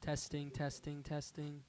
Testing, testing, testing.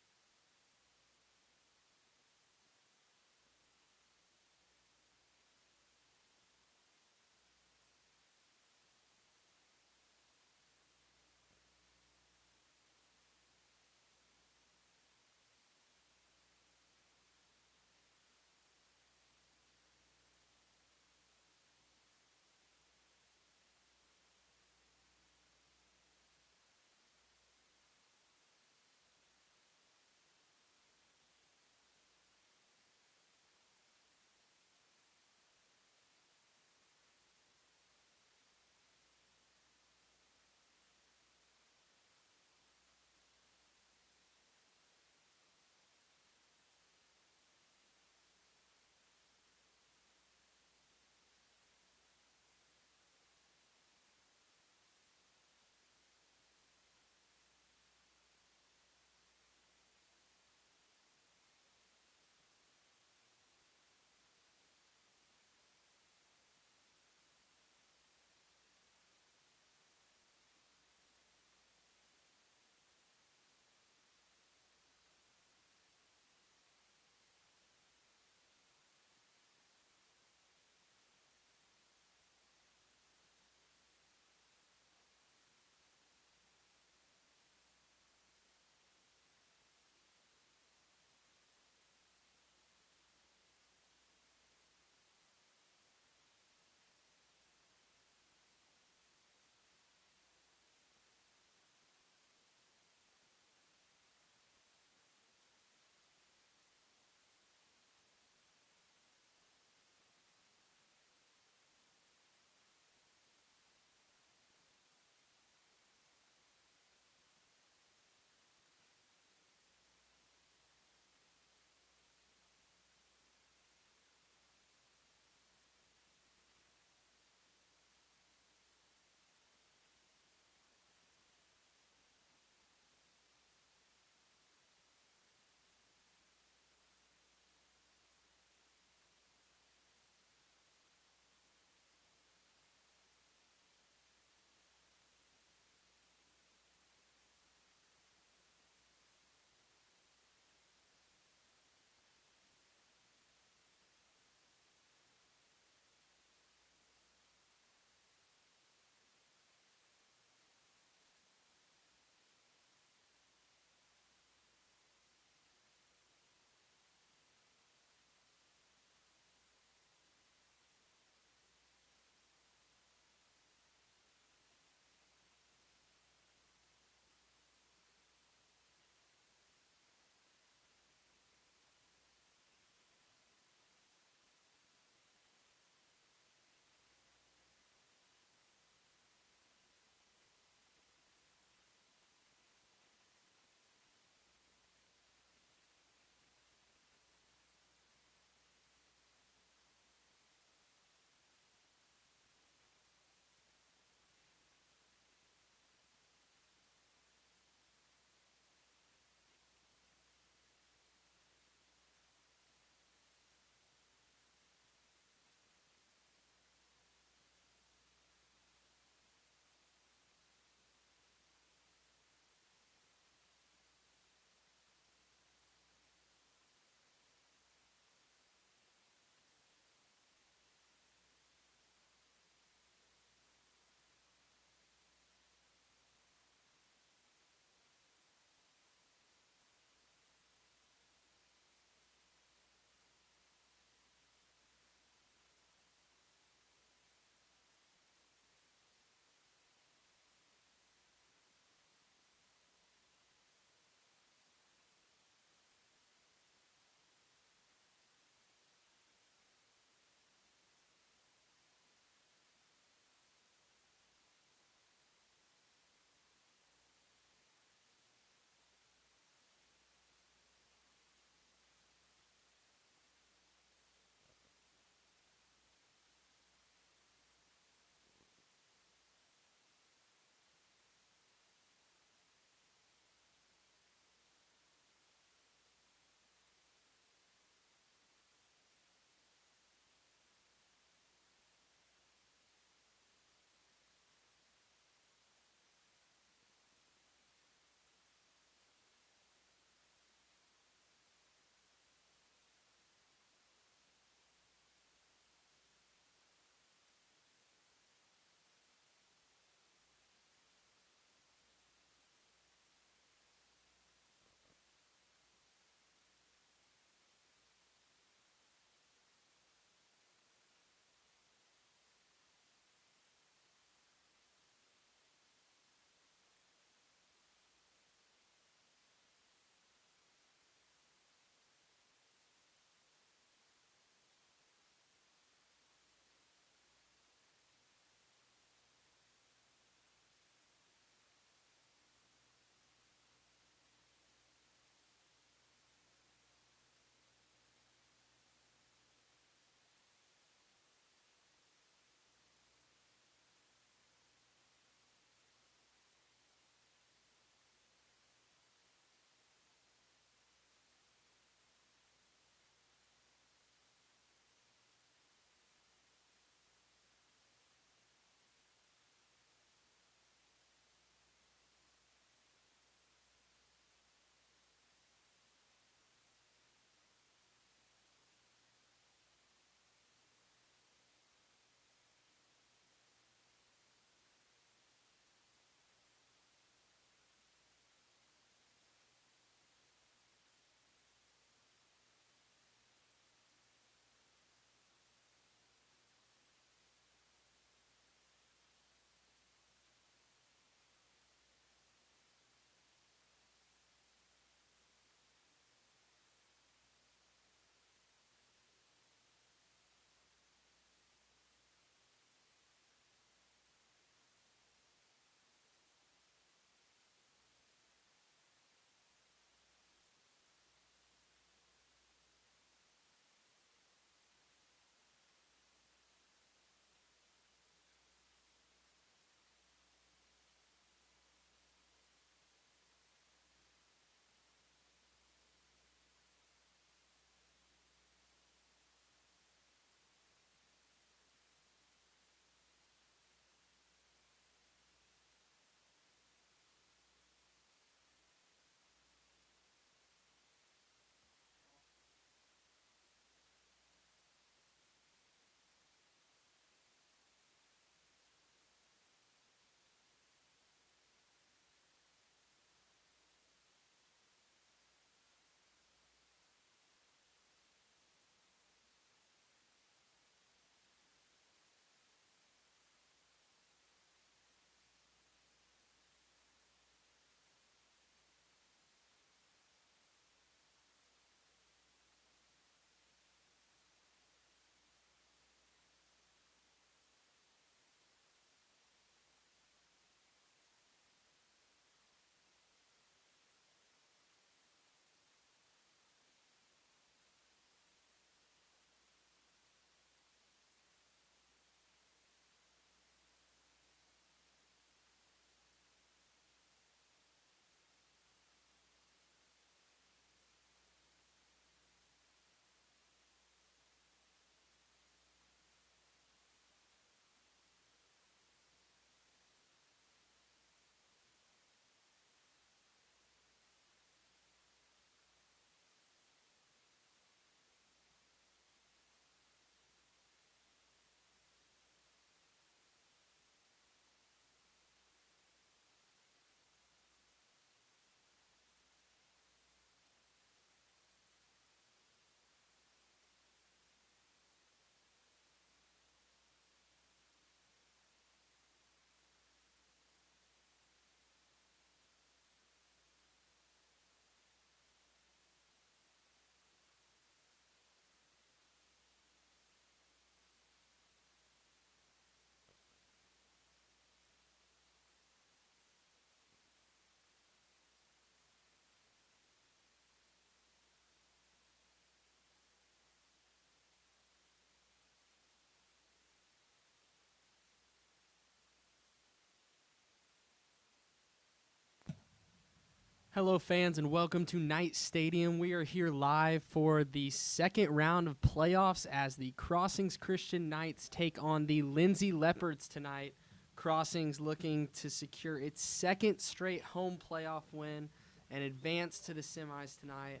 Hello, fans, and welcome to Knight Stadium. We are here live for the second round of playoffs as the Crossings Christian Knights take on the Lindsay Leopards tonight. Crossings looking to secure its second straight home playoff win and advance to the semis tonight.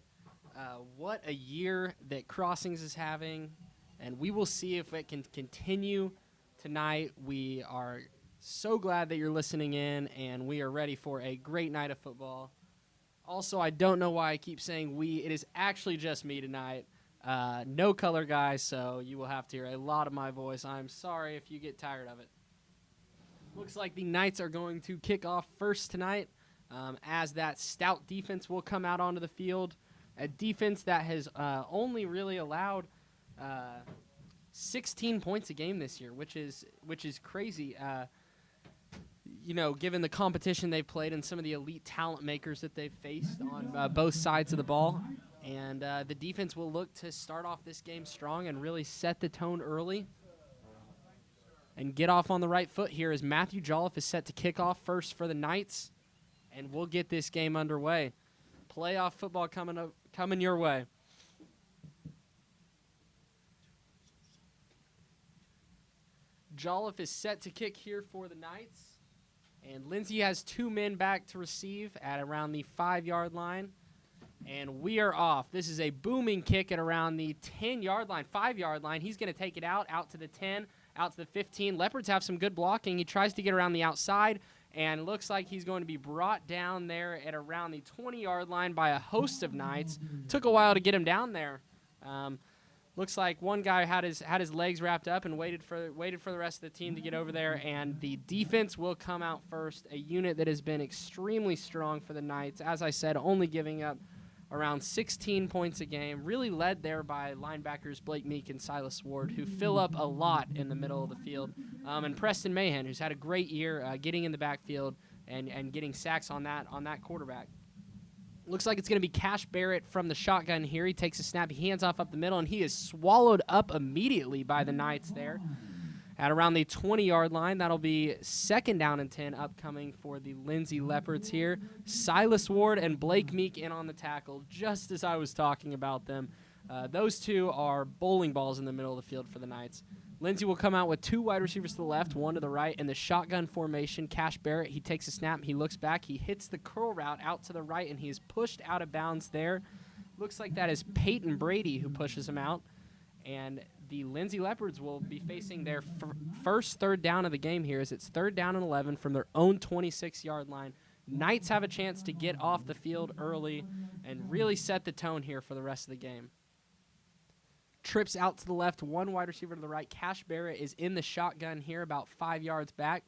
What a year that Crossings is having, and we will see if it can continue tonight. We are so glad that you're listening in, and we are ready for a great night of football. Also, I don't know why I keep saying we. It is actually just me tonight. No color guys, so you will have to hear a lot of my voice. I'm sorry if you get tired of it. Looks like the Knights are going to kick off first tonight as that stout defense will come out onto the field. A defense that has only really allowed 16 points a game this year, which is crazy. Given the competition they've played and some of the elite talent makers that they've faced on both sides of the ball. And the defense will look to start off this game strong and really set the tone early and get off on the right foot here as Matthew Jolliffe is set to kick off first for the Knights, and we'll get this game underway. Playoff football coming your way. Jolliffe is set to kick here for the Knights. And Lindsay has two men back to receive at around the 5-yard line. And we are off. This is a booming kick at around the 10-yard line, 5-yard line. He's going to take it out to the 10, out to the 15. Leopards have some good blocking. He tries to get around the outside, and looks like he's going to be brought down there at around the 20-yard line by a host of Knights. Took a while to get him down there. Looks like one guy had his legs wrapped up and waited for the rest of the team to get over there, and the defense will come out first, a unit that has been extremely strong for the Knights. As I said, only giving up around 16 points a game, really led there by linebackers Blake Meek and Silas Ward, who fill up a lot in the middle of the field, and Preston Mahan, who's had a great year getting in the backfield and getting sacks on that quarterback. Looks like it's going to be Cash Barrett from the shotgun here. He takes a snap, he hands off up the middle, and he is swallowed up immediately by the Knights there. At around the 20-yard line, that'll be second down and 10 upcoming for the Lindsay Leopards here. Silas Ward and Blake Meek in on the tackle, just as I was talking about them. Those two are bowling balls in the middle of the field for the Knights. Lindsay will come out with two wide receivers to the left, one to the right. In the shotgun formation, Cash Barrett, he takes a snap, he looks back, he hits the curl route out to the right, and he is pushed out of bounds there. Looks like that is Peyton Brady who pushes him out. And the Lindsay Leopards will be facing their first third down of the game here as it's third down and 11 from their own 26-yard line. Knights have a chance to get off the field early and really set the tone here for the rest of the game. Trips out to the left, one wide receiver to the right. Cash Barrett is in the shotgun here about 5 yards back.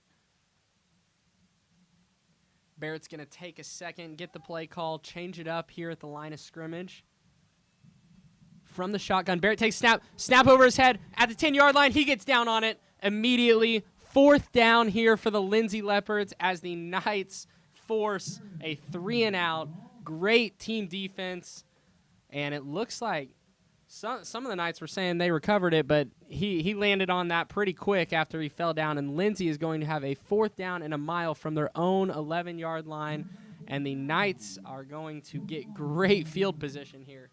Barrett's going to take a second, get the play call, change it up here at the line of scrimmage. From the shotgun, Barrett takes snap over his head at the 10-yard line. He gets down on it immediately. Fourth down here for the Lindsay Leopards as the Knights force a 3-and-out. Great team defense, and it looks like some of the Knights were saying they recovered it, but he landed on that pretty quick after he fell down, and Lindsay is going to have a fourth down and a mile from their own 11-yard line, and the Knights are going to get great field position here.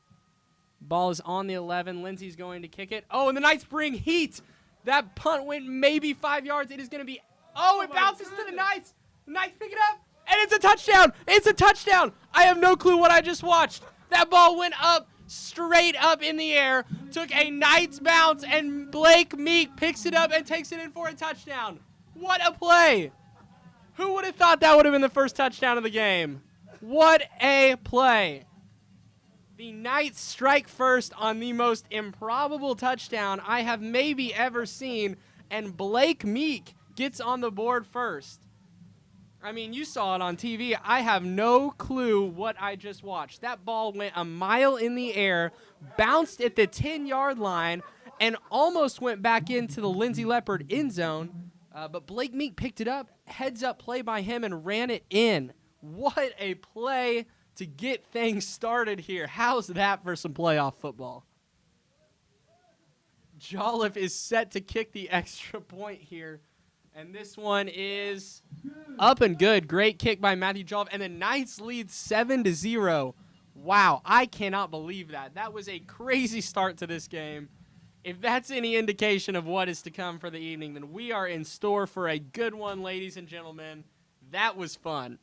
Ball is on the 11. Lindsay's going to kick it. Oh, and the Knights bring heat. That punt went maybe 5 yards. It is going to be – it bounces to the Knights. The Knights pick it up, and it's a touchdown. It's a touchdown. I have no clue what I just watched. That ball went up. Straight up in the air, took a Knights bounce, and Blake Meek picks it up and takes it in for a touchdown. What a play. Who would have thought that would have been the first touchdown of the game? What a play. The Knights strike first on the most improbable touchdown I have maybe ever seen, and Blake Meek gets on the board first. I mean, you saw it on TV. I have no clue what I just watched. That ball went a mile in the air, bounced at the 10-yard line, and almost went back into the Lindsay Leopard end zone. But Blake Meek picked it up, heads-up play by him, and ran it in. What a play to get things started here. How's that for some playoff football? Jolliffe is set to kick the extra point here And this one is up and good. Great kick by Matthew Jolliffe. And the Knights lead 7-0. Wow, I cannot believe that. That was a crazy start to this game. If that's any indication of what is to come for the evening, then we are in store for a good one, ladies and gentlemen. That was fun.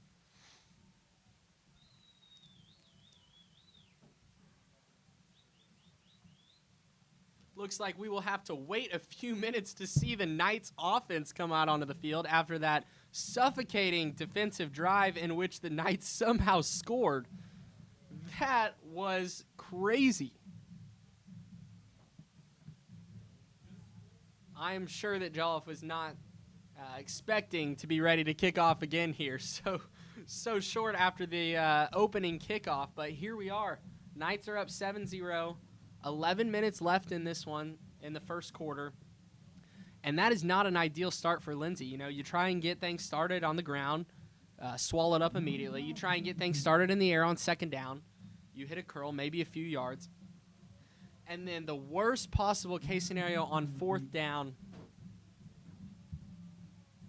Looks like we will have to wait a few minutes to see the Knights offense come out onto the field after that suffocating defensive drive in which the Knights somehow scored. That was crazy. I am sure that Jolliffe was not expecting to be ready to kick off again here so short after the opening kickoff, but here we are. Knights are up 7-0. 11 minutes left in this one in the first quarter. And that is not an ideal start for Lindsay. You know, you try and get things started on the ground, swallowed up immediately. You try and get things started in the air on second down. You hit a curl, maybe a few yards. And then the worst possible case scenario on fourth down,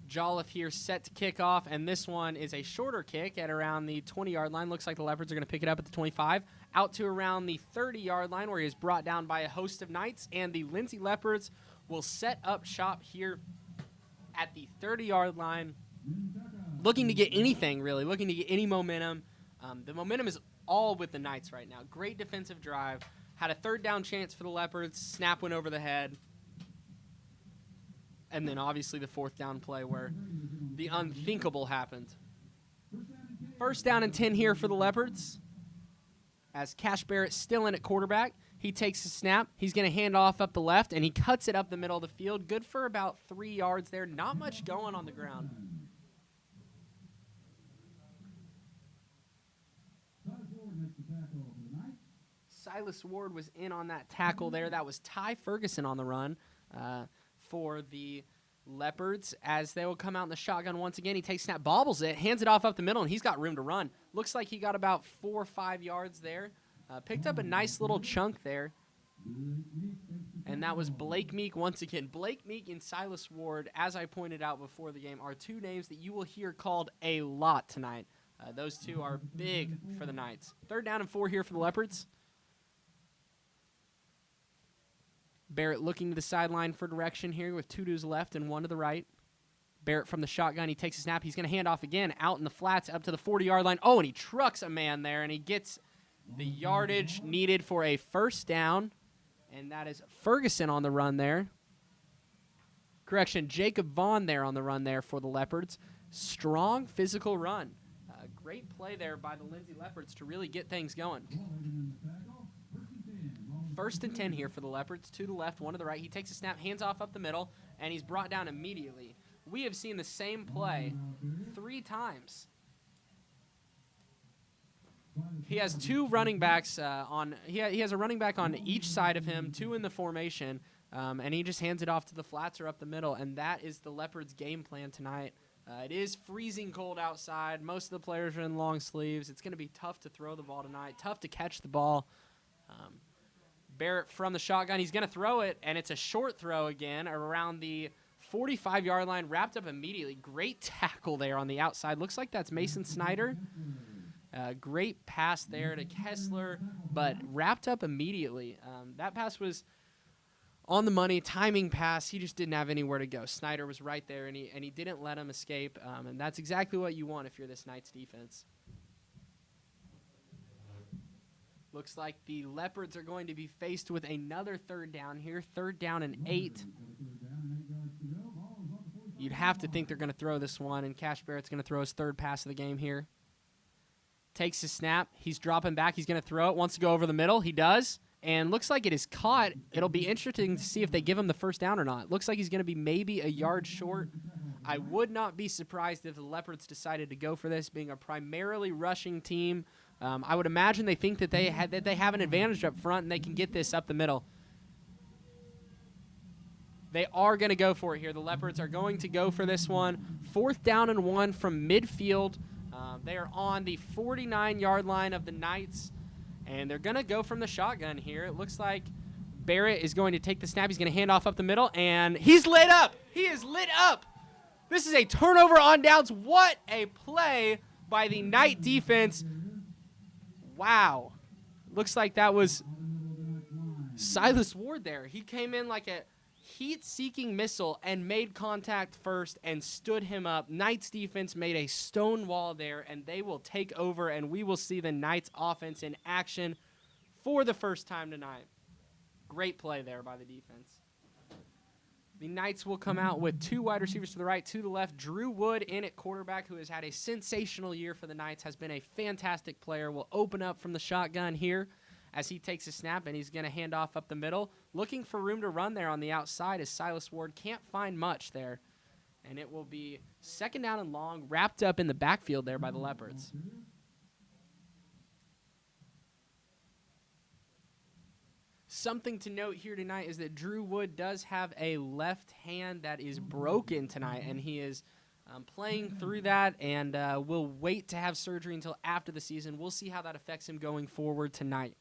Jolliffe here set to kick off, and this one is a shorter kick at around the 20-yard line. Looks like the Leopards are going to pick it up at the 25, out to around the 30-yard line where he is brought down by a host of Knights, and the Lindsay Leopards will set up shop here at the 30-yard line, looking to get anything, really, looking to get any momentum. The momentum is all with the Knights right now. Great defensive drive. Had a third down chance for the Leopards. Snap went over the head. And then obviously the fourth down play where the unthinkable happened. First down and 10 here for the Leopards. As Cash Barrett still in at quarterback. He takes a snap. He's going to hand off up the left, and he cuts it up the middle of the field. Good for about 3 yards there. Not much going on the ground. Silas Ward was in on that tackle there. That was Ty Ferguson on the run for the Leopards as they will come out in the shotgun once again. He takes snap, bobbles it, hands it off up the middle, and he's got room to run. Looks like he got about 4 or 5 yards there. Picked up a nice little chunk there. And that was Blake Meek once again. Blake Meek and Silas Ward, as I pointed out before the game, are two names that you will hear called a lot tonight. Those two are big for the Knights. Third down and 4 here for the Leopards. Barrett looking to the sideline for direction here with 2 to his left and 1 to the right. Barrett from the shotgun. He takes a snap. He's going to hand off again out in the flats up to the 40-yard line. Oh, and he trucks a man there, and he gets the yardage needed for a first down. And that is Ferguson on the run there. Correction, Jacob Vaughn there on the run there for the Leopards. Strong physical run. Great play there by the Lindsay Leopards to really get things going. First and 10 here for the Leopards. 2 to the left, 1 to the right. He takes a snap, hands off up the middle, and he's brought down immediately. We have seen the same play 3 times. He has 2 running backs he has a running back on each side of him, 2 in the formation, and he just hands it off to the flats or up the middle, and that is the Leopards' game plan tonight. It is freezing cold outside. Most of the players are in long sleeves. It's going to be tough to throw the ball tonight, tough to catch the ball. Barrett from the shotgun. He's going to throw it, and it's a short throw again around the 45-yard line, wrapped up immediately. Great tackle there on the outside. Looks like that's Mason Snyder. Great pass there to Kessler, but wrapped up immediately. That pass was on the money, timing pass. He just didn't have anywhere to go. Snyder was right there, and he didn't let him escape, and that's exactly what you want if you're this Knights defense. Looks like the Leopards are going to be faced with another third down here. Third down and 8. You'd have to think they're going to throw this one, and Cash Barrett's going to throw his third pass of the game here. Takes his snap. He's dropping back. He's going to throw it. Wants to go over the middle. He does, and looks like it is caught. It'll be interesting to see if they give him the first down or not. Looks like he's going to be maybe a yard short. I would not be surprised if the Leopards decided to go for this, being a primarily rushing team. I would imagine they think that they have an advantage up front and they can get this up the middle. They are going to go for it here. The Leopards are going to go for this one. 4th down and 1 from midfield. They are on the 49-yard line of the Knights, and they're going to go from the shotgun here. It looks like Barrett is going to take the snap. He's going to hand off up the middle, and he's lit up. He is lit up. This is a turnover on downs. What a play by the Knight defense. Wow. Looks like that was Silas Ward there. He came in like a heat-seeking missile and made contact first and stood him up. Knights defense made a stone wall there, and they will take over, and we will see the Knights offense in action for the first time tonight. Great play there by the defense. The Knights will come out with 2 wide receivers to the right, to the left. Drew Wood in at quarterback, who has had a sensational year for the Knights, has been a fantastic player, will open up from the shotgun here as he takes a snap, and he's going to hand off up the middle. Looking for room to run there on the outside as Silas Ward can't find much there. And it will be second down and long, wrapped up in the backfield there by the Leopards. Something to note here tonight is that Drew Wood does have a left hand that is broken tonight, and he is playing through that and will wait to have surgery until after the season. We'll see how that affects him going forward tonight.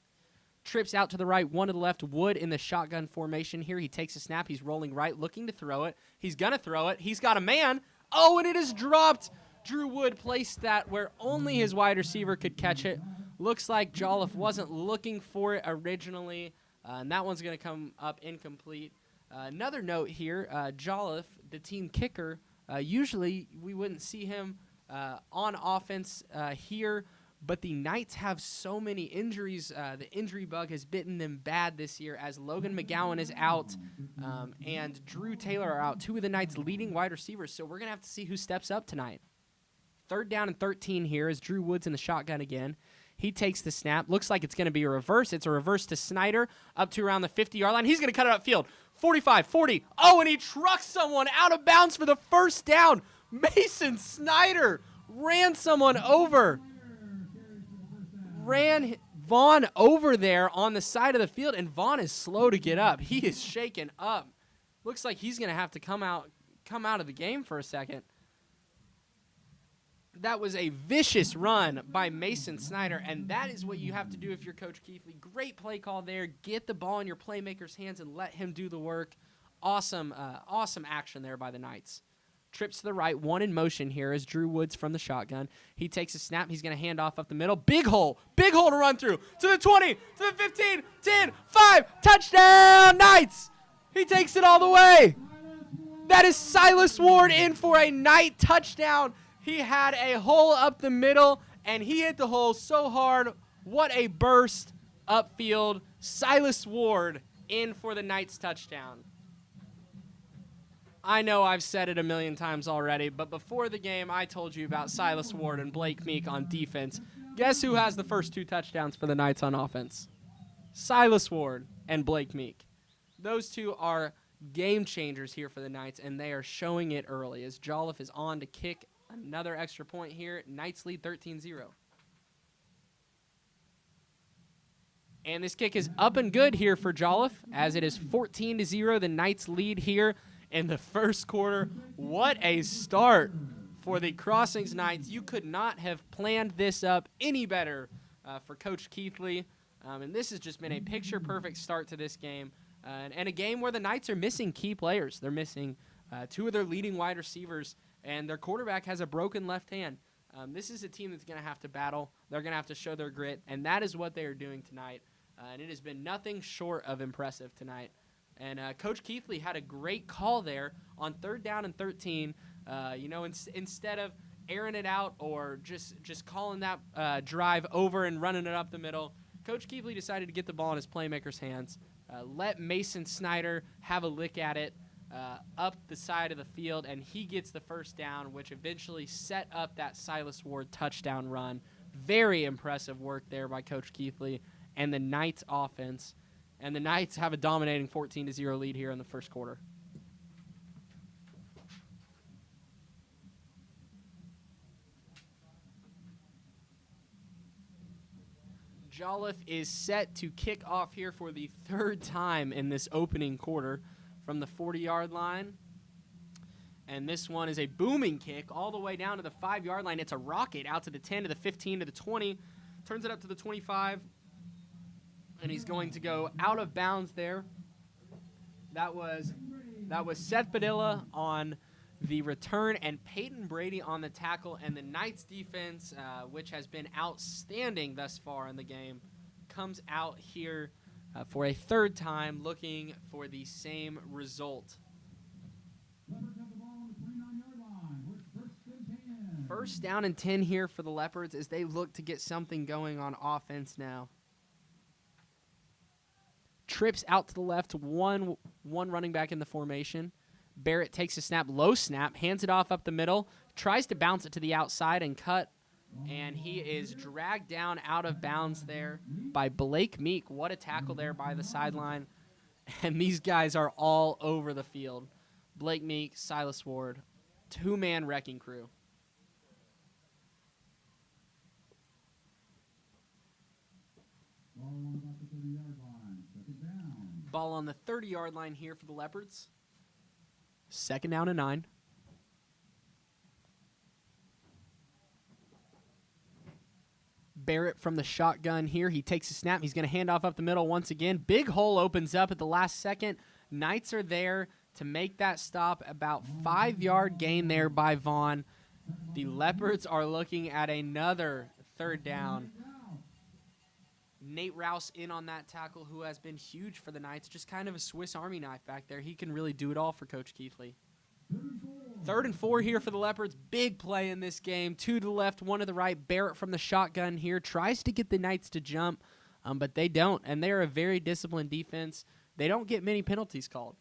Trips out to the right, 1 to the left. Wood in the shotgun formation here. He takes a snap. He's rolling right, looking to throw it. He's going to throw it. He's got a man. Oh, and it is dropped. Drew Wood placed that where only his wide receiver could catch it. Looks like Jolliffe wasn't looking for it originally. And that one's going to come up incomplete. Another note here, Jolliffe, the team kicker, usually we wouldn't see him on offense here, but the Knights have so many injuries. The injury bug has bitten them bad this year as Logan McGowan is out and Drew Taylor are out, 2 of the Knights' leading wide receivers, so we're going to have to see who steps up tonight. 3rd down and 13 here as Drew Wood's in the shotgun again. He takes the snap. Looks like it's going to be a reverse. It's a reverse to Snyder up to around the 50-yard line. He's going to cut it upfield. 45, 40. Oh, and he trucks someone out of bounds for the first down. Mason Snyder ran someone over. Ran Vaughn over there on the side of the field, and Vaughn is slow to get up. He is shaken up. Looks like he's going to have to come out of the game for a second. That was a vicious run by Mason Snyder, and that is what you have to do if you're Coach Keithley. Great play call there. Get the ball in your playmaker's hands and let him do the work. Awesome action there by the Knights. Trips to the right, 1 in motion here as Drew Woods from the shotgun. He takes a snap. He's going to hand off up the middle. Big hole to run through. To the 20, to the 15, 10, 5, touchdown, Knights! He takes it all the way. That is Silas Ward in for a Knight touchdown. He had a hole up the middle, and he hit the hole so hard. What a burst upfield. Silas Ward in for the Knights touchdown. I know I've said it a million times already, but before the game, I told you about Silas Ward and Blake Meek on defense. Guess who has the first 2 touchdowns for the Knights on offense? Silas Ward and Blake Meek. Those 2 are game changers here for the Knights, and they are showing it early as Jolliffe is on to kick another extra point here. Knights lead 13-0. And this kick is up and good here for Jolliffe as it is 14-0. The Knights lead here in the first quarter. What a start for the Crossings Knights. You could not have planned this up any better for Coach Keithley. And this has just been a picture-perfect start to this game. And a game where the Knights are missing key players. They're missing 2 of their leading wide receivers, and their quarterback has a broken left hand. This is a team that's going to have to battle. They're going to have to show their grit, and that is what they are doing tonight. And it has been nothing short of impressive tonight. And Coach Keithley had a great call there on 3rd down and 13. Instead of airing it out or just calling that drive over and running it up the middle, Coach Keithley decided to get the ball in his playmaker's hands, let Mason Snyder have a lick at it, up the side of the field, and he gets the first down, which eventually set up that Silas Ward touchdown run. Very impressive work there by Coach Keithley and the Knights offense. And the Knights have a dominating 14-0 lead here in the first quarter. Jolliffe is set to kick off here for the 3rd time in this opening quarter from the 40-yard line. And this one is a booming kick all the way down to the 5-yard line. It's a rocket out to the 10, to the 15, to the 20. Turns it up to the 25. And he's going to go out of bounds there. That was Seth Padilla on the return, and Peyton Brady on the tackle, and the Knights defense, which has been outstanding thus far in the game, comes out here for a third time looking for the same result. First down and 10 here for the Leopards as they look to get something going on offense now. Trips out to the left, one running back in the formation. Barrett takes a snap, low snap, hands it off up the middle, tries to bounce it to the outside and cut, and he is dragged down out of bounds there by Blake Meek. What a tackle there by the sideline. And these guys are all over the field. Blake Meek, Silas Ward, two-man wrecking crew. Ball on the 30-yard line here for the Leopards. Second down and 9. Barrett from the shotgun here. He takes a snap. He's going to hand off up the middle once again. Big hole opens up at the last second. Knights are there to make that stop. About 5-yard gain there by Vaughn. The Leopards are looking at another third down. Nate Rouse in on that tackle, who has been huge for the Knights. Just kind of a Swiss Army knife back there. He can really do it all for Coach Keithley. 3rd and 4 here for the Leopards. Big play in this game. 2 to the left, 1 to the right. Barrett from the shotgun here tries to get the Knights to jump, but they don't. And they are a very disciplined defense. They don't get many penalties called.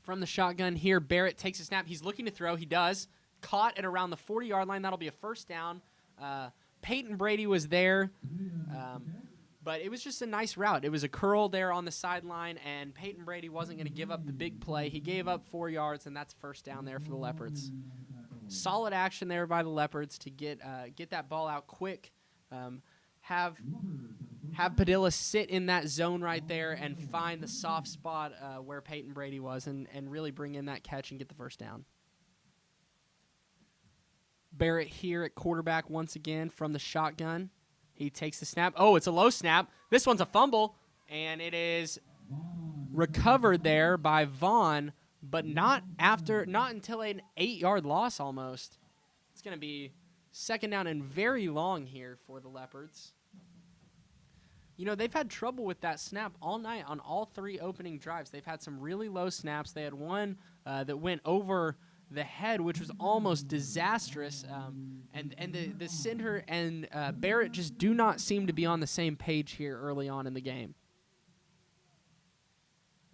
From the shotgun here, Barrett takes a snap. He's looking to throw. He does. Caught at around the 40-yard line. That'll be a first down. Peyton Brady was there, but it was just a nice route. It was a curl there on the sideline, and Peyton Brady wasn't going to give up the big play. He gave up 4 yards, and that's first down there for the Leopards. Solid action there by the Leopards to get that ball out quick, have Padilla sit in that zone right there and find the soft spot where Peyton Brady was and really bring in that catch and get the first down. Barrett here at quarterback once again from the shotgun. He takes the snap. Oh, it's a low snap. This one's a fumble, and it is recovered there by Vaughn, but not until an 8-yard loss almost. It's going to be second down and very long here for the Leopards. You know, they've had trouble with that snap all night on all 3 opening drives. They've had some really low snaps. They had one that went over the head, which was almost disastrous, and the center and Barrett just do not seem to be on the same page here early on in the game.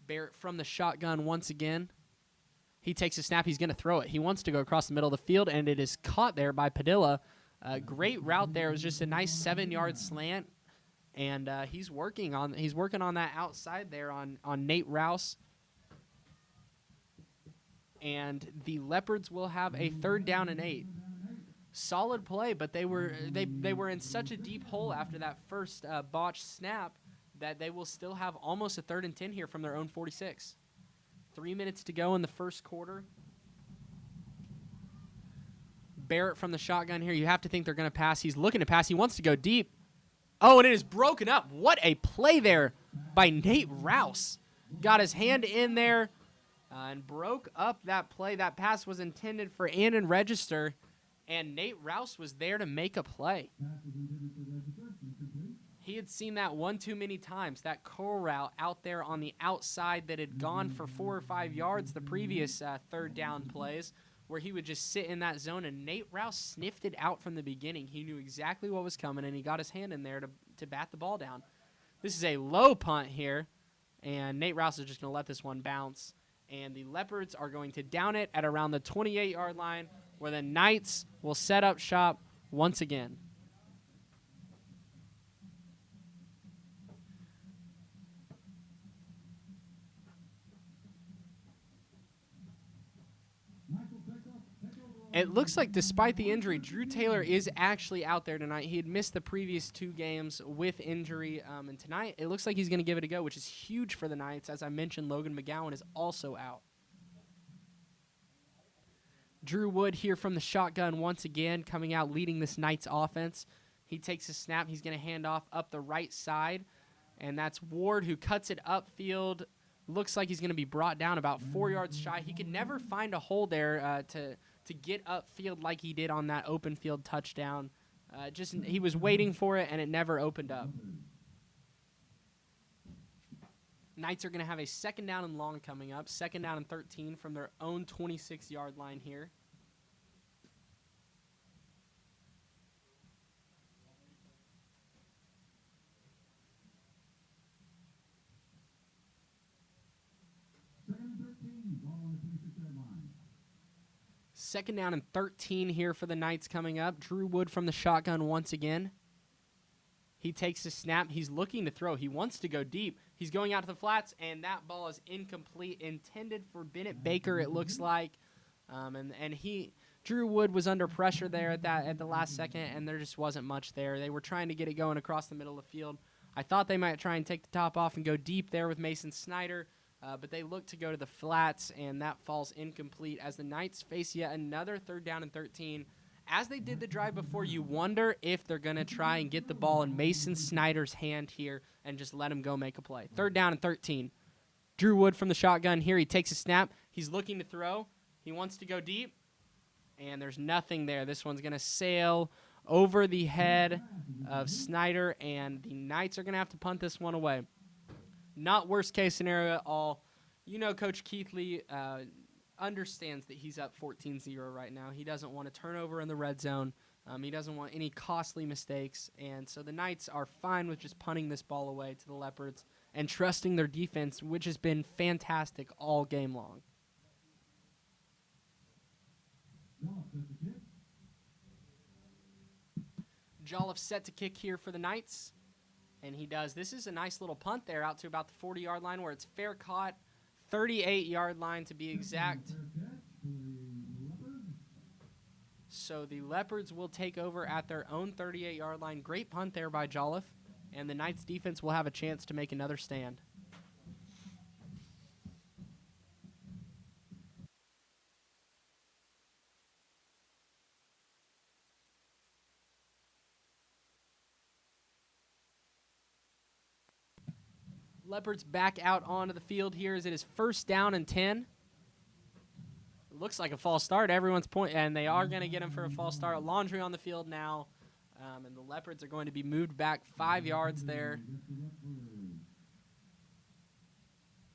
Barrett from the shotgun once again. He takes a snap. He's going to throw it. He wants to go across the middle of the field, and it is caught there by Padilla. Great route there. It was just a nice 7-yard slant, and he's working on that outside there on Nate Rouse. And the Leopards will have a 3rd down and 8. Solid play, but they were in such a deep hole after that first botched snap that they will still have almost a 3rd and 10 here from their own 46. 3 minutes to go in the first quarter. Barrett from the shotgun here. You have to think they're going to pass. He's looking to pass. He wants to go deep. Oh, and it is broken up. What a play there by Nate Rouse. Got his hand in there. And broke up that play. That pass was intended for Andon Register, and Nate Rouse was there to make a play. He had seen that one too many times, that curl route out there on the outside that had gone for 4 or 5 yards the previous 3rd down plays, where he would just sit in that zone, and Nate Rouse sniffed it out from the beginning. He knew exactly what was coming, and he got his hand in there to bat the ball down. This is a low punt here, and Nate Rouse is just going to let this one bounce. And the Leopards are going to down it at around the 28-yard line, where the Knights will set up shop once again. It looks like despite the injury, Drew Taylor is actually out there tonight. He had missed the previous 2 games with injury, and tonight it looks like he's going to give it a go, which is huge for the Knights. As I mentioned, Logan McGowan is also out. Drew Wood here from the shotgun once again, coming out leading this Knights offense. He takes a snap. He's going to hand off up the right side, and that's Ward who cuts it upfield Looks like he's going to be brought down about 4 yards shy. He could never find a hole there to get upfield like he did on that open field touchdown. He was waiting for it, and it never opened up. Knights are going to have a 2nd down and long coming up. 2nd down and 13 from their own 26-yard line here. Second down and 13 here for the Knights coming up. Drew Wood from the shotgun once again. He takes a snap. He's looking to throw. He wants to go deep. He's going out to the flats, and that ball is incomplete. Intended for Bennett Baker, it looks like. Drew Wood was under pressure there at the last second, and there just wasn't much there. They were trying to get it going across the middle of the field. I thought they might try and take the top off and go deep there with Mason Snyder, but they look to go to the flats, and that falls incomplete as the Knights face yet another 3rd down and 13. As they did the drive before, you wonder if they're going to try and get the ball in Mason Snyder's hand here and just let him go make a play. 3rd down and 13. Drew Wood from the shotgun here. He takes a snap. He's looking to throw. He wants to go deep, and there's nothing there. This one's going to sail over the head of Snyder, and the Knights are going to have to punt this one away. Not worst case scenario at all. You know, Coach Keithley understands that he's up 14-0 right now. He doesn't want a turnover in the red zone. He doesn't want any costly mistakes. And so the Knights are fine with just punting this ball away to the Leopards and trusting their defense, which has been fantastic all game long. Jolliffe set to kick here for the Knights. And he does. This is a nice little punt there out to about the 40-yard line where it's fair caught. 38-yard line to be exact. So the Leopards will take over at their own 38-yard line. Great punt there by Jolliffe. And the Knights defense will have a chance to make another stand. Leopards back out onto the field here as it is 1st down and 10. It looks like a false start. Everyone's pointing, and they are going to get him for a false start. Laundry on the field now, and the Leopards are going to be moved back 5 yards there.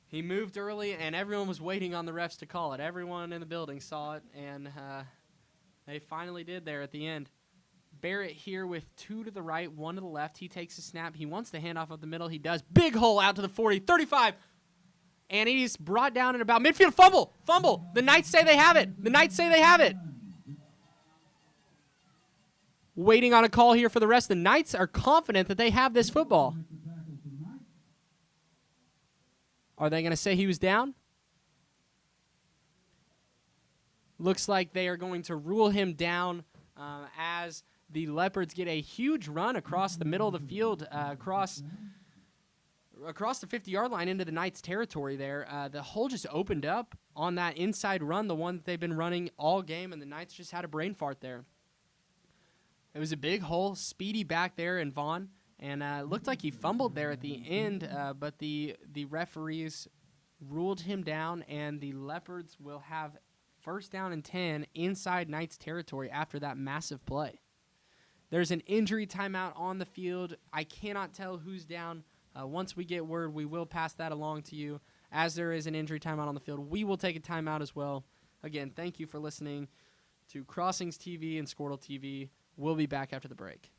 He moved early, and everyone was waiting on the refs to call it. Everyone in the building saw it, and they finally did there at the end. Barrett here with 2 to the right, 1 to the left. He takes a snap. He wants the handoff up the middle. He does. Big hole out to the 40, 35. And he's brought down at about midfield. Fumble. The Knights say they have it. Waiting on a call here for the rest. The Knights are confident that they have this football. Are they going to say he was down? Looks like they are going to rule him down as the Leopards get a huge run across the middle of the field, across the 50-yard line into the Knights' territory there. The hole just opened up on that inside run, the one that they've been running all game, and the Knights just had a brain fart there. It was a big hole, speedy back there in Vaughn, and it looked like he fumbled there at the end, but the referees ruled him down, and the Leopards will have 1st down and 10 inside Knights territory after that massive play. There's an injury timeout on the field. I cannot tell who's down. Once we get word, we will pass that along to you. As there is an injury timeout on the field, we will take a timeout as well. Again, thank you for listening to Crossings TV and Squirtle TV. We'll be back after the break.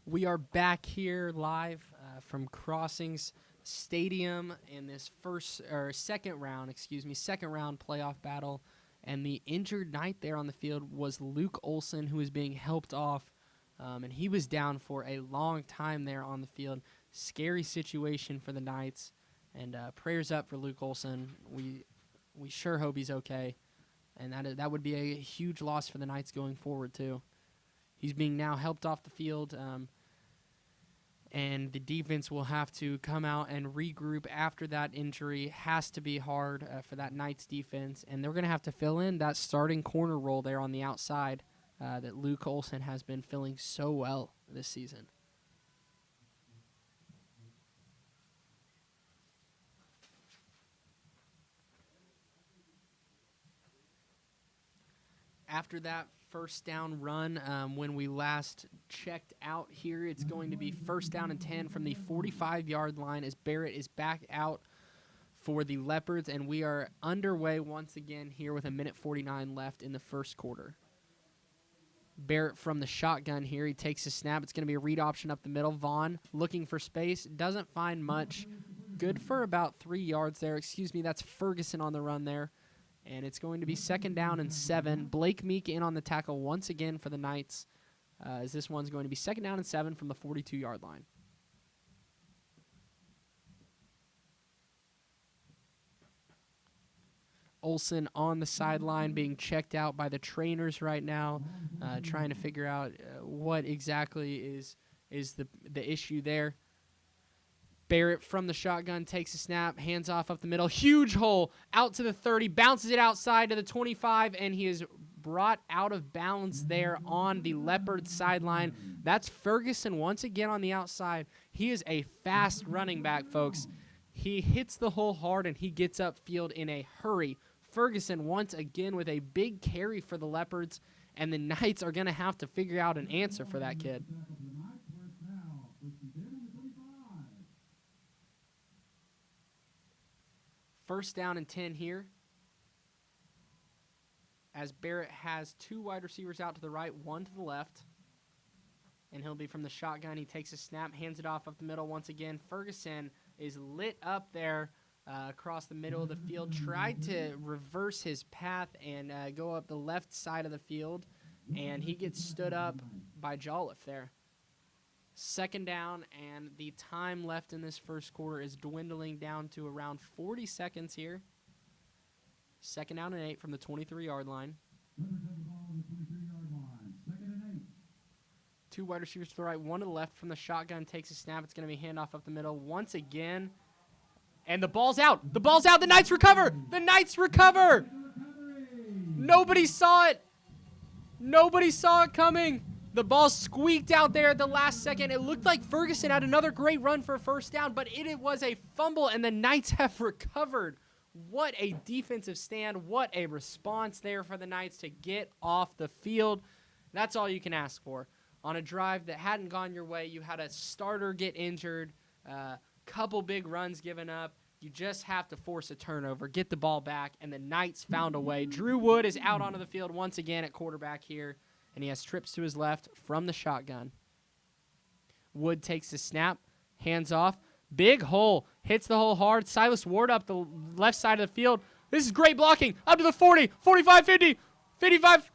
We are back here live from Crossings Stadium in this second round playoff battle. And the injured Knight there on the field was Luke Olson, who was being helped off. And he was down for a long time there on the field. Scary situation for the Knights. And prayers up for Luke Olson. We sure hope he's okay. And that would be a huge loss for the Knights going forward, too. He's being now helped off the field. And the defense will have to come out and regroup after that injury. Has to be hard for that Knights defense. And they're going to have to fill in that starting corner role there on the outside that Luke Olson has been filling so well this season. After that first down run, when we last checked out here, it's going to be 1st down and 10 from the 45-yard line as Barrett is back out for the Leopards, and we are underway once again here with 1:49 left in the first quarter. Barrett from the shotgun here. He takes a snap. It's going to be a read option up the middle. Vaughn looking for space. Doesn't find much. Good for about 3 yards there. That's Ferguson on the run there. And it's going to be 2nd down and 7. Blake Meek in on the tackle once again for the Knights, as this one's going to be 2nd down and 7 from the 42-yard line. Olson on the sideline being checked out by the trainers right now, trying to figure out what exactly is the issue there. Barrett from the shotgun takes a snap, hands off up the middle. Huge hole out to the 30, bounces it outside to the 25, and he is brought out of bounds there on the Leopard sideline. That's Ferguson once again on the outside. He is a fast running back, folks. He hits the hole hard, and he gets upfield in a hurry. Ferguson once again with a big carry for the Leopards, and the Knights are going to have to figure out an answer for that kid. 1st down and 10 here, as Barrett has 2 wide receivers out to the right, 1 to the left. And he'll be from the shotgun. He takes a snap, hands it off up the middle once again. Ferguson is lit up there across the middle of the field. Tried to reverse his path and go up the left side of the field, and he gets stood up by Jolliffe there. 2nd down, and the time left in this first quarter is dwindling down to around 40 seconds here. 2nd down and 8 from the 23-yard line. 2 wide receivers to the right, 1 to the left. From the shotgun, takes a snap. It's going to be handoff up the middle once again. And the ball's out. The ball's out. The Knights recover. The Knights recover. Nobody saw it. Nobody saw it coming. The ball squeaked out there at the last second. It looked like Ferguson had another great run for a 1st down, but it was a fumble, and the Knights have recovered. What a defensive stand. What a response there for the Knights to get off the field. That's all you can ask for. On a drive that hadn't gone your way, you had a starter get injured, couple big runs given up. You just have to force a turnover, get the ball back, and the Knights found a way. Drew Wood is out onto the field once again at quarterback here, and he has trips to his left from the shotgun. Wood takes the snap, hands off. Big hole, hits the hole hard. Silas Ward up the left side of the field. This is great blocking. Up to the 40, 45, 50, 55,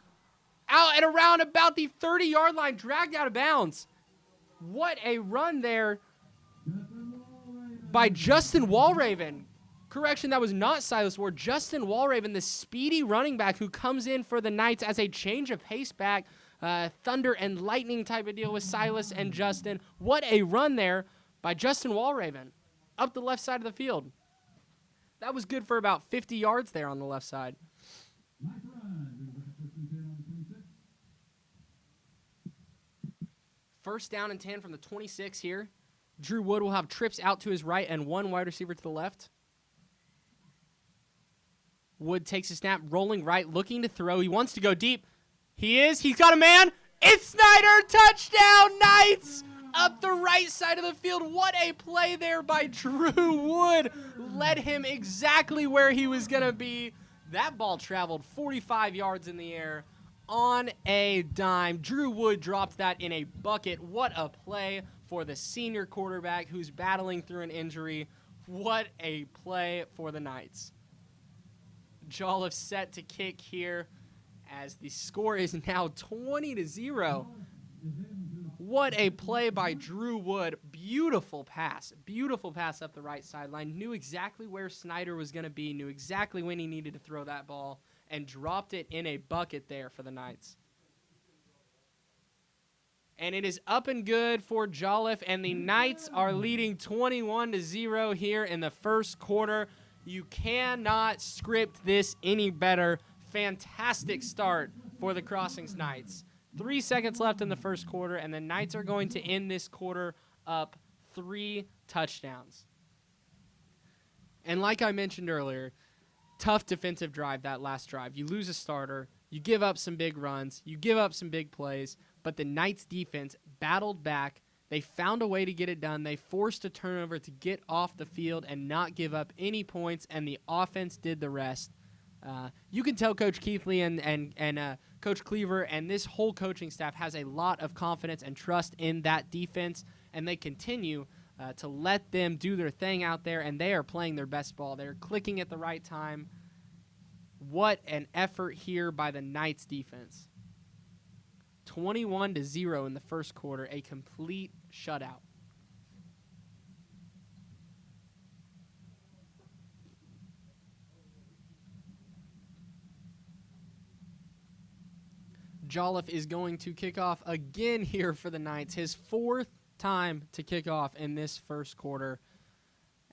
out and around about the 30-yard line, dragged out of bounds. What a run there by Justin Walraven. Correction, that was not Silas Ward. Justin Walraven, the speedy running back who comes in for the Knights as a change of pace back. Thunder and lightning type of deal with Silas and Justin. What a run there by Justin Walraven up the left side of the field. That was good for about 50 yards there on the left side. First down and 10 from the 26 here. Drew Wood will have trips out to his right and 1 wide receiver to the left. Wood takes a snap, rolling right, looking to throw. He wants to go deep. He is. He's got a man. It's Snyder. Touchdown, Knights! Up the right side of the field. What a play there by Drew Wood. Led him exactly where he was going to be. That ball traveled 45 yards in the air on a dime. Drew Wood dropped that in a bucket. What a play for the senior quarterback who's battling through an injury. What a play for the Knights. Jolliffe set to kick here as the score is now 20-0. What a play by Drew Wood. Beautiful pass. Beautiful pass up the right sideline. Knew exactly where Snyder was going to be. Knew exactly when he needed to throw that ball. And dropped it in a bucket there for the Knights. And it is up and good for Jolliffe. And the Knights are leading 21-0 here in the first quarter. You cannot script this any better. Fantastic start for the Crossings Knights. 3 seconds left in the first quarter, and the Knights are going to end this quarter up 3 touchdowns. And like I mentioned earlier, tough defensive drive, that last drive. You lose a starter, you give up some big runs, you give up some big plays, but the Knights defense battled back. They found a way to get it done. They forced a turnover to get off the field and not give up any points, and the offense did the rest. You can tell Coach Keithley and Coach Cleaver and this whole coaching staff has a lot of confidence and trust in that defense, and they continue to let them do their thing out there, and they are playing their best ball. They're clicking at the right time. What an effort here by the Knights defense. 21-0 in the first quarter, a complete shutout. Jolliffe is going to kick off again here for the Knights. His 4th time to kick off in this first quarter,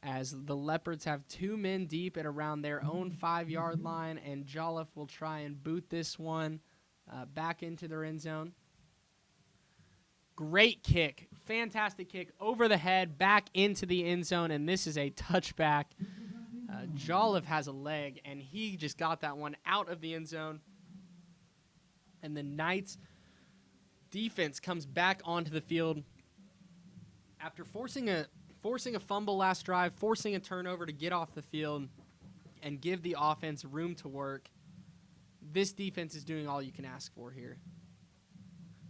as the Leopards have 2 men deep at around their own 5-yard line, and Jolliffe will try and boot this one back into their end zone. Great kick. Fantastic kick over the head, back into the end zone, and this is a touchback. Jolliffe has a leg, and he just got that one out of the end zone. And the Knights defense comes back onto the field after forcing a fumble last drive, forcing a turnover to get off the field and give the offense room to work. This defense is doing all you can ask for here.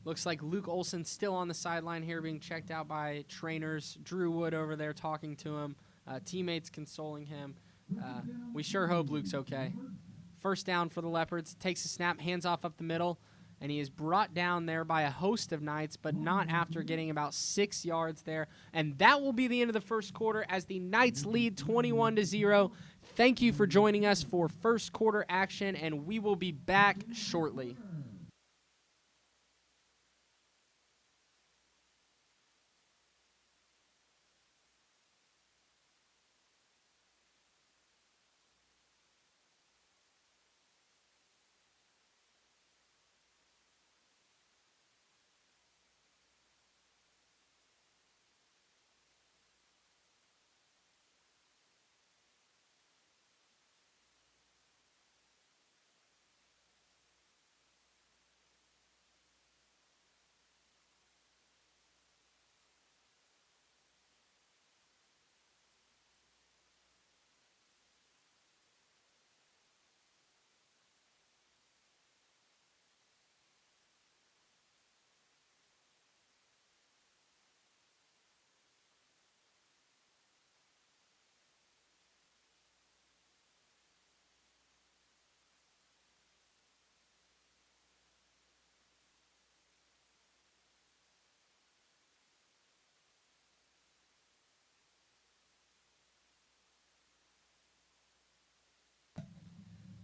Looks like Luke Olson still on the sideline here being checked out by trainers. Drew Wood over there talking to him. Teammates consoling him. We sure hope Luke's okay. First down for the Leopards. Takes a snap, hands off up the middle, and he is brought down there by a host of Knights, but not after getting about 6 yards there. And that will be the end of the first quarter as the Knights lead 21-0. Thank you for joining us for first quarter action, and we will be back shortly.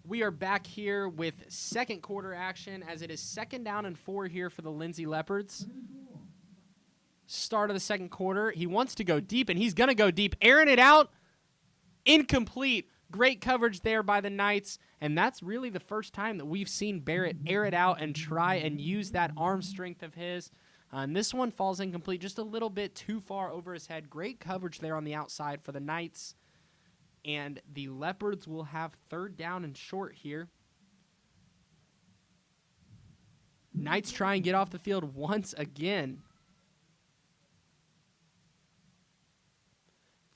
We are back here with second quarter action as it is 2nd down and 4 here for the Lindsay Leopards. Start of the second quarter. He wants to go deep, and he's going to go deep. Airing it out. Incomplete. Great coverage there by the Knights, and that's really the first time that we've seen Barrett air it out and try and use that arm strength of his. And this one falls incomplete, just a little bit too far over his head. Great coverage there on the outside for the Knights. And the Leopards will have 3rd down and short here. Knights try and get off the field once again.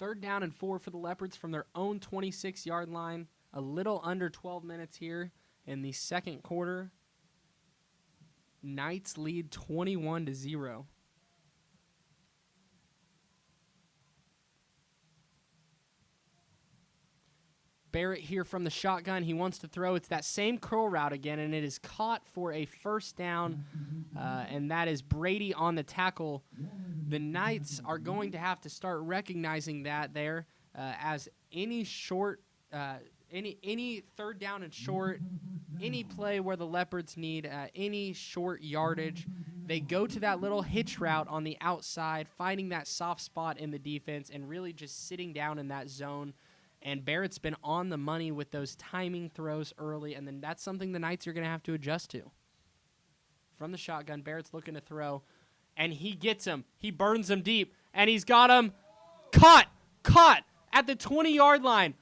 3rd down and 4 for the Leopards from their own 26-yard line. A little under 12 minutes here in the second quarter. Knights lead 21-0. Barrett here from the shotgun. He wants to throw. It's that same curl route again, and it is caught for a first down, and that is Brady on the tackle. The Knights are going to have to start recognizing that there as any short, any third down and short, any play where the Leopards need any short yardage, they go to that little hitch route on the outside, finding that soft spot in the defense and really just sitting down in that zone. And Barrett's been on the money with those timing throws early, and then that's something the Knights are going to have to adjust to. From the shotgun, Barrett's looking to throw, and he gets him. He burns him deep, and he's got him caught at the 20-yard line.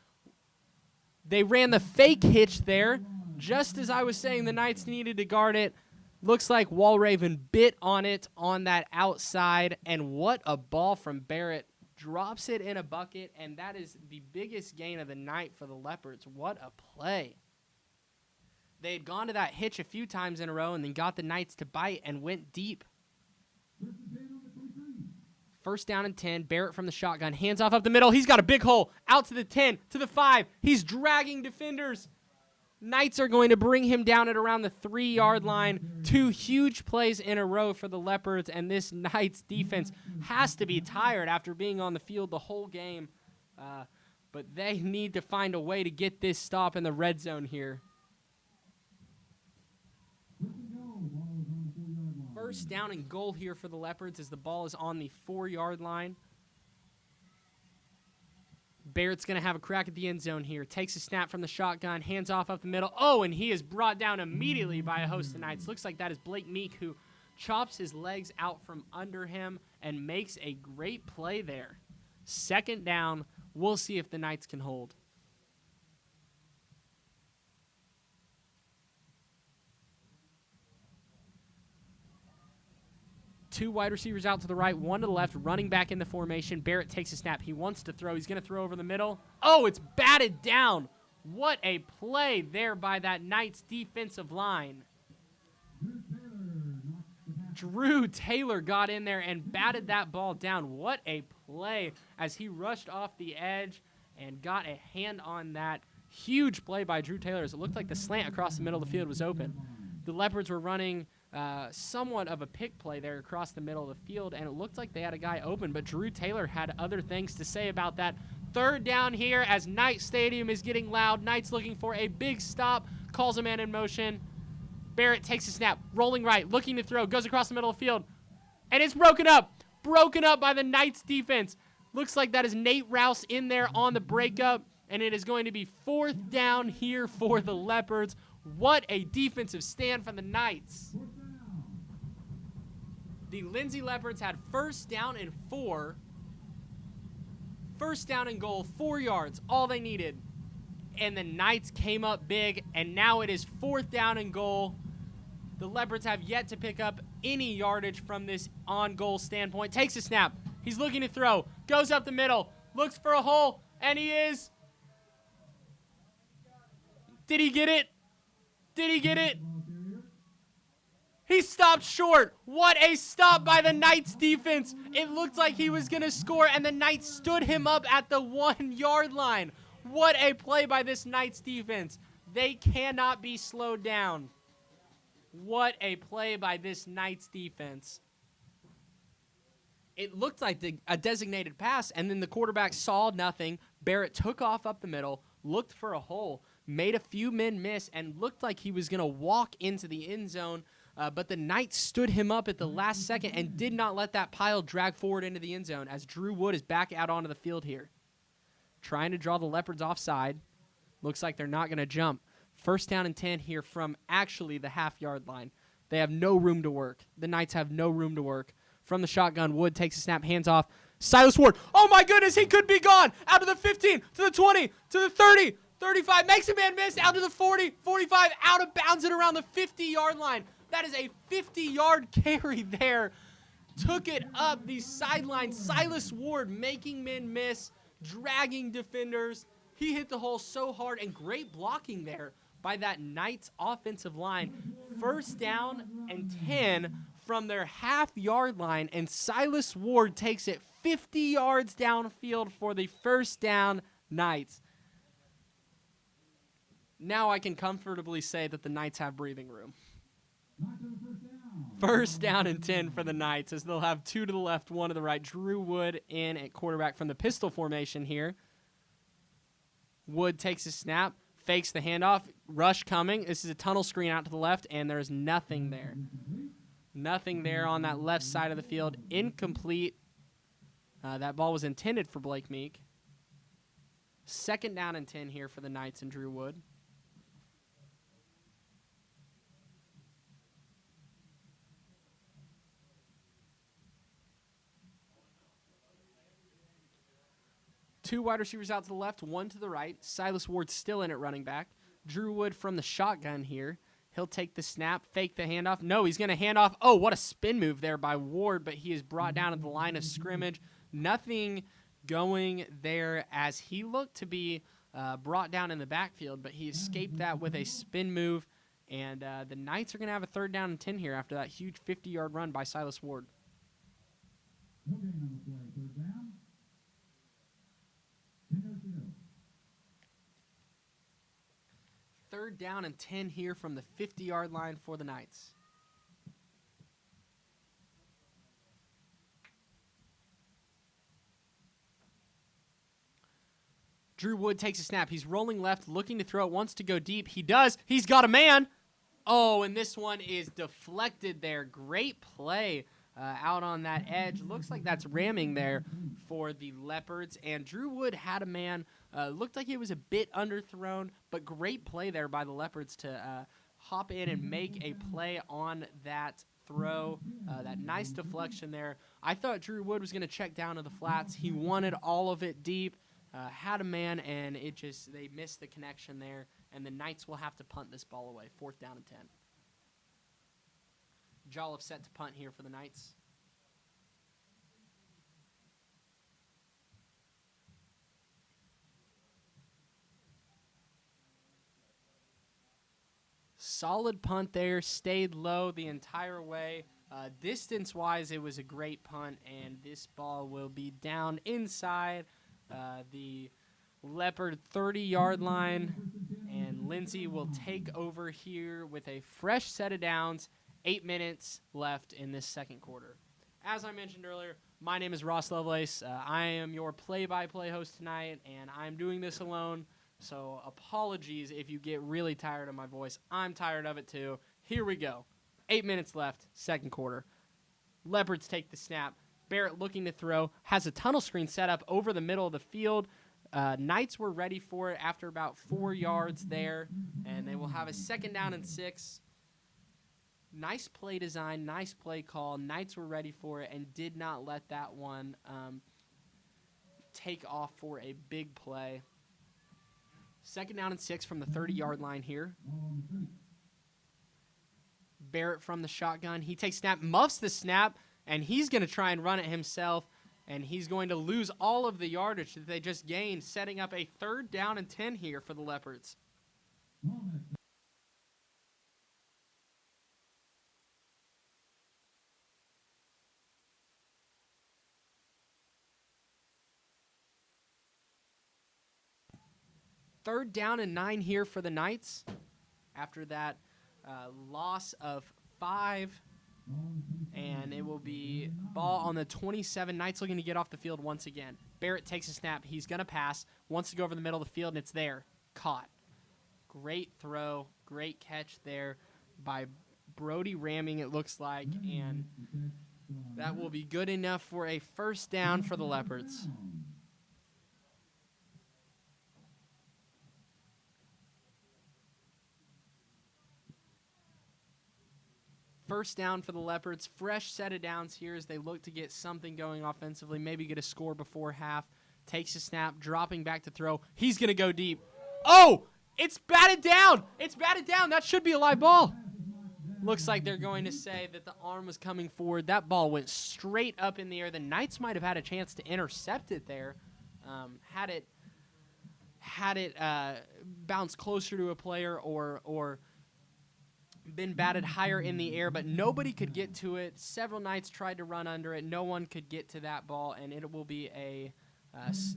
They ran the fake hitch there. Just as I was saying, the Knights needed to guard it. Looks like Walraven bit on it on that outside, and what a ball from Barrett. Drops it in a bucket, and that is the biggest gain of the night for the Leopards. What a play. They had gone to that hitch a few times in a row and then got the Knights to bite and went deep. First down and 10. Barrett from the shotgun. Hands off up the middle. He's got a big hole. Out to the 10, to the 5. He's dragging defenders. Knights are going to bring him down at around the 3-yard line. 2 huge plays in a row for the Leopards, and this Knights defense has to be tired after being on the field the whole game. But they need to find a way to get this stop in the red zone here. First down and goal here for the Leopards as the ball is on the 4-yard line. Barrett's going to have a crack at the end zone here. Takes a snap from the shotgun, hands off up the middle. Oh, and he is brought down immediately by a host of Knights. Looks like that is Blake Meek, who chops his legs out from under him and makes a great play there. Second down. We'll see if the Knights can hold. Two wide receivers out to the right, one to the left, running back in the formation. Barrett takes a snap. He wants to throw. He's going to throw over the middle. Oh, it's batted down. What a play there by that Knights defensive line. Drew Taylor got in there and batted that ball down. What a play as he rushed off the edge and got a hand on that. Huge play by Drew Taylor as it looked like the slant across the middle of the field was open. The Leopards were running somewhat of a pick play there across the middle of the field, and it looked like they had a guy open, but Drew Taylor had other things to say about that. Third down here as Knight Stadium is getting loud. Knights looking for a big stop, calls a man in motion. Barrett takes a snap, rolling right, looking to throw, goes across the middle of the field, and it's broken up by the Knights defense. Looks like that is Nate Rouse in there on the breakup, and it is going to be fourth down here for the Leopards. What a defensive stand from the Knights. The Lindsay Leopards had first down and 4. First down and goal, 4 yards, all they needed. And the Knights came up big, and now it is fourth down and goal. The Leopards have yet to pick up any yardage from this on-goal standpoint. Takes a snap. He's looking to throw. Goes up the middle. Looks for a hole, and he is. Did he get it? Did he get it? He stopped short. What a stop by the Knights defense. It looked like he was going to score, and the Knights stood him up at the 1-yard line. What a play by this Knights defense. They cannot be slowed down. What a play by this Knights defense. It looked like a designated pass, and then the quarterback saw nothing. Barrett took off up the middle, looked for a hole, made a few men miss, and looked like he was going to walk into the end zone. But the Knights stood him up at the last second and did not let that pile drag forward into the end zone as Drew Wood is back out onto the field here. Trying to draw the Leopards offside. Looks like they're not going to jump. First down and 10 here from actually the half-yard line. They have no room to work. The Knights have no room to work. From the shotgun, Wood takes a snap, hands off. Silas Ward, oh my goodness, he could be gone. Out to the 15, to the 20, to the 30, 35, makes a man miss, out to the 40, 45, out of bounds at around the 50-yard line. That is a 50-yard carry there. Took it up the sideline. Silas Ward making men miss, dragging defenders. He hit the hole so hard, and great blocking there by that Knights offensive line. First down and 10 from their half-yard line, and Silas Ward takes it 50 yards downfield for the first down, Knights. Now I can comfortably say that the Knights have breathing room. First down and 10 for the Knights, as they'll have 2 to the left, 1 to the right. Drew Wood in at quarterback from the pistol formation here. Wood takes a snap, fakes the handoff, rush coming. This is a tunnel screen out to the left, and there's nothing there. Nothing there on that left side of the field. Incomplete. That ball was intended for Blake Meek. Second down and 10 here for the Knights and Drew Wood. Two wide receivers out to the left, 1 to the right. Silas Ward still in at running back. Drew Wood from the shotgun here. He'll take the snap, fake the handoff. No, he's going to hand off. Oh, what a spin move there by Ward, but he is brought down at the line of scrimmage. Nothing going there as he looked to be brought down in the backfield, but he escaped that with a spin move. And the Knights are going to have a third down and 10 here after that huge 50-yard run by Silas Ward. Third down and 10 here from the 50-yard line for the Knights. Drew Wood takes a snap. He's rolling left, looking to throw it, wants to go deep. He does. He's got a man. Oh, and this one is deflected there. Great play out on that edge. Looks like that's ramming there for the Leopards. And Drew Wood had a man. Looked like it was a bit underthrown, but great play there by the Leopards to hop in and make a play on that throw. That nice deflection there. I thought Drew Wood was going to check down to the flats. He wanted all of it deep. Had a man, and they missed the connection there. And the Knights will have to punt this ball away. 4th down and 10. Jolliffe set to punt here for the Knights. Solid punt there, stayed low the entire way. Distance-wise, it was a great punt, and this ball will be down inside the Leopard 30-yard line, and Lindsay will take over here with a fresh set of downs. 8 minutes left in this second quarter. As I mentioned earlier, my name is Ross Lovelace. I am your play-by-play host tonight, and I'm doing this alone. So apologies if you get really tired of my voice. I'm tired of it too. Here we go. 8 minutes left, second quarter. Leopards take the snap. Barrett looking to throw. Has a tunnel screen set up over the middle of the field. Knights were ready for it after about 4 yards there. And they will have a second down and 6. Nice play design, nice play call. Knights were ready for it and did not let that one take off for a big play. Second down and 6 from the 30-yard line here. Barrett from the shotgun. He takes snap, muffs the snap, and he's going to try and run it himself, and he's going to lose all of the yardage that they just gained, setting up a 3rd down and 10 here for the Leopards. Third down and 9 here for the Knights after that loss of 5. And it will be ball on the 27. Knights looking to get off the field once again. Barrett takes a snap. He's going to pass. Wants to go over the middle of the field, and it's there. Caught. Great throw. Great catch there by Brody Ramming, it looks like. And that will be good enough for a first down for the Leopards. First down for the Leopards. Fresh set of downs here as they look to get something going offensively, maybe get a score before half. Takes a snap, dropping back to throw. He's going to go deep. Oh, it's batted down. It's batted down. That should be a live ball. Looks like they're going to say that the arm was coming forward. That ball went straight up in the air. The Knights might have had a chance to intercept it there. had it bounce closer to a player or been batted higher in the air, but nobody could get to it. Several Knights tried to run under it. No one could get to that ball, and it will be a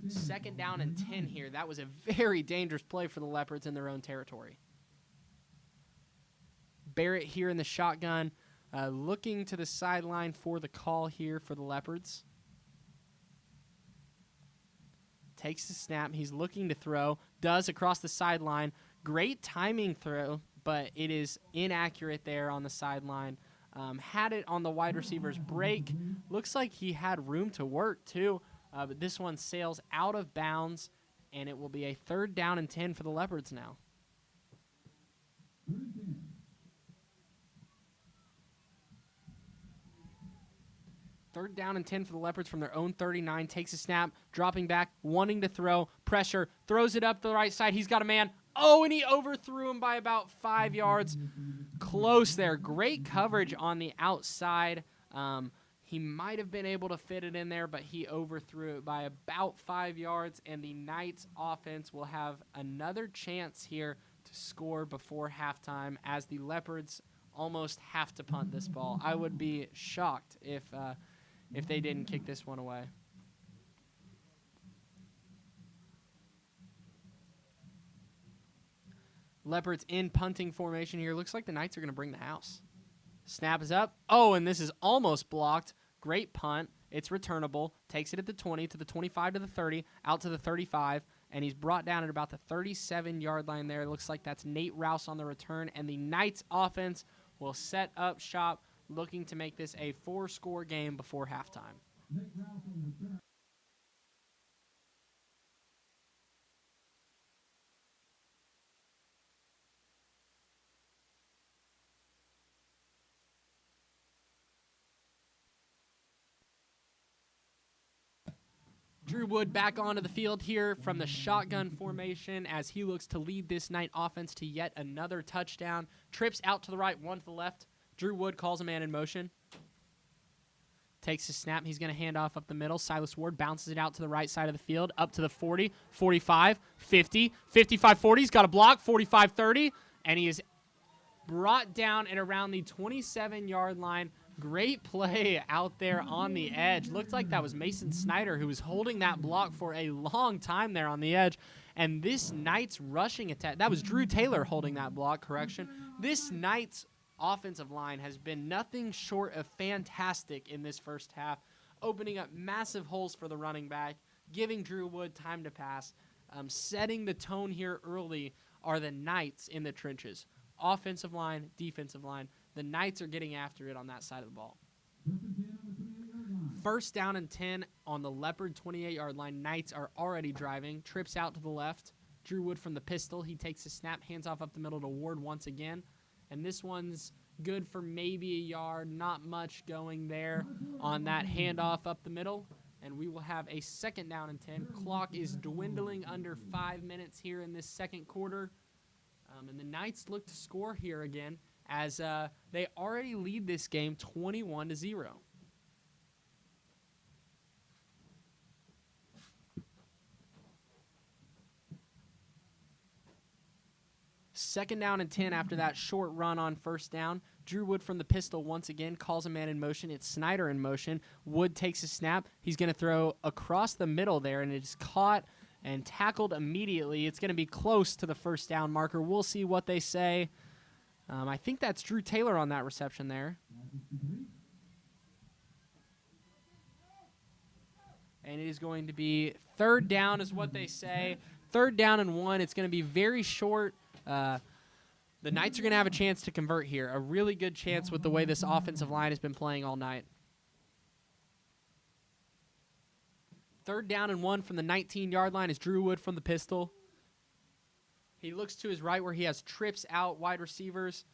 second down and 10 here. That was a very dangerous play for the Leopards in their own territory. Barrett here in the shotgun, looking to the sideline for the call here for the Leopards. Takes the snap. He's looking to throw. Does across the sideline. Great timing throw, but it is inaccurate there on the sideline. Had it on the wide receiver's break. Looks like he had room to work too, but this one sails out of bounds, and it will be a third down and 10 for the Leopards now. Third down and 10 for the Leopards from their own 39. Takes a snap, dropping back, wanting to throw. Pressure, throws it up the right side. He's got a man. Oh, and he overthrew him by about 5 yards. Close there. Great coverage on the outside. He might have been able to fit it in there, but he overthrew it by about 5 yards, and the Knights offense will have another chance here to score before halftime as the Leopards almost have to punt this ball. I would be shocked if they didn't kick this one away. Leopards in punting formation here. Looks like the Knights are going to bring the house. Snap is up. Oh, and this is almost blocked. Great punt. It's returnable. Takes it at the 20 to the 25 to the 30, out to the 35, and he's brought down at about the 37-yard line there. It looks like that's Nate Rouse on the return, and the Knights offense will set up shop, looking to make this a 4-score game before halftime. Drew Wood back onto the field here from the shotgun formation as he looks to lead this Knight offense to yet another touchdown. Trips out to the right, one to the left. Drew Wood calls a man in motion. Takes his snap. He's going to hand off up the middle. Silas Ward bounces it out to the right side of the field, up to the 40, 45, 50, 55, 40. He's got a block, 45, 30, and he is brought down at around the 27-yard line. Great play out there on the edge. Looked like that was Mason Snyder who was holding that block for a long time there on the edge. And this Knights rushing attack, that was Drew Taylor holding that block, correction. This Knights offensive line has been nothing short of fantastic in this first half, opening up massive holes for the running back, giving Drew Wood time to pass. Setting the tone here early are the Knights in the trenches. Offensive line, defensive line. The Knights are getting after it on that side of the ball. First down and 10 on the Leopard 28-yard line. Knights are already driving. Trips out to the left. Drew Wood from the pistol. He takes a snap, hands off up the middle to Ward once again. And this one's good for maybe a yard. Not much going there on that handoff up the middle. And we will have a second down and 10. Clock is dwindling under 5 minutes here in this second quarter. And the Knights look to score here again as they already lead this game 21-0. Second down and 10 after that short run on first down. Drew Wood from the pistol once again calls a man in motion. It's Snyder in motion. Wood takes a snap. He's going to throw across the middle there, and it's caught and tackled immediately. It's going to be close to the first down marker. We'll see what they say. I think that's Drew Taylor on that reception there. And it is going to be third down is what they say. Third down and 1. It's going to be very short. The Knights are going to have a chance to convert here. A really good chance with the way this offensive line has been playing all night. Third down and 1 from the 19-yard line is Drew Wood from the pistol. He looks to his right where he has trips out, wide receivers.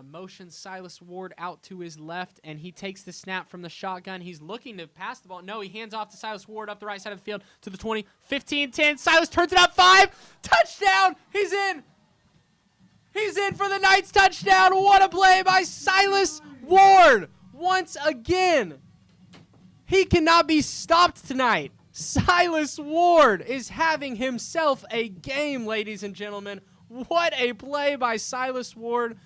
Motions Silas Ward out to his left, and he takes the snap from the shotgun. He's looking to pass the ball. No, he hands off to Silas Ward up the right side of the field to the 20, 15, 10. Silas turns it up, 5. Touchdown! He's in! He's in for the Knights touchdown. What a play by Silas Ward once again. He cannot be stopped tonight. Silas Ward is having himself a game, ladies and gentlemen. What a play by Silas Ward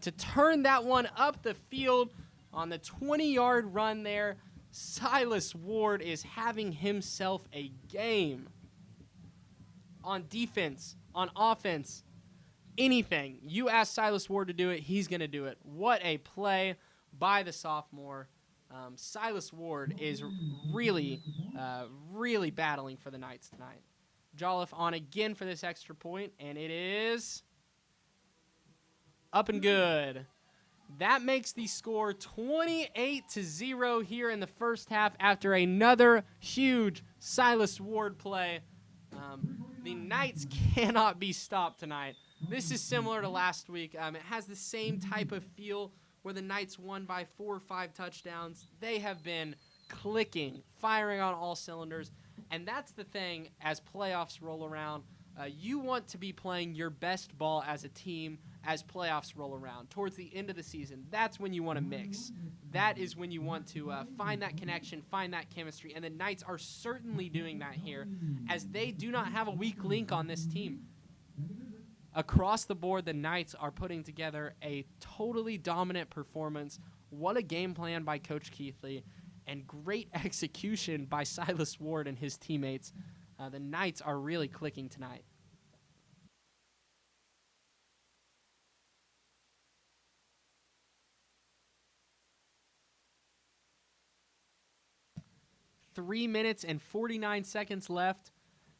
to turn that one up the field on the 20-yard run there. Silas Ward is having himself a game. On defense, on offense, anything. You ask Silas Ward to do it, he's going to do it. What a play by the sophomore. Silas Ward is really battling for the Knights tonight. Jolliffe on again for this extra point, and it is up and good. That makes the score 28-0 here in the first half after another huge Silas Ward play. The Knights cannot be stopped tonight. This is similar to last week. It has the same type of feel where the Knights won by 4 or 5 touchdowns. They have been clicking, firing on all cylinders. And that's the thing as playoffs roll around. You want to be playing your best ball as a team as playoffs roll around. Towards the end of the season, that's when you want to mix. That is when you want to find that connection, find that chemistry. And the Knights are certainly doing that here as they do not have a weak link on this team. Across the board, the Knights are putting together a totally dominant performance. What a game plan by Coach Keithley, and great execution by Silas Ward and his teammates. The Knights are really clicking tonight. Three minutes and 49 seconds left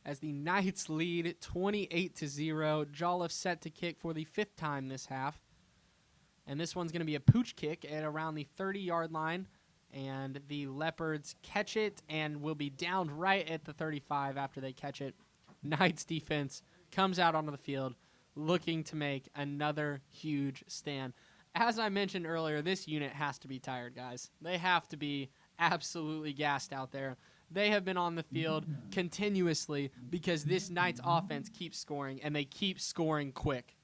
as the Knights lead 28-0. Jolliffe set to kick for the 5th time this half. And this one's going to be a pooch kick at around the 30-yard line. And the Leopards catch it and will be down right at the 35 after they catch it. Knights defense comes out onto the field looking to make another huge stand. As I mentioned earlier, this unit has to be tired, guys. They have to be absolutely gassed out there. They have been on the field continuously because this Knights offense keeps scoring, and they keep scoring quick.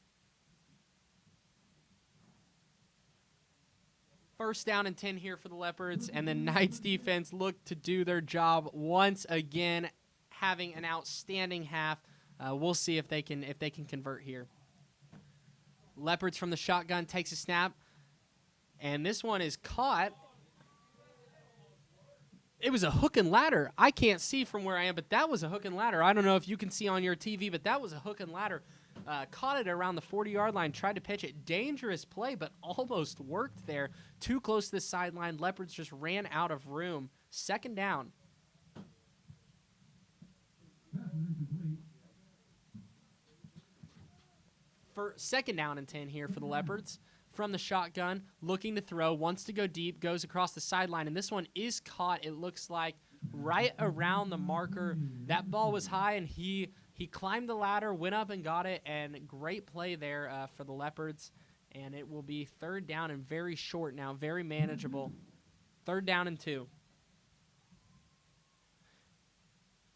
First down and 10 here for the Leopards, and the Knights defense look to do their job once again, having an outstanding half. We'll see if they can convert here. Leopards from the shotgun takes a snap, and this one is caught. It was a hook and ladder. I can't see from where I am, but that was a hook and ladder. I don't know if you can see on your TV, but that was a hook and ladder. Caught it around the 40-yard line, tried to pitch it. Dangerous play, but almost worked there. Too close to the sideline. Leopards just ran out of room. Second down. For second down and 10 here for the Leopards. From the shotgun, looking to throw, wants to go deep, goes across the sideline, and this one is caught, it looks like, right around the marker. That ball was high, and he climbed the ladder, went up and got it, and great play there for the Leopards. And it will be third down and very short now, very manageable. Third down and 2.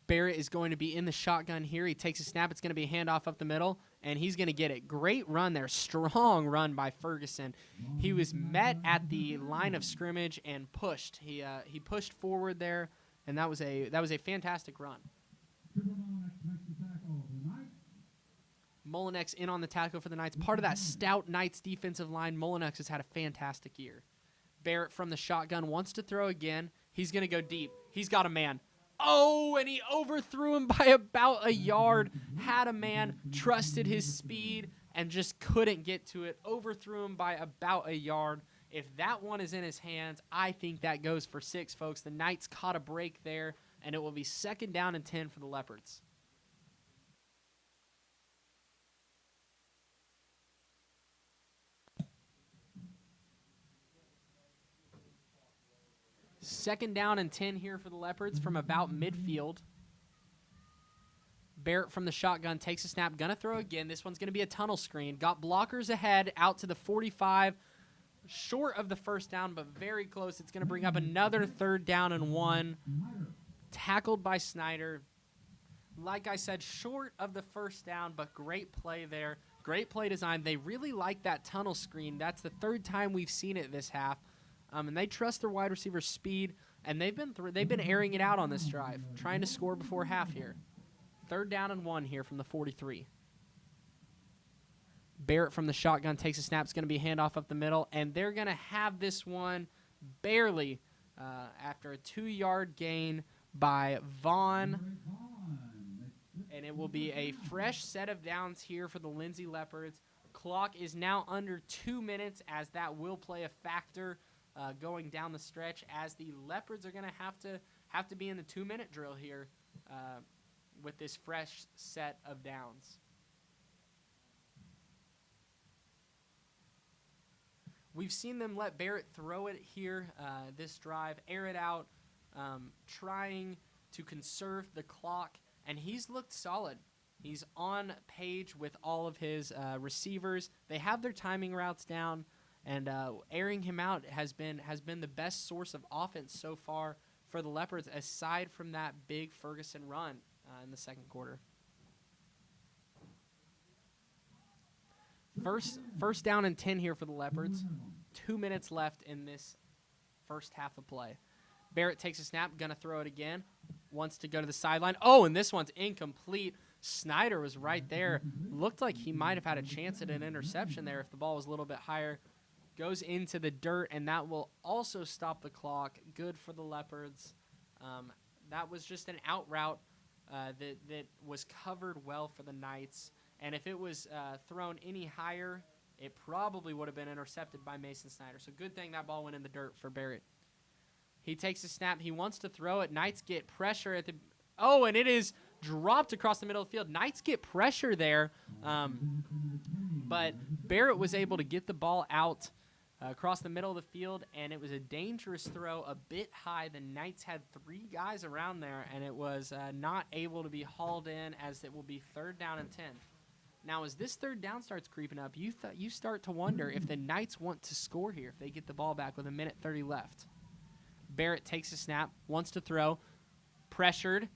Barrett is going to be in the shotgun here. He takes a snap. It's going to be a handoff up the middle, and he's going to get it. Great run there. Strong run by Ferguson. He was met at the line of scrimmage and pushed. He pushed forward there, and that was a fantastic run. Mullinex in on the tackle for the Knights. Part of that stout Knights defensive line. Mullinex has had a fantastic year. Barrett from the shotgun wants to throw again. He's going to go deep. He's got a man. Oh, and he overthrew him by about a yard. Had a man, trusted his speed, and just couldn't get to it. Overthrew him by about a yard. If that one is in his hands, I think that goes for 6, folks. The Knights caught a break there, and it will be second down and 10 for the Leopards. Second down and 10 here for the Leopards from about midfield. Barrett from the shotgun takes a snap. Going to throw again. This one's going to be a tunnel screen. Got blockers ahead out to the 45. Short of the first down, but very close. It's going to bring up another third down and 1. Tackled by Snyder. Like I said, short of the first down, but great play there. Great play design. They really like that tunnel screen. That's the third time we've seen it this half. And they trust their wide receiver's speed And they've been airing it out on this drive, trying to score before half here. 3rd down and 1 here from the 43. Barrett from the shotgun takes a snap. It's going to be a handoff up the middle, and they're going to have this one barely after a 2-yard gain by Vaughn. And it will be a fresh set of downs here for the Lindsay Leopards. Clock is now under 2 minutes, as that will play a factor going down the stretch, as the Leopards are going to have to be in the 2-minute drill here with this fresh set of downs. We've seen them let Barrett throw it here this drive, air it out, trying to conserve the clock, and he's looked solid. He's on page with all of his receivers. They have their timing routes down, and airing him out has been the best source of offense so far for the Leopards, aside from that big Ferguson run in the second quarter. First down and 10 here for the Leopards. 2 minutes left in this first half of play. Barrett takes a snap, gonna throw it again. Wants to go to the sideline. Oh, and this one's incomplete. Snyder was right there. Looked like he might have had a chance at an interception there if the ball was a little bit higher. Goes into the dirt, and that will also stop the clock. Good for the Leopards. That was just an out route that was covered well for the Knights. And if it was thrown any higher, it probably would have been intercepted by Mason Snyder. So good thing that ball went in the dirt for Barrett. He takes a snap. He wants to throw it. Knights get pressure at the – oh, and it is dropped across the middle of the field. Knights get pressure there, but Barrett was able to get the ball out across the middle of the field, and it was a dangerous throw, a bit high. The Knights had 3 guys around there, and it was not able to be hauled in, as it will be 3rd down and 10. Now, as this 3rd down starts creeping up, you start to wonder if the Knights want to score here if they get the ball back with 1:30 left. Barrett takes a snap, wants to throw, pressured,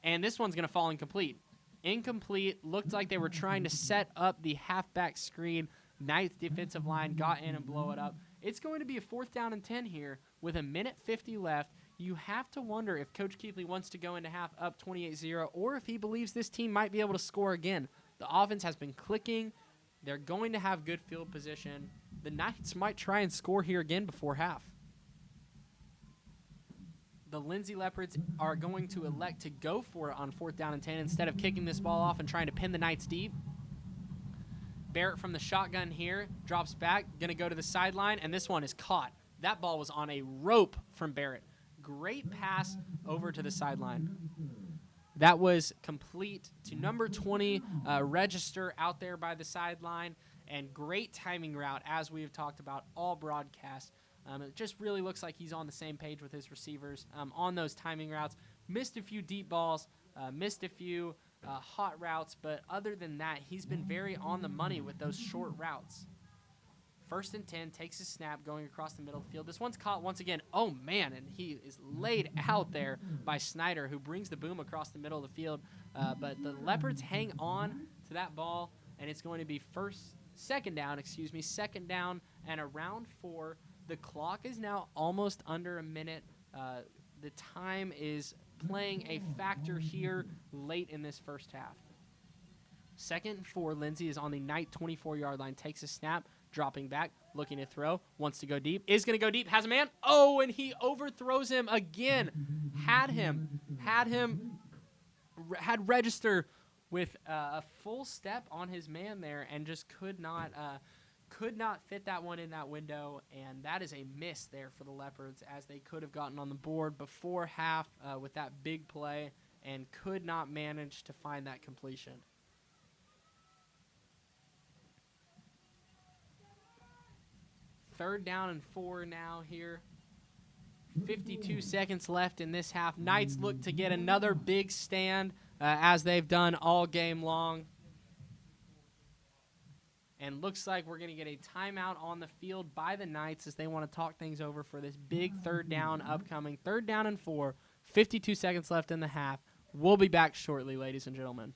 and this one's going to fall incomplete. Incomplete. Looked like they were trying to set up the halfback screen. Knights defensive line got in and blow it up. It's going to be a 4th down and 10 here with 1:50 left. You have to wonder if Coach Keithley wants to go into half up 28-0 or if he believes this team might be able to score again. The offense has been clicking. They're going to have good field position. The Knights might try and score here again before half. The Lindsay Leopards are going to elect to go for it on 4th down and 10 instead of kicking this ball off and trying to pin the Knights deep. Barrett from the shotgun here drops back, going to go to the sideline, and this one is caught. That ball was on a rope from Barrett. Great pass over to the sideline. That was complete to number 20, Register out there by the sideline, and great timing route, as we have talked about all broadcast. It just really looks like he's on the same page with his receivers on those timing routes. Missed a few deep balls, missed a few hot routes, but other than that, he's been very on the money with those short routes. 1st and 10, takes a snap going across the middle of the field. This one's caught once again. Oh, man, and he is laid out there by Snyder, who brings the boom across the middle of the field. But the Leopards hang on to that ball, and it's going to be second down and around 4. The clock is now almost under a minute. The time is playing a factor here late in this first half. 2nd and 4, Lindsay is on the Knight 24-yard line, takes a snap, dropping back, looking to throw, wants to go deep, is going to go deep, has a man. Oh, and he overthrows him again. Had Register with a full step on his man there and just could not fit that one in that window, and that is a miss there for the Leopards, as they could have gotten on the board before half with that big play and could not manage to find that completion. Third down and 4 now here. 52 seconds left in this half. Knights look to get another big stand as they've done all game long. And looks like we're going to get a timeout on the field by the Knights as they want to talk things over for this big 3rd down upcoming. 3rd down and 4. 52 seconds left in the half. We'll be back shortly, ladies and gentlemen.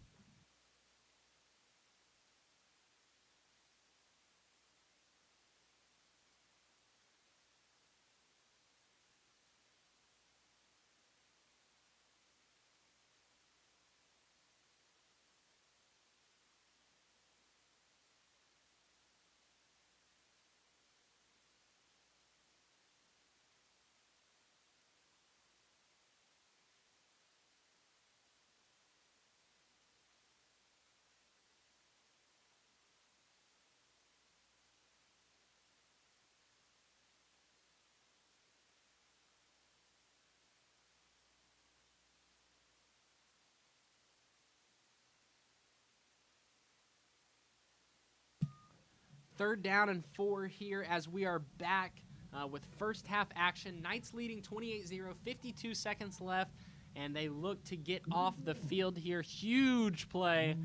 3rd down and 4 here as we are back with first half action. Knights leading 28-0, 52 seconds left, and they look to get off the field here. Huge play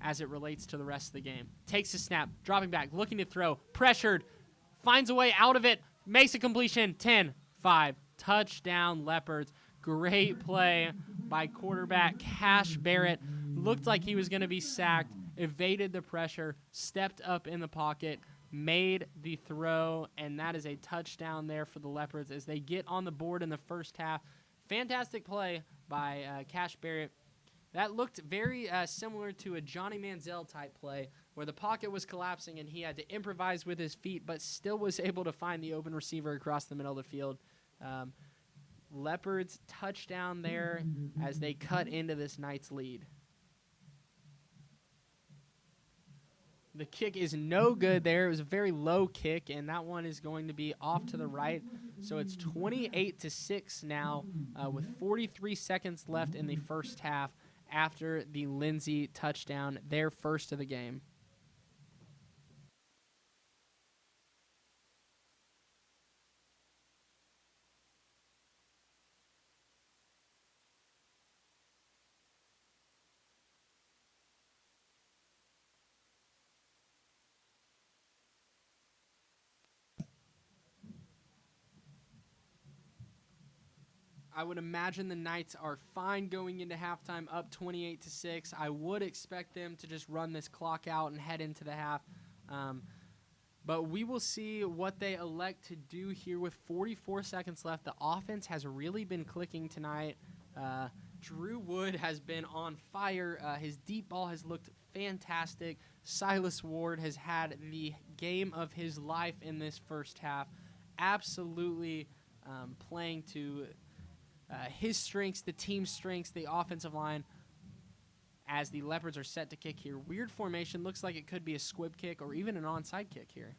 as it relates to the rest of the game. Takes a snap, dropping back, looking to throw, pressured, finds a way out of it, makes a completion, 10-5, touchdown Leopards. Great play by quarterback Cash Barrett. Looked like he was going to be sacked, evaded the pressure, stepped up in the pocket, made the throw, and that is a touchdown there for the Leopards as they get on the board in the first half. Fantastic play by Cash Barrett. That looked very similar to a Johnny Manziel type play where the pocket was collapsing and he had to improvise with his feet but still was able to find the open receiver across the middle of the field. Leopards touchdown there as they cut into this Knights lead. The kick is no good there. It was a very low kick, and that one is going to be off to the right. So it's 28-6 now with 43 seconds left in the first half after the Lindsay touchdown, their first of the game. I would imagine the Knights are fine going into halftime, up 28-6. I would expect them to just run this clock out and head into the half. But we will see what they elect to do here with 44 seconds left. The offense has really been clicking tonight. Drew Wood has been on fire. His deep ball has looked fantastic. Silas Ward has had the game of his life in this first half. Absolutely playing to his strengths, the team's strengths, the offensive line, as the Leopards are set to kick here. Weird formation. Looks like it could be a squib kick or even an onside kick here.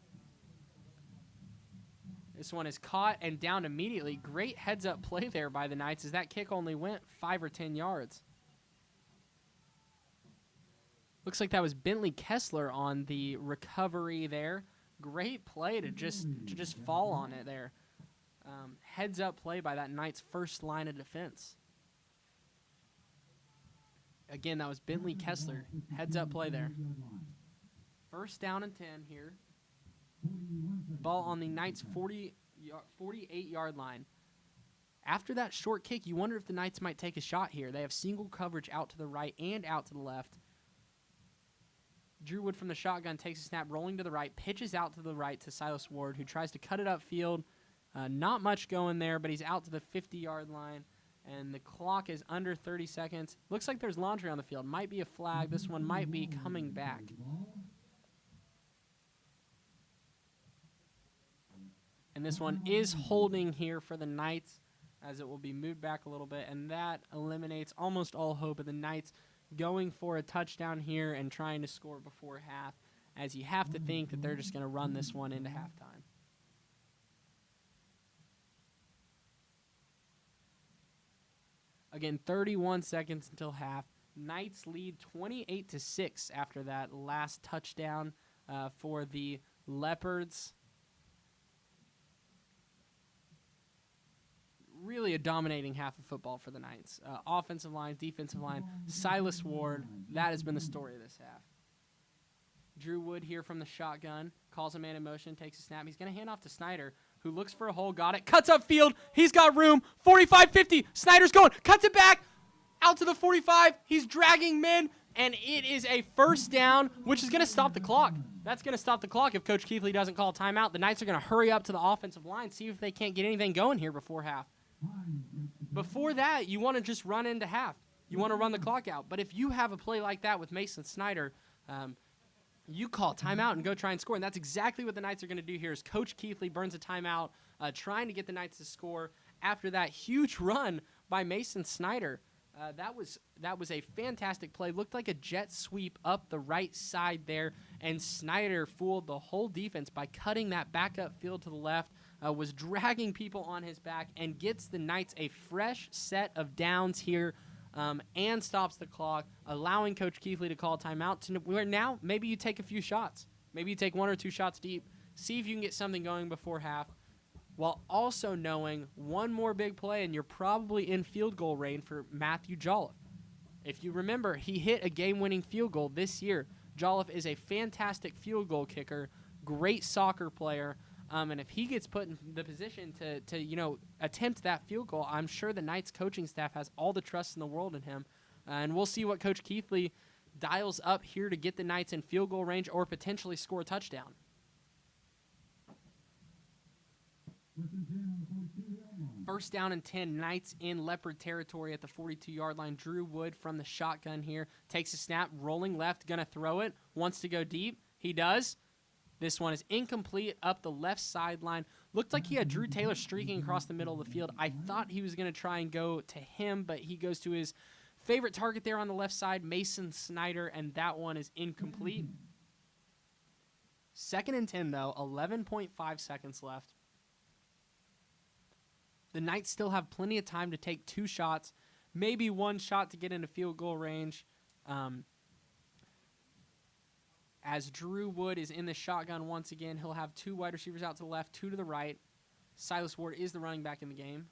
This one is caught and down immediately. Great heads-up play there by the Knights as that kick only went 5 or 10 yards. Looks like that was Bentley Kessler on the recovery there. Great play to just fall on it there. Heads-up play by that Knights' first line of defense. Again, that was Bentley Kessler. Heads-up play there. First down and 10 here. Ball on the Knights' 48-yard line. After that short kick, you wonder if the Knights might take a shot here. They have single coverage out to the right and out to the left. Drew Wood from the shotgun takes a snap, rolling to the right, pitches out to the right to Silas Ward, who tries to cut it upfield. Not much going there, but he's out to the 50-yard line, and the clock is under 30 seconds. Looks like there's laundry on the field. Might be a flag. This one might be coming back. And this one is holding here for the Knights as it will be moved back a little bit, and that eliminates almost all hope of the Knights going for a touchdown here and trying to score before half, as you have to think that they're just going to run this one into halftime. Again, 31 seconds until half. Knights lead 28-6 after that last touchdown for the Leopards. Really a dominating half of football for the Knights. Offensive line, defensive line, Silas Ward, that has been the story of this half. Drew Wood here from the shotgun, calls a man in motion, takes a snap. He's going to hand off to Snyder, who looks for a hole, got it, cuts upfield, he's got room, 45-50, Snyder's going, cuts it back, out to the 45, he's dragging men, and it is a first down, which is going to stop the clock. That's going to stop the clock if Coach Keithley doesn't call a timeout. The Knights are going to hurry up to the offensive line, see if they can't get anything going here before half. Before that, you want to just run into half. You want to run the clock out. But if you have a play like that with Mason Snyder, you call timeout and go try and score. And that's exactly what the Knights are going to do here is Coach Keithley burns a timeout trying to get the Knights to score after that huge run by Mason Snyder. That was a fantastic play. Looked like a jet sweep up the right side there, and Snyder fooled the whole defense by cutting that backup field to the left, was dragging people on his back, and gets the Knights a fresh set of downs here and stops the clock, allowing Coach Keithley to call timeout to where now maybe you take a few shots. Maybe you take 1 or 2 shots deep, see if you can get something going before half, while also knowing one more big play, and you're probably in field goal range for Matthew Jolliffe. If you remember, he hit a game-winning field goal this year. Jolliffe is a fantastic field goal kicker, great soccer player, and if he gets put in the position to attempt that field goal, I'm sure the Knights coaching staff has all the trust in the world in him. And we'll see what Coach Keithley dials up here to get the Knights in field goal range or potentially score a touchdown. First down and 10, Knights in Leopard territory at the 42-yard line. Drew Wood from the shotgun here. Takes a snap, rolling left, going to throw it. Wants to go deep. He does. This one is incomplete up the left sideline. Looked like he had Drew Taylor streaking across the middle of the field. I thought he was going to try and go to him, but he goes to his favorite target there on the left side, Mason Snyder, and that one is incomplete. Second and 10, though, 11.5 seconds left. The Knights still have plenty of time to take 2 shots, maybe 1 shot to get into field goal range. As Drew Wood is in the shotgun once again, he'll have 2 wide receivers out to the left, 2 to the right. Silas Ward is the running back in the game.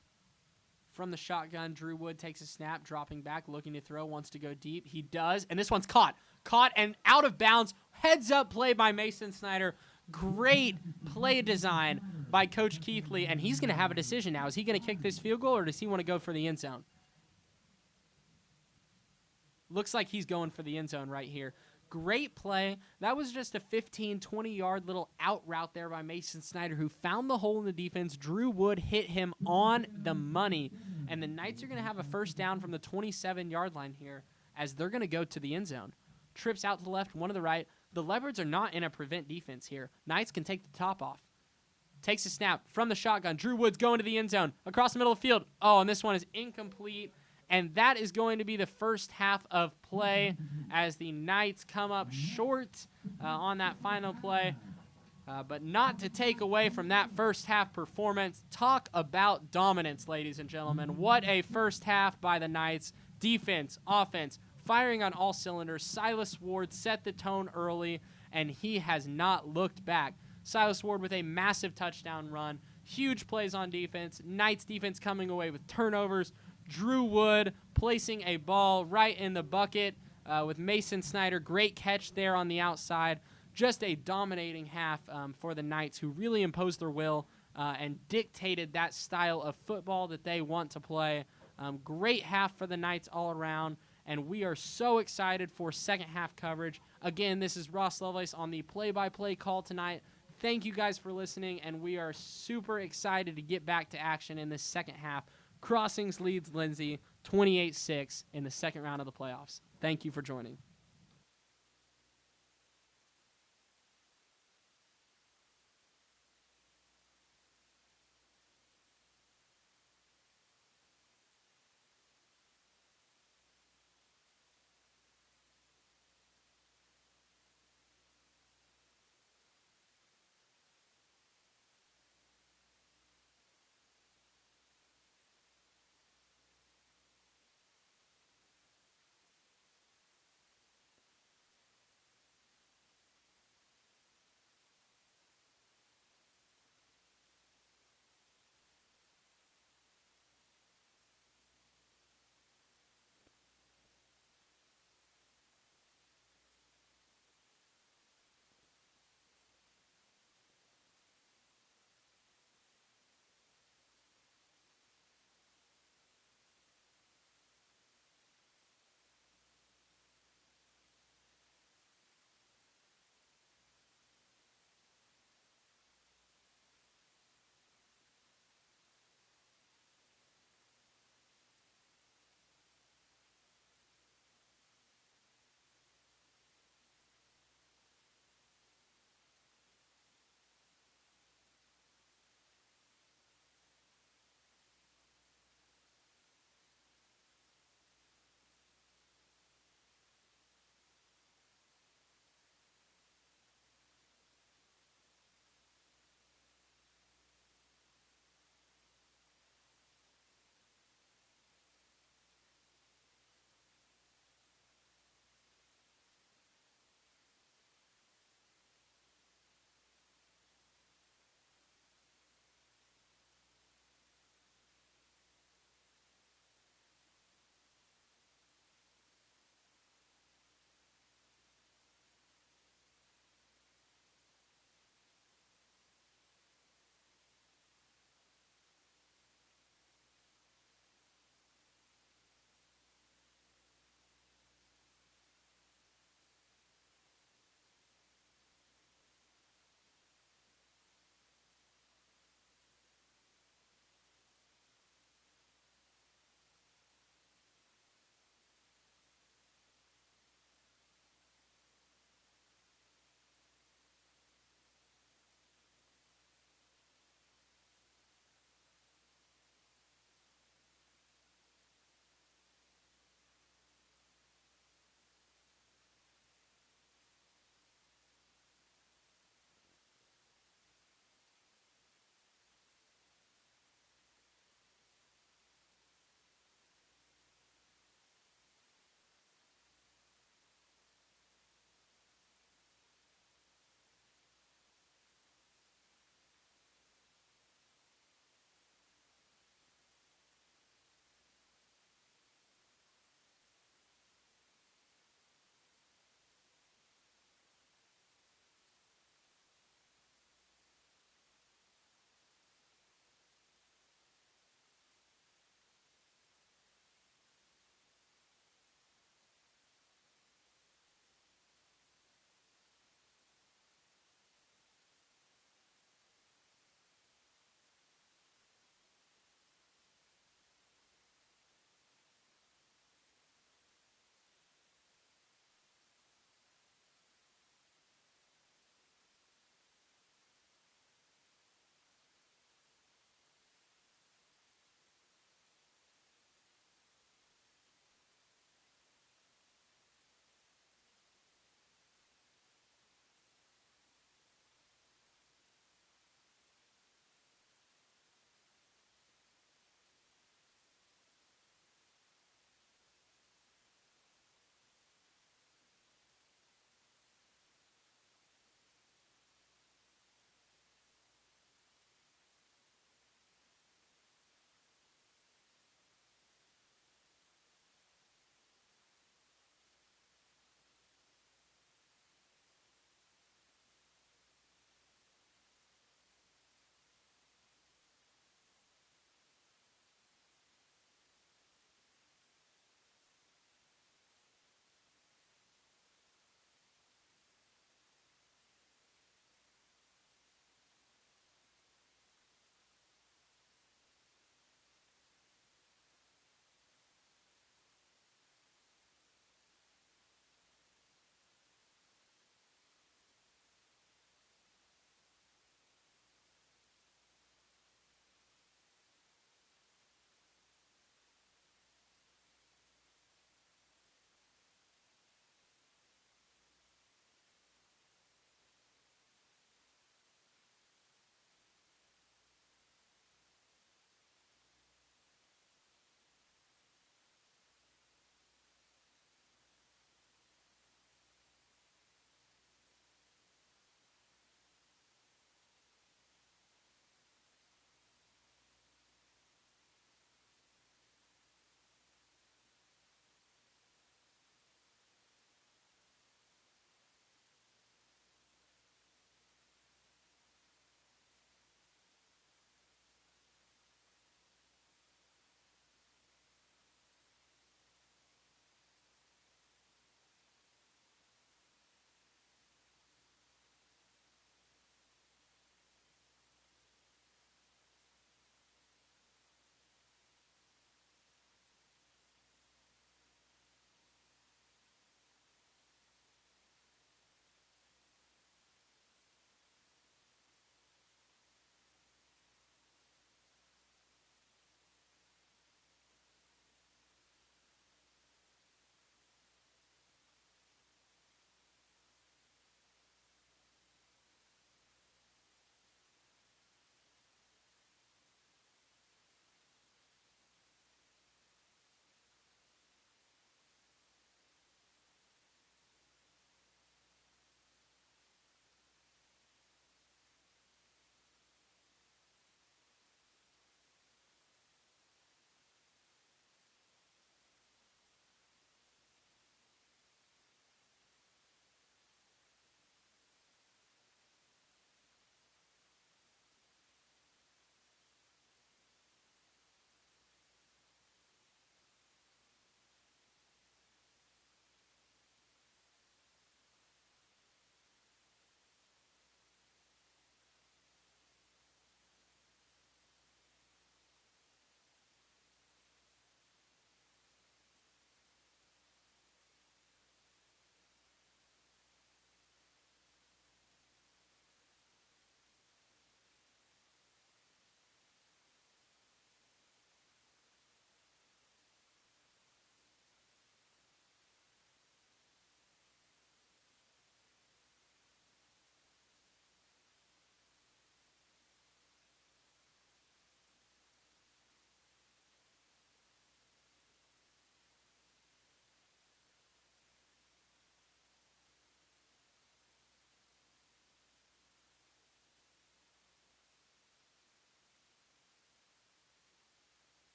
From the shotgun, Drew Wood takes a snap, dropping back, looking to throw, wants to go deep. He does, and this one's caught. Caught and out of bounds. Heads-up play by Mason Snyder. Great play design by Coach Keithley, and he's going to have a decision now. Is he going to kick this field goal, or does he want to go for the end zone? Looks like he's going for the end zone right here. Great play. That was just a 15, 20-yard little out route there by Mason Snyder, who found the hole in the defense. Drew Wood hit him on the money, and the Knights are going to have a first down from the 27-yard line here as they're going to go to the end zone. Trips out to the left, 1 to the right. The Leopards are not in a prevent defense here. Knights can take the top off. Takes a snap from the shotgun. Drew Wood's going to the end zone. Across the middle of the field. Oh, and this one is incomplete. And that is going to be the first half of play as the Knights come up short on that final play. But not to take away from that first half performance. Talk about dominance, ladies and gentlemen. What a first half by the Knights. Defense, offense, firing on all cylinders. Silas Ward set the tone early, and he has not looked back. Silas Ward with a massive touchdown run. Huge plays on defense. Knights defense coming away with turnovers. Drew Wood placing a ball right in the bucket with Mason Snyder. Great catch there on the outside. Just a dominating half for the Knights, who really imposed their will and dictated that style of football that they want to play. Great half for the Knights all around, and we are so excited for second half coverage. Again, this is Ross Lovelace on the play-by-play call tonight. Thank you guys for listening, and we are super excited to get back to action in this second half. Crossings leads Lindsay 28-6 in the second round of the playoffs. Thank you for joining.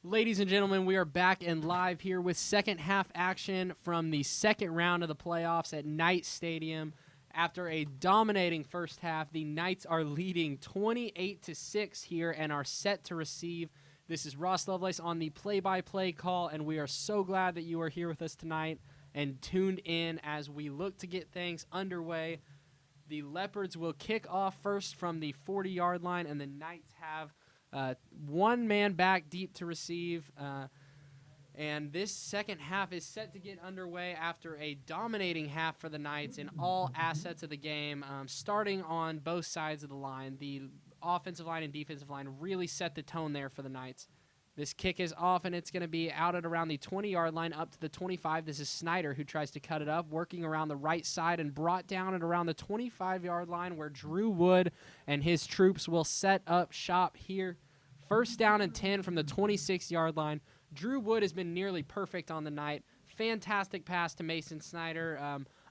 Ladies and gentlemen, we are back and live here with second half action from the second round of the playoffs at Knight Stadium. After a dominating first half, the Knights are leading 28-6 here and are set to receive. This is Ross Lovelace on the play-by-play call, and we are so glad that you are here with us tonight and tuned in as we look to get things underway. The Leopards will kick off first from the 40-yard line, and the Knights have one man back deep to receive, and this second half is set to get underway after a dominating half for the Knights in all assets of the game, starting on both sides of the line. The offensive line and defensive line really set the tone there for the Knights. This kick is off, and it's going to be out at around the 20-yard line up to the 25. This is Snyder who tries to cut it up, working around the right side and brought down at around the 25-yard line where Drew Wood and his troops will set up shop here. First down and 10 from the 26-yard line. Drew Wood has been nearly perfect on the night. Fantastic pass to Mason Snyder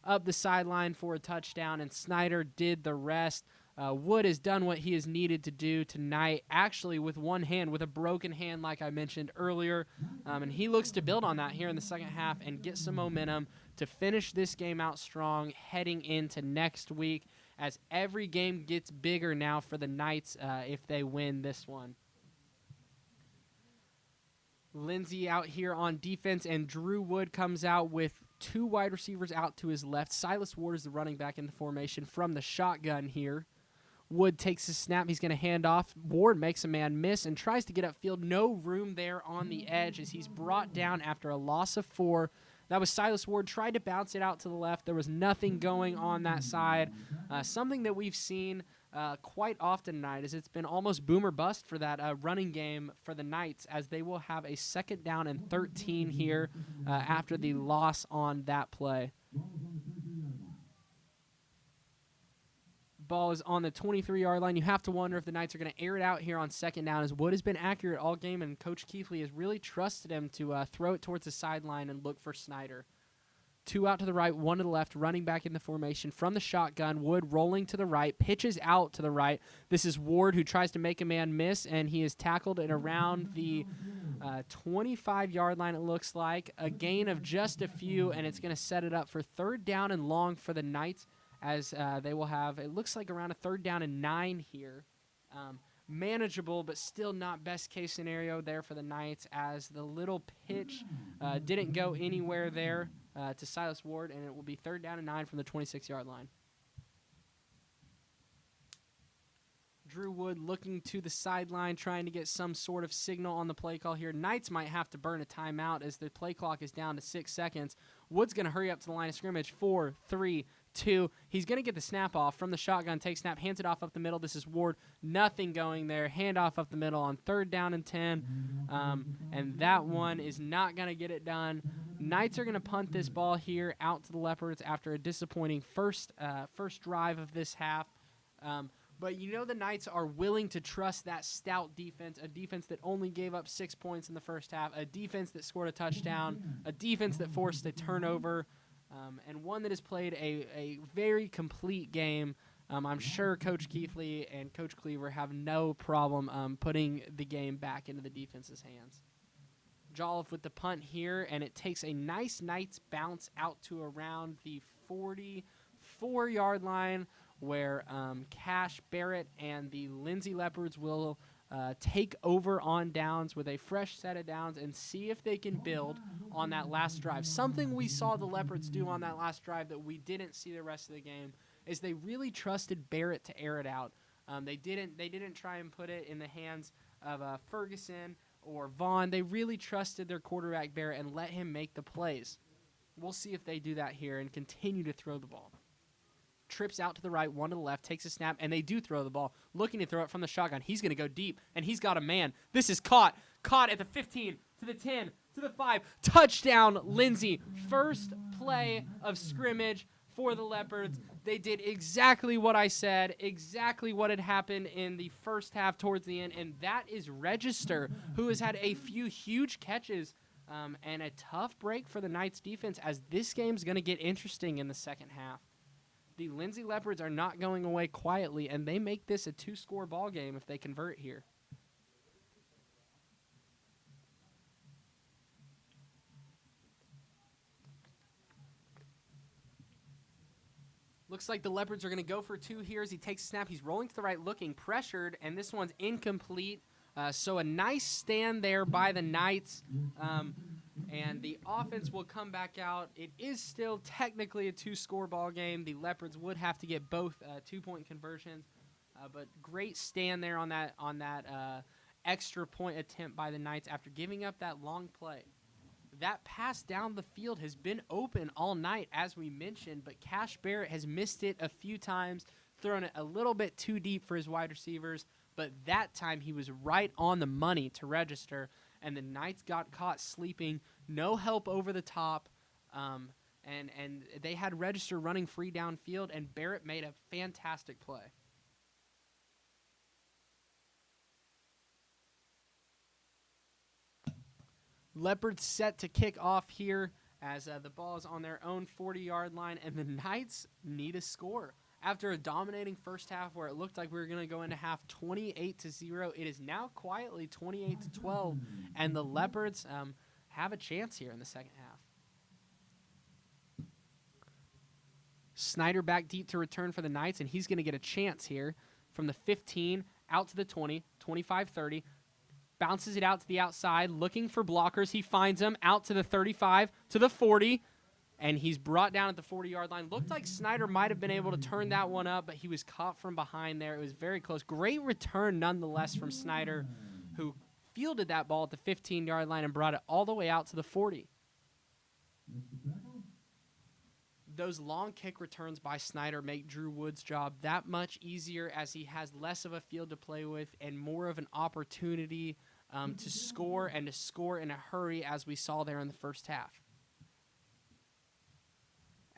up the sideline for a touchdown, and Snyder did the rest. Wood has done what he has needed to do tonight, actually with one hand, with a broken hand like I mentioned earlier, and he looks to build on that here in the second half and get some momentum to finish this game out strong heading into next week, as every game gets bigger now for the Knights if they win this one. Lindsay out here on defense, and Drew Wood comes out with two wide receivers out to his left. Silas Ward is the running back in the formation from the shotgun here. Wood takes the snap. He's going to hand off. Ward makes a man miss and tries to get upfield. No room there on the edge as he's brought down after a loss of 4. That was Silas Ward. Tried to bounce it out to the left. There was nothing going on that side. Something that we've seen quite often tonight is it's been almost boom or bust for that running game for the Knights, as they will have a second down and 13 here after the loss on that play. Ball is on the 23-yard line. You have to wonder if the Knights are going to air it out here on second down, as Wood has been accurate all game, and Coach Keithley has really trusted him to throw it towards the sideline and look for Snyder. 2 out to the right, 1 to the left, running back in the formation from the shotgun. Wood rolling to the right, pitches out to the right. This is Ward who tries to make a man miss, and he is tackled at around the 25-yard line, it looks like. A gain of just a few, and it's going to set it up for third down and long for the Knights, as they will have, it looks like around a third down and 9 here. Manageable, but still not best case scenario there for the Knights, as the little pitch didn't go anywhere there to Silas Ward, and it will be third down and 9 from the 26-yard line. Drew Wood looking to the sideline, trying to get some sort of signal on the play call here. Knights might have to burn a timeout as the play clock is down to 6 seconds. Wood's going to hurry up to the line of scrimmage. 4, 3, 2. He's going to get the snap off from the shotgun. Take snap, hands it off up the middle. This is Ward. Nothing going there. Handoff up the middle on third down and 10. And that one is not going to get it done. Knights are going to punt this ball here out to the Leopards after a disappointing first drive of this half. But you know the Knights are willing to trust that stout defense, a defense that only gave up 6 points in the first half, a defense that scored a touchdown, a defense that forced a turnover, and one that has played a very complete game. I'm sure Coach Keithley and Coach Cleaver have no problem putting the game back into the defense's hands. Jolliffe with the punt here, and it takes a nice Knights bounce out to around the 44-yard line, where Cash Barrett and the Lindsay Leopards will take over on downs with a fresh set of downs and see if they can build on that last drive. Something we saw the Leopards do on that last drive that we didn't see the rest of the game is they really trusted Barrett to air it out. They didn't try and put it in the hands of Ferguson or Vaughn. They really trusted their quarterback Barrett and let him make the plays. We'll see if they do that here and continue to throw the ball. Trips out to the right, 1 to the left, takes a snap, and they do throw the ball. Looking to throw it from the shotgun. He's going to go deep, and he's got a man. This is caught. Caught at the 15, to the 10, to the 5. Touchdown, Lindsay. First play of scrimmage for the Leopards. They did exactly what I said, exactly what had happened in the first half towards the end, and that is Register, who has had a few huge catches and a tough break for the Knights defense, as this game's going to get interesting in the second half. The Lindsay Leopards are not going away quietly, and they make this a 2-score ball game if they convert here. Looks like the Leopards are going to go for 2 here as he takes a snap. He's rolling to the right, looking pressured, and this one's incomplete. So a nice stand there by the Knights, and the offense will come back out. It is still technically a 2-score ball game. The Leopards would have to get both 2-point conversions, but great stand there on that extra point attempt by the Knights after giving up that long play. That pass down the field has been open all night, as we mentioned, but Cash Barrett has missed it a few times, thrown it a little bit too deep for his wide receivers, but that time he was right on the money to register, and the Knights got caught sleeping, no help over the top, and they had register running free downfield, and Barrett made a fantastic play. Leopards set to kick off here as the ball is on their own 40-yard line, and the Knights need a score. After a dominating first half where it looked like we were going to go into half 28-0, it is now quietly 28-12, and the Leopards have a chance here in the second half. Snyder back deep to return for the Knights, and he's going to get a chance here from the 15 out to the 20, 25-30. Bounces it out to the outside, looking for blockers. He finds them out to the 35, to the 40, and he's brought down at the 40-yard line. Looked like Snyder might have been able to turn that one up, but he was caught from behind there. It was very close. Great return nonetheless from Snyder, who fielded that ball at the 15-yard line and brought it all the way out to the 40. Those long kick returns by Snyder make Drew Wood's job that much easier as he has less of a field to play with and more of an opportunity to score and to score in a hurry, as we saw there in the first half.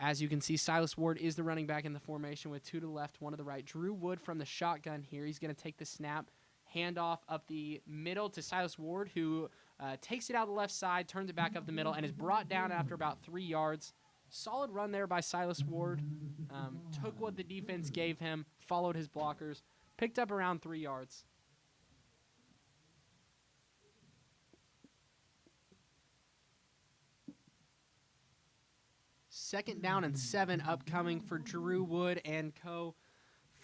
As you can see, Silas Ward is the running back in the formation with 2 to the left, 1 to the right. Drew Wood from the shotgun here. He's going to take the snap, handoff up the middle to Silas Ward, who takes it out the left side, turns it back up the middle, and is brought down after about 3 yards. Solid run there by Silas Ward. Took what the defense gave him, followed his blockers, picked up around 3 yards. Second down and 7 upcoming for Drew Wood and co.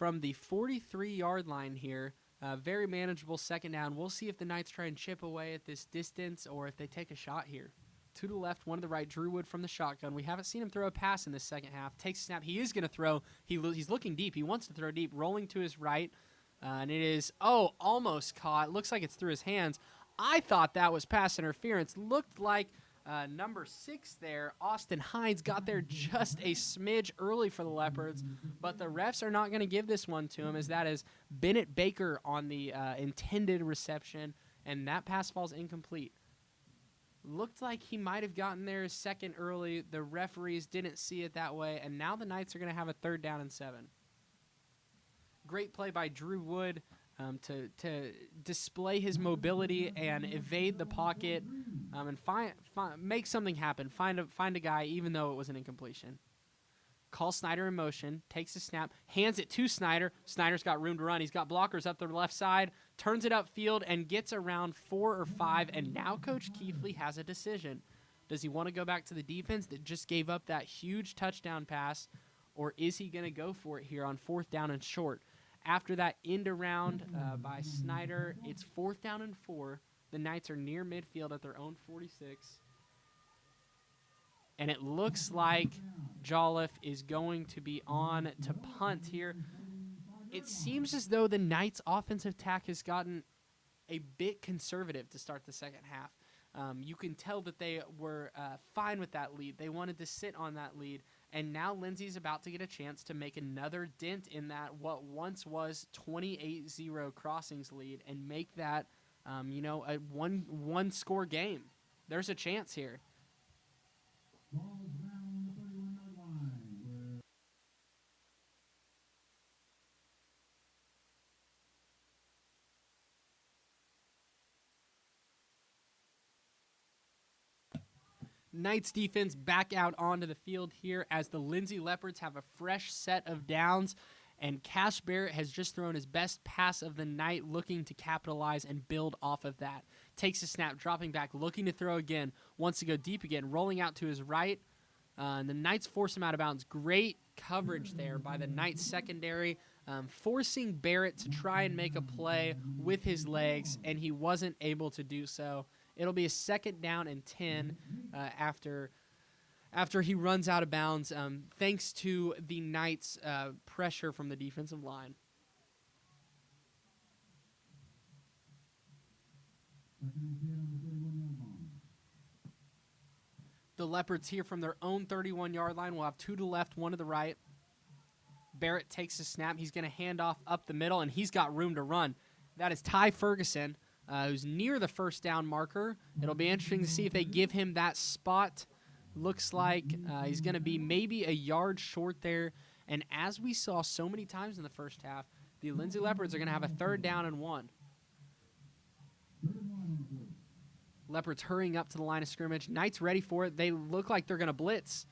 from the 43-yard line here. Very manageable second down. We'll see if the Knights try and chip away at this distance or if they take a shot here. 2 to the left, 1 to the right. Drew Wood from the shotgun. We haven't seen him throw a pass in this second half. Takes a snap. He is going to throw. He's looking deep. He wants to throw deep. Rolling to his right. And it is, almost caught. Looks like it's through his hands. I thought that was pass interference. Looked like number 6 there, Austin Hines, got there just a smidge early for the Leopards. But the refs are not going to give this one to him, as that is Bennett Baker on the intended reception. And that pass falls incomplete. Looked like he might have gotten there a second early. The referees didn't see it that way, and now the Knights are going to have a 3rd down and 7. Great play by Drew Wood to display his mobility and evade the pocket and make something happen. Find a guy, even though it was an incompletion. Call Snyder in motion, takes a snap, hands it to Snyder. Snyder's got room to run. He's got blockers up the left side, turns it upfield, and gets around 4 or 5. And now Coach Keithley has a decision. Does he want to go back to the defense that just gave up that huge touchdown pass, or is he going to go for it here on 4th down and short? After that end around by Snyder, it's 4th down and 4. The Knights are near midfield at their own 46. And it looks like Jolliffe is going to be on to punt here. It seems as though the Knights' offensive attack has gotten a bit conservative to start the second half. You can tell that they were fine with that lead. They wanted to sit on that lead. And now Lindsay's about to get a chance to make another dent in that what once was 28-0 crossings lead and make that, a one-score game. There's a chance here. Knights defense back out onto the field here as the Lindsay Leopards have a fresh set of downs, and Cash Barrett has just thrown his best pass of the night, looking to capitalize and build off of that. Takes a snap, dropping back, looking to throw again, wants to go deep again, rolling out to his right. And the Knights force him out of bounds. Great coverage there by the Knights secondary, forcing Barrett to try and make a play with his legs, and he wasn't able to do so. It'll be a 2nd down and 10 after he runs out of bounds, thanks to the Knights' pressure from the defensive line. The Leopards here from their own 31-yard line will have 2 to the left, 1 to the right. Barrett takes a snap. He's going to hand off up the middle, and he's got room to run. That is Ty Ferguson, who's near the 1st down marker. It'll be interesting to see if they give him that spot. Looks like he's going to be maybe a yard short there. And as we saw so many times in the first half, the Lindsay Leopards are going to have a 3rd down and 1. Leopards hurrying up to the line of scrimmage. Knights ready for it. They look like they're going to blitz.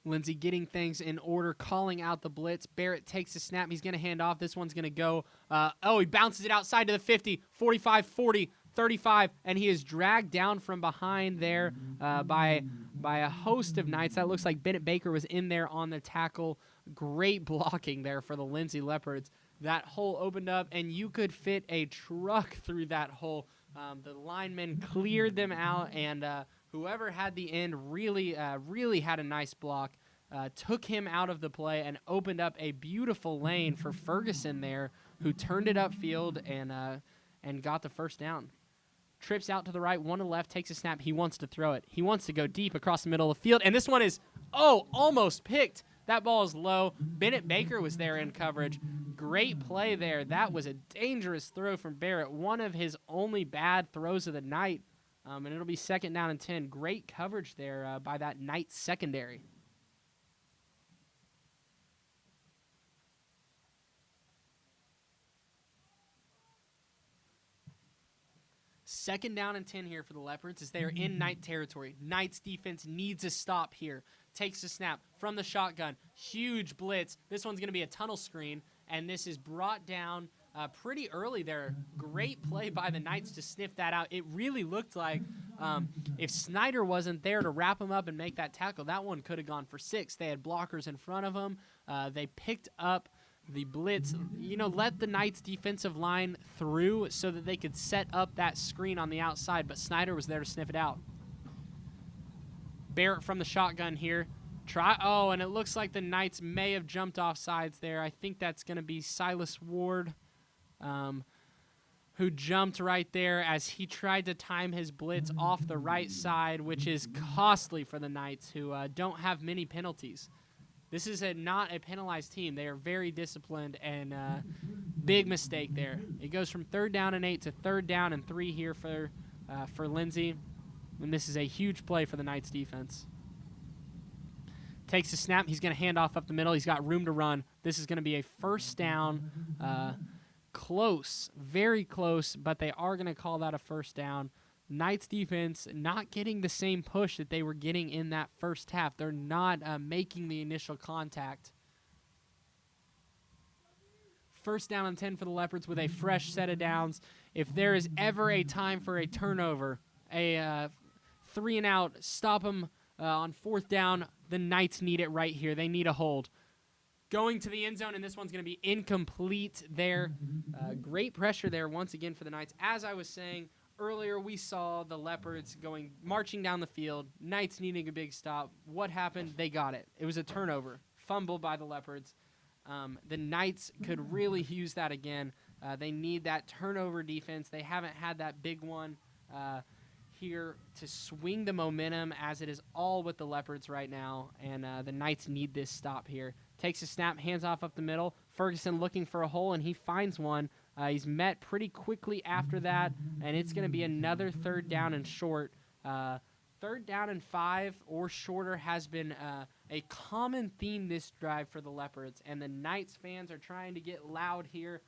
Lindsay getting things in order, calling out the blitz. Barrett takes a snap. He's going to hand off. This one's going to go. He bounces it outside to the 50, 45, 40, 35, and he is dragged down from behind there by a host of Knights. That looks like Bennett Baker was in there on the tackle. Great blocking there for the Lindsay Leopards. That hole opened up, and you could fit a truck through that hole. The linemen cleared them out, and whoever had the end really had a nice block, took him out of the play, and opened up a beautiful lane for Ferguson there, who turned it upfield and got the 1st down. Trips out to the right, 1 to the left, takes a snap. He wants to throw it. He wants to go deep across the middle of the field, and this one is, almost picked. That ball is low. Bennett Baker was there in coverage. Great play there. That was a dangerous throw from Barrett, one of his only bad throws of the night. And it'll be 2nd down and 10. Great coverage there by that Knights secondary. Second down and 10 here for the Leopards as they are in Knight territory. Knights defense needs a stop here. Takes a snap from the shotgun. Huge blitz. This one's going to be a tunnel screen, and this is brought down pretty early there. Great play by the Knights to sniff that out. It really looked like if Snyder wasn't there to wrap him up and make that tackle, that one could have gone for 6. They had blockers in front of them. They picked up the blitz, let the Knights defensive line through so that they could set up that screen on the outside, but Snyder was there to sniff it out. Barrett from the shotgun here. And it looks like the Knights may have jumped off sides there. I think that's going to be Silas Ward, who jumped right there as he tried to time his blitz off the right side, which is costly for the Knights, who don't have many penalties. This is not a penalized team. They are very disciplined, and big mistake there. It goes from 3rd down and 8 to 3rd down and 3 here for Lindsay. And this is a huge play for the Knights defense. Takes a snap. He's going to hand off up the middle. He's got room to run. This is going to be a 1st down. Close, very close, but they are going to call that a 1st down. Knights defense not getting the same push that they were getting in that first half. They're not making the initial contact. 1st down and 10 for the Leopards with a fresh set of downs. If there is ever a time for a turnover, a 3 and out, stop them on 4th down, the Knights need it right here. They need a hold. Going to the end zone, and this one's going to be incomplete there. Great pressure there once again for the Knights. As I was saying earlier, we saw the Leopards marching down the field, Knights needing a big stop. What happened? They got it. It was a turnover, fumbled by the Leopards. The Knights could really use that again. They need that turnover defense. They haven't had that big one here to swing the momentum, as it is all with the Leopards right now, and the Knights need this stop here. Takes a snap, hands off up the middle. Ferguson looking for a hole, and he finds one. He's met pretty quickly after that, and it's going to be another 3rd down and short. 3rd down and 5 or shorter has been a common theme this drive for the Leopards, and the Knights fans are trying to get loud here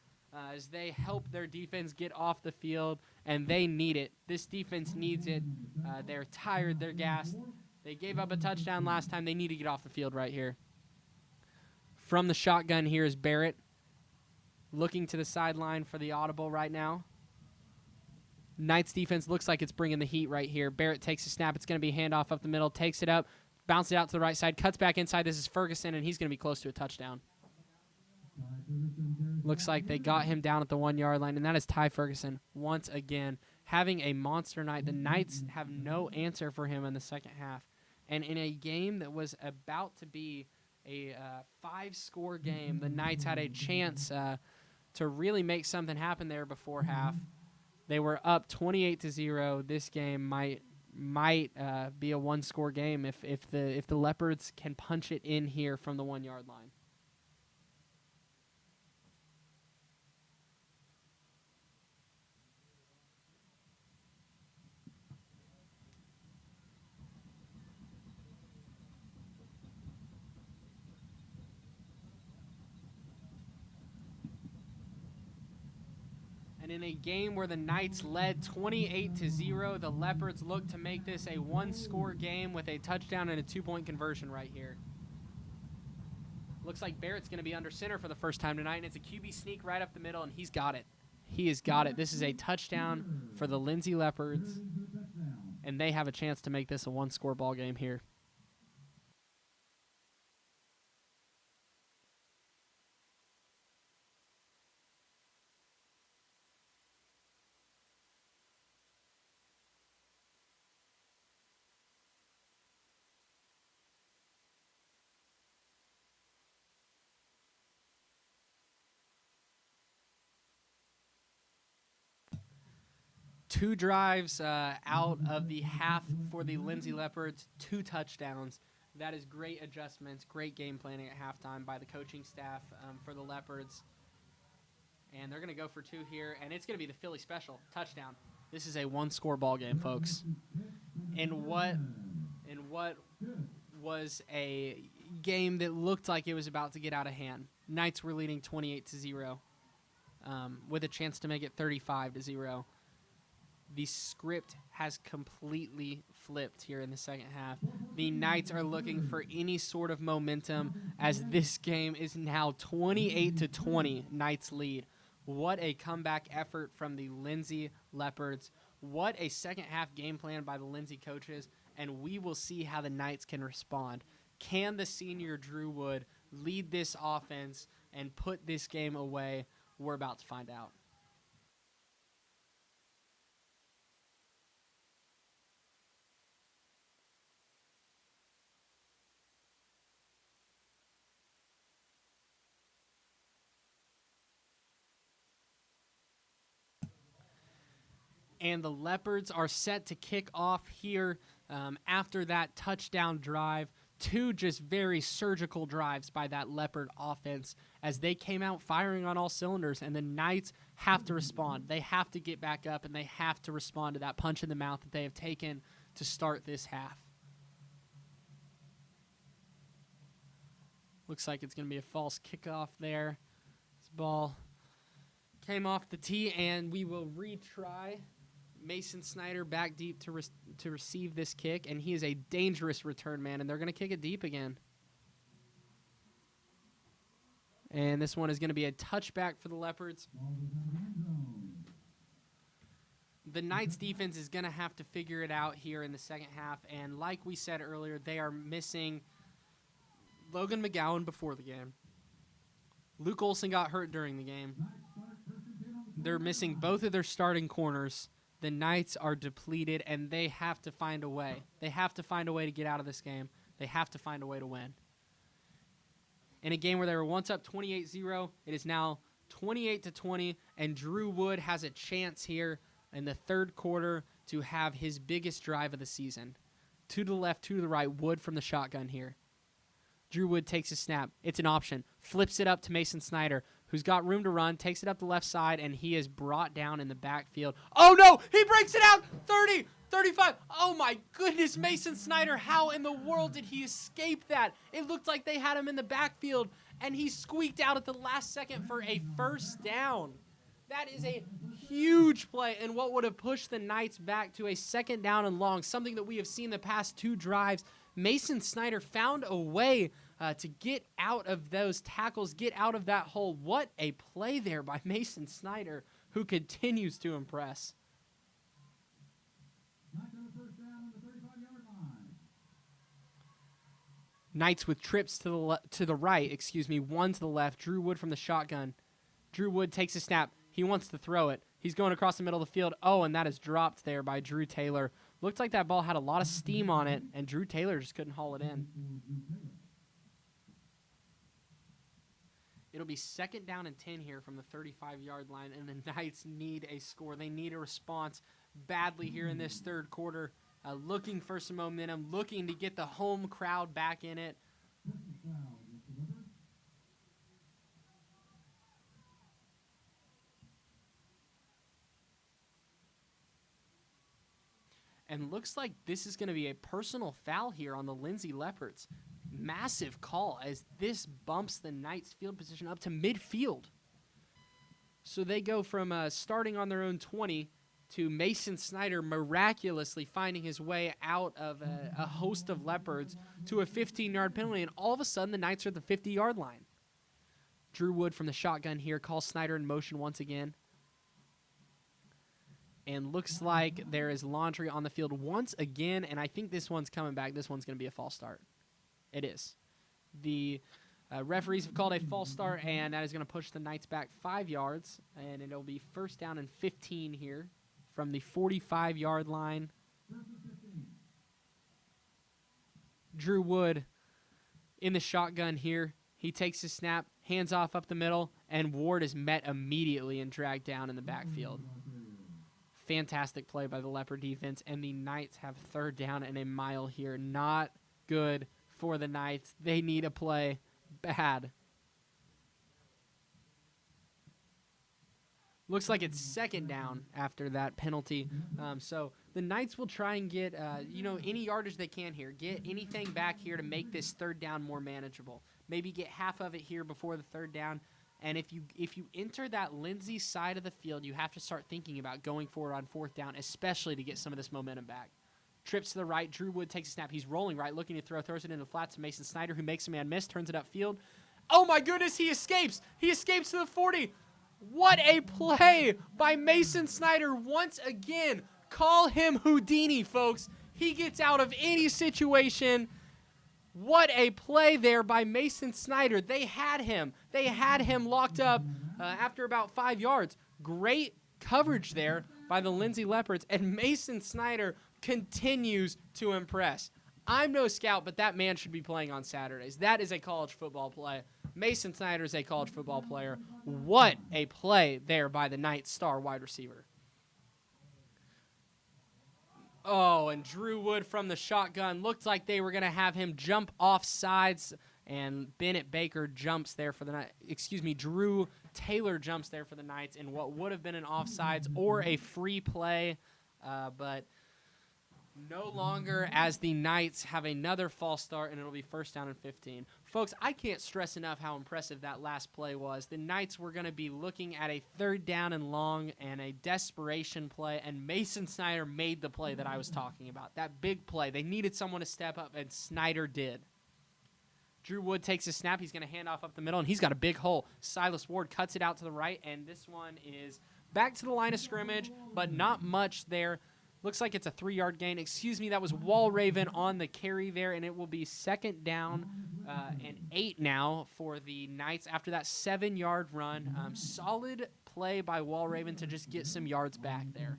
as they help their defense get off the field, and they need it. This defense needs it. They're tired. They're gassed. They gave up a touchdown last time. They need to get off the field right here. From the shotgun here is Barrett, looking to the sideline for the audible right now. Knights defense looks like it's bringing the heat right here. Barrett takes a snap. It's going to be handoff up the middle. Takes it up. Bounces it out to the right side. Cuts back inside. This is Ferguson, and he's going to be close to a touchdown. Looks like they got him down at the 1 yard line, and that is Ty Ferguson once again having a monster night. The Knights have no answer for him in the second half. And in a game that was about to be a 5-score game, the Knights had a chance to really make something happen there before half. They were up 28-0. This game might be a 1-score game if the Leopards can punch it in here from the 1 yard line. And in a game where the Knights led 28-0, the Leopards look to make this a 1-score game with a touchdown and a 2-point conversion right here. Looks like Barrett's going to be under center for the first time tonight, and it's a QB sneak right up the middle, and he's got it. He has got it. This is a touchdown for the Lindsay Leopards, and they have a chance to make this a 1-score ball game here. Two drives out of the half for the Lindsay Leopards, 2 touchdowns. That is great adjustments, great game planning at halftime by the coaching staff for the Leopards. And they're going to go for 2 here, and it's going to be the Philly special touchdown. This is a 1-score ball game, folks. And what was a game that looked like it was about to get out of hand. Knights were leading 28-0 with a chance to make it 35-0. The script has completely flipped here in the second half. The Knights are looking for any sort of momentum as this game is now 28-20 Knights lead. What a comeback effort from the Lindsay Leopards. What a second half game plan by the Lindsay coaches, and we will see how the Knights can respond. Can the senior Drew Wood lead this offense and put this game away? We're about to find out. And the Leopards are set to kick off here after that touchdown drive. 2 just very surgical drives by that Leopard offense as they came out firing on all cylinders, and the Knights have to respond. They have to get back up, and they have to respond to that punch in the mouth that they have taken to start this half. Looks like it's going to be a false kickoff there. This ball came off the tee, and we will retry. Mason Snyder back deep to receive this kick, and he is a dangerous return man, and they're going to kick it deep again. And this one is going to be a touchback for the Leopards. The Knights defense is going to have to figure it out here in the second half, and like we said earlier, they are missing Logan McGowan before the game. Luke Olson got hurt during the game. They're missing both of their starting corners. The Knights are depleted, and they have to find a way. They have to find a way to get out of this game. They have to find a way to win. In a game where they were once up 28-0, it is now 28-20, and Drew Wood has a chance here in the third quarter to have his biggest drive of the season. 2 to the left, 2 to the right, Wood from the shotgun here. Drew Wood takes a snap. It's an option. Flips it up to Mason Snyder, who's got room to run, takes it up the left side, and he is brought down in the backfield. Oh, no! He breaks it out! 30, 35. Oh, my goodness, Mason Snyder. How in the world did he escape that? It looked like they had him in the backfield, and he squeaked out at the last second for a first down. That is a huge play, and what would have pushed the Knights back to a second down and long, something that we have seen the past 2 drives. Mason Snyder found a way to get out of those tackles, get out of that hole. What a play there by Mason Snyder, who continues to impress. Knights with trips to the right, excuse me, one to the left. Drew Wood from the shotgun. Drew Wood takes a snap. He wants to throw it. He's going across the middle of the field. Oh, and that is dropped there by Drew Taylor. Looked like that ball had a lot of steam on it, and Drew Taylor just couldn't haul it in. It'll be 2nd down and 10 here from the 35-yard line, and the Knights need a score. They need a response badly here in this third quarter. Looking for some momentum, looking to get the home crowd back in it. And looks like this is going to be a personal foul here on the Lindsay Leopards. Massive call as this bumps the Knights' field position up to midfield. So they go from starting on their own 20 to Mason Snyder miraculously finding his way out of a host of Leopards to a 15-yard penalty, and all of a sudden the Knights are at the 50-yard line. Drew Wood from the shotgun here calls Snyder in motion once again. And looks like there is laundry on the field once again, and I think this one's coming back. This one's going to be a false start. It is. The referees have called a false start, and that is going to push the Knights back 5 yards, and it'll be 1st down and 15 here from the 45-yard line. Drew Wood in the shotgun here. He takes his snap, hands off up the middle, and Ward is met immediately and dragged down in the backfield. Fantastic play by the Leopard defense, and the Knights have 3rd down and a mile here. Not good for the Knights. They need a play bad. Looks like it's 2nd down after that penalty. So the Knights will try and get any yardage they can here. Get anything back here to make this 3rd down more manageable. Maybe get half of it here before the 3rd down. And if you enter that Lindsay side of the field, you have to start thinking about going forward on 4th down, especially to get some of this momentum back. Trips to the right. Drew Wood takes a snap. He's rolling right, looking to throw. Throws it into the flats to Mason Snyder, who makes a man miss. Turns it upfield. Oh, my goodness, he escapes. He escapes to the 40. What a play by Mason Snyder once again. Call him Houdini, folks. He gets out of any situation. What a play there by Mason Snyder. They had him. They had him locked up after about 5 yards. Great coverage there by the Lindsay Leopards, and Mason Snyder continues to impress. I'm no scout, but that man should be playing on Saturdays. That is a college football play. Mason Snyder is a college football player. What a play there by the Knights star wide receiver. Oh, and Drew Wood from the shotgun. Looked like they were going to have him jump off sides, and Bennett Baker jumps there for the Knights. Excuse me, Drew Taylor jumps there for the Knights in what would have been an offsides or a free play, but no longer, as the Knights have another false start, and it'll be 1st down and 15. Folks, I can't stress enough how impressive that last play was. The Knights were going to be looking at a 3rd down and long and a desperation play, and Mason Snyder made the play that I was talking about. That big play. They needed someone to step up, and Snyder did. Drew Wood takes a snap. He's going to hand off up the middle, and he's got a big hole. Silas Ward cuts it out to the right, and this one is back to the line of scrimmage, but not much there. Looks like it's a 3-yard gain. Excuse me, that was Walraven on the carry there, and it will be 2nd down and 8 now for the Knights after that 7-yard run. Solid play by Walraven to just get some yards back there.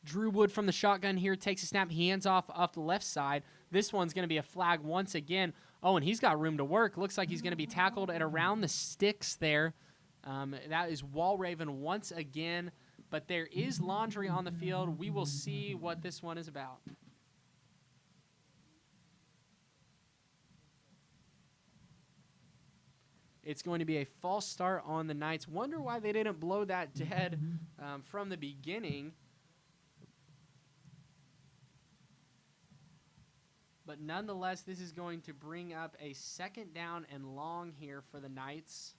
Drew Wood from the shotgun here takes a snap. He hands off the left side. This one's going to be a flag once again. Oh, and he's got room to work. Looks like he's going to be tackled at around the sticks there. That is Walraven once again. But there is laundry on the field. We will see what this one is about. It's going to be a false start on the Knights. Wonder why they didn't blow that dead from the beginning. But nonetheless, this is going to bring up a 2nd down and long here for the Knights.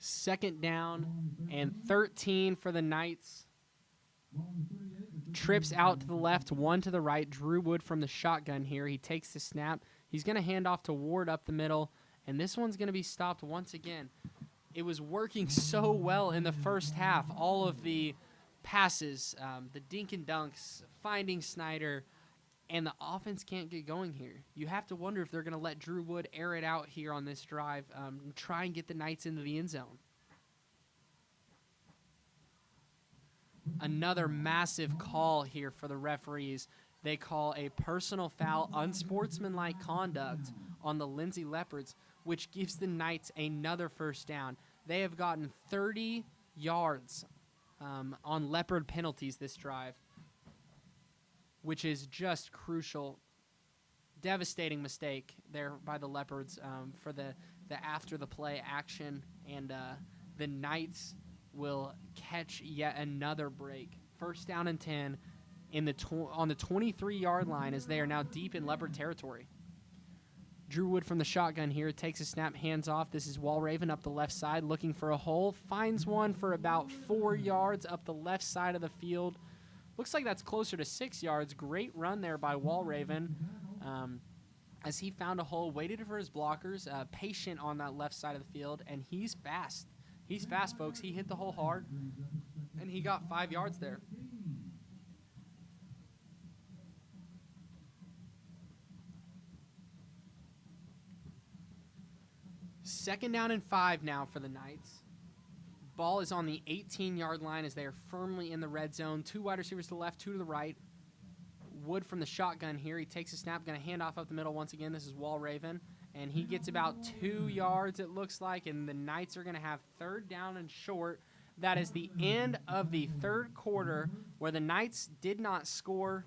2nd down and 13 for the Knights. Trips out to the left, 1 to the right. Drew Wood from the shotgun here. He takes the snap. He's going to hand off to Ward up the middle, and this one's going to be stopped once again. It was working so well in the first half. All of the passes, the dink and dunks, finding Snyder, and the offense can't get going here. You have to wonder if they're going to let Drew Wood air it out here on this drive and try and get the Knights into the end zone. Another massive call here for the referees. They call a personal foul, unsportsmanlike conduct on the Lindsay Leopards, which gives the Knights another 1st down. They have gotten 30 yards on Leopard penalties this drive, which is just crucial. Devastating mistake there by the Leopards for the after the play action, and the Knights will catch yet another break. 1st down and 10 in the on the 23-yard line as they are now deep in Leopard territory. Drew Wood from the shotgun here takes a snap, hands off. This is Walraven up the left side looking for a hole. Finds one for about 4 yards up the left side of the field. Looks like that's closer to 6 yards. Great run there by Walraven as he found a hole, waited for his blockers, patient on that left side of the field, and he's fast. He's fast, folks. He hit the hole hard, and he got 5 yards there. Second down and 5 now for the Knights. Ball is on the 18-yard line as they are firmly in the red zone. 2 wide receivers to the left, 2 to the right. Wood from the shotgun here. He takes a snap, going to hand off up the middle once again. This is Walraven, and he gets about 2 yards, it looks like, and the Knights are going to have 3rd down and short. That is the end of the 3rd quarter where the Knights did not score.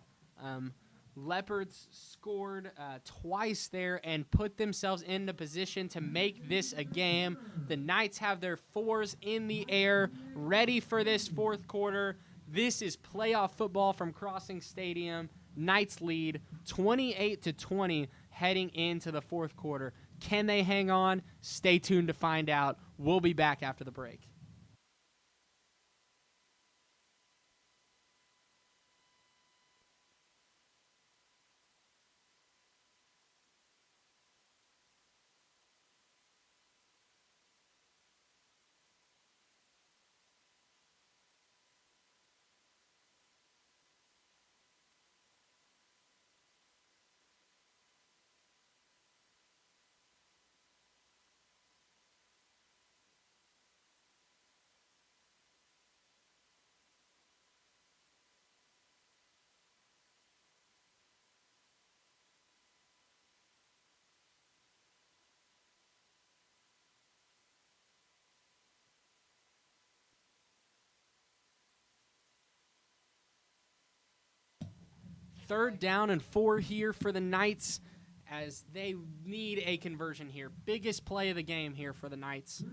Leopards scored twice there and put themselves into position to make this a game. The Knights have their 4s in the air, ready for this 4th quarter. This is playoff football from Crossing Stadium. Knights lead 28-20 heading into the 4th quarter. Can they hang on? Stay tuned to find out. We'll be back after the break. Third down and 4 here for the Knights as they need a conversion here. Biggest play of the game here for the Knights.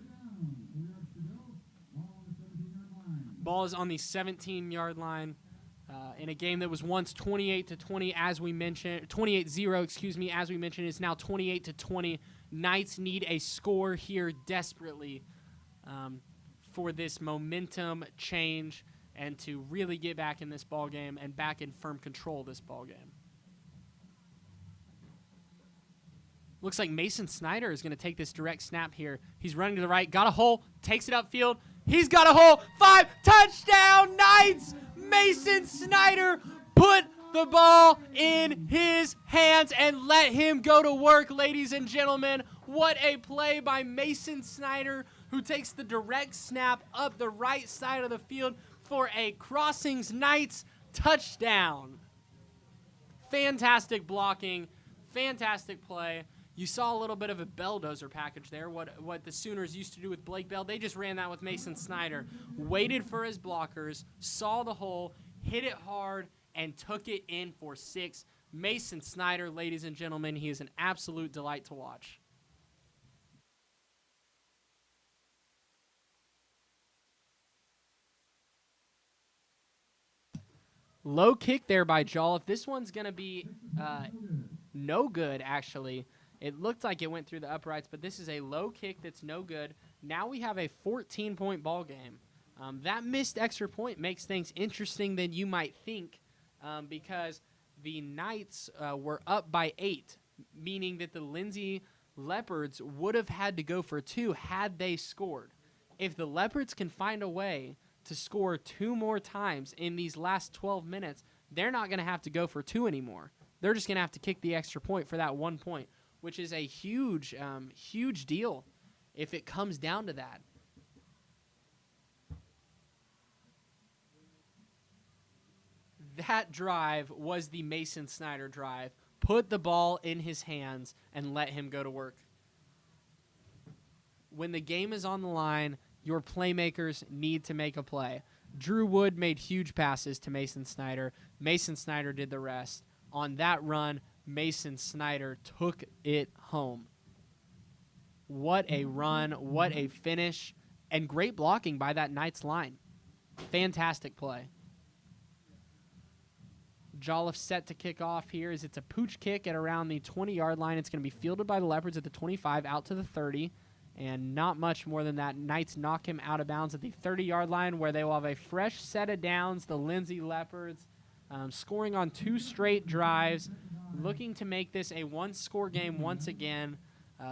Ball is on the 17-yard line in a game that was once 28-20, as we mentioned, 28-0, excuse me, as we mentioned, it's now 28-20. Knights need a score here desperately for this momentum change and to really get back in this ball game and back in firm control of this ball game. Looks like Mason Snyder is going to take this direct snap here. He's running to the right, got a hole, takes it upfield. He's got a hole. 5, touchdown, Knights! Mason Snyder put the ball in his hands and let him go to work, ladies and gentlemen. What a play by Mason Snyder, who takes the direct snap up the right side of the field for a Crossings Knights touchdown. Fantastic blocking, fantastic play. You saw a little bit of a belldozer package there, what the Sooners used to do with Blake Bell. They just ran that with Mason Snyder. Waited for his blockers, saw the hole, hit it hard, and took it in for 6. Mason Snyder, ladies and gentlemen, he is an absolute delight to watch. Low kick there by Jolliffe. This one's going to be no good, actually. It looked like it went through the uprights, but this is a low kick that's no good. Now we have a 14-point ball game. That missed extra point makes things interesting than you might think because the Knights were up by 8, meaning that the Lindsay Leopards would have had to go for 2 had they scored. If the Leopards can find a way to score 2 more times in these last 12 minutes, they're not going to have to go for 2 anymore. They're just going to have to kick the extra point for that 1 point, which is a huge, huge deal if it comes down to that. That drive was the Mason Snyder drive. Put the ball in his hands and let him go to work. When the game is on the line, your playmakers need to make a play. Drew Wood made huge passes to Mason Snyder. Mason Snyder did the rest. On that run, Mason Snyder took it home. What a run, what a finish, and great blocking by that Knights line. Fantastic play. Jolliffe set to kick off here as it's a pooch kick at around the 20-yard line. It's going to be fielded by the Leopards at the 25 out to the 30. And not much more than that. Knights knock him out of bounds at the 30-yard line where they will have a fresh set of downs. The Lindsay Leopards scoring on 2 straight drives, looking to make this a 1-score game once again.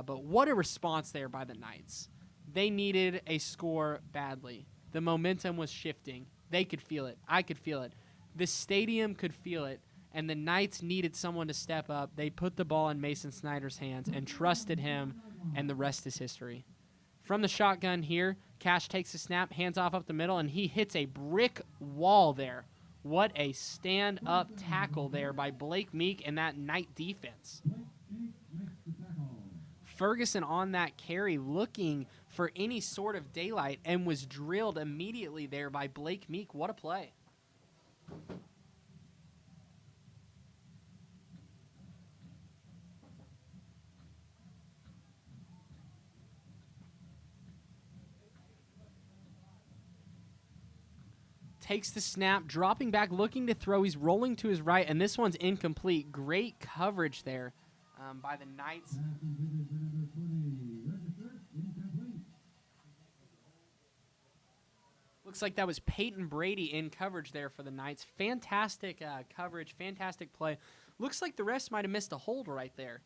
But what a response there by the Knights. They needed a score badly. The momentum was shifting. They could feel it. I could feel it. The stadium could feel it. And the Knights needed someone to step up. They put the ball in Mason Snyder's hands and trusted him, and the rest is history. From the shotgun here, Cash takes a snap, hands off up the middle, and he hits a brick wall there. What a stand-up tackle there by Blake Meek and that Knight defense. Ferguson on that carry looking for any sort of daylight and was drilled immediately there by Blake Meek. What a play. Takes the snap, dropping back, looking to throw. He's rolling to his right, and this one's incomplete. Great coverage there by the Knights. Looks like that was Peyton Brady in coverage there for the Knights. Fantastic coverage, fantastic play. Looks like the rest might have missed a hold right there.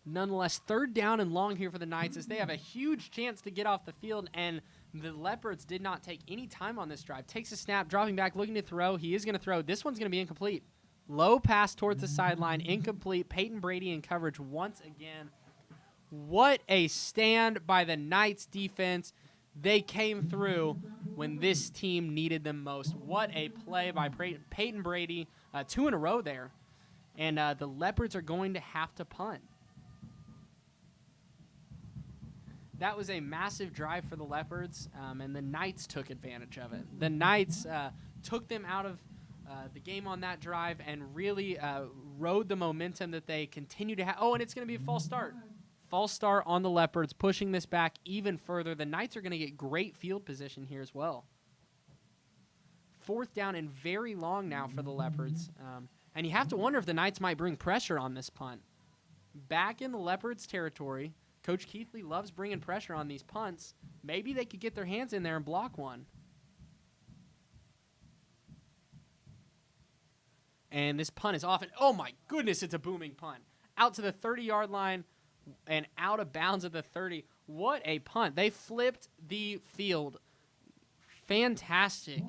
Nonetheless, 3rd down and long here for the Knights as they have a huge chance to get off the field, and the Leopards did not take any time on this drive. Takes a snap, dropping back, looking to throw. He is going to throw. This one's going to be incomplete. Low pass towards the sideline, incomplete. Peyton Brady in coverage once again. What a stand by the Knights defense. They came through when this team needed them most. What a play by Peyton Brady. 2 in a row there. And the Leopards are going to have to punt. That was a massive drive for the Leopards, and the Knights took advantage of it. The Knights took them out of the game on that drive and really rode the momentum that they continue to have. Oh, and it's going to be a false start. False start on the Leopards, pushing this back even further. The Knights are going to get great field position here as well. 4th down and very long now for the Leopards. And you have to wonder if the Knights might bring pressure on this punt. Back in the Leopards' territory, Coach Keithley loves bringing pressure on these punts. Maybe they could get their hands in there and block one. And this punt is off. And oh, my goodness, it's a booming punt. Out to the 30-yard line and out of bounds at the 30. What a punt. They flipped the field. Fantastic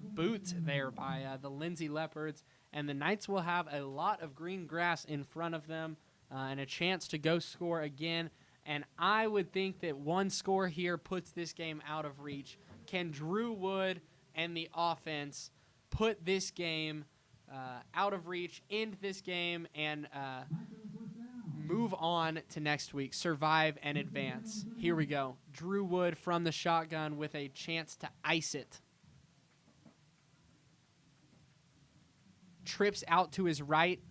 boot there by the Lindsay Leopards. And the Knights will have a lot of green grass in front of them. And a chance to go score again. And I would think that 1 score here puts this game out of reach. Can Drew Wood and the offense put this game out of reach, end this game, and move on to next week, survive and advance? Here we go. Drew Wood from the shotgun with a chance to ice it. Trips out to his right.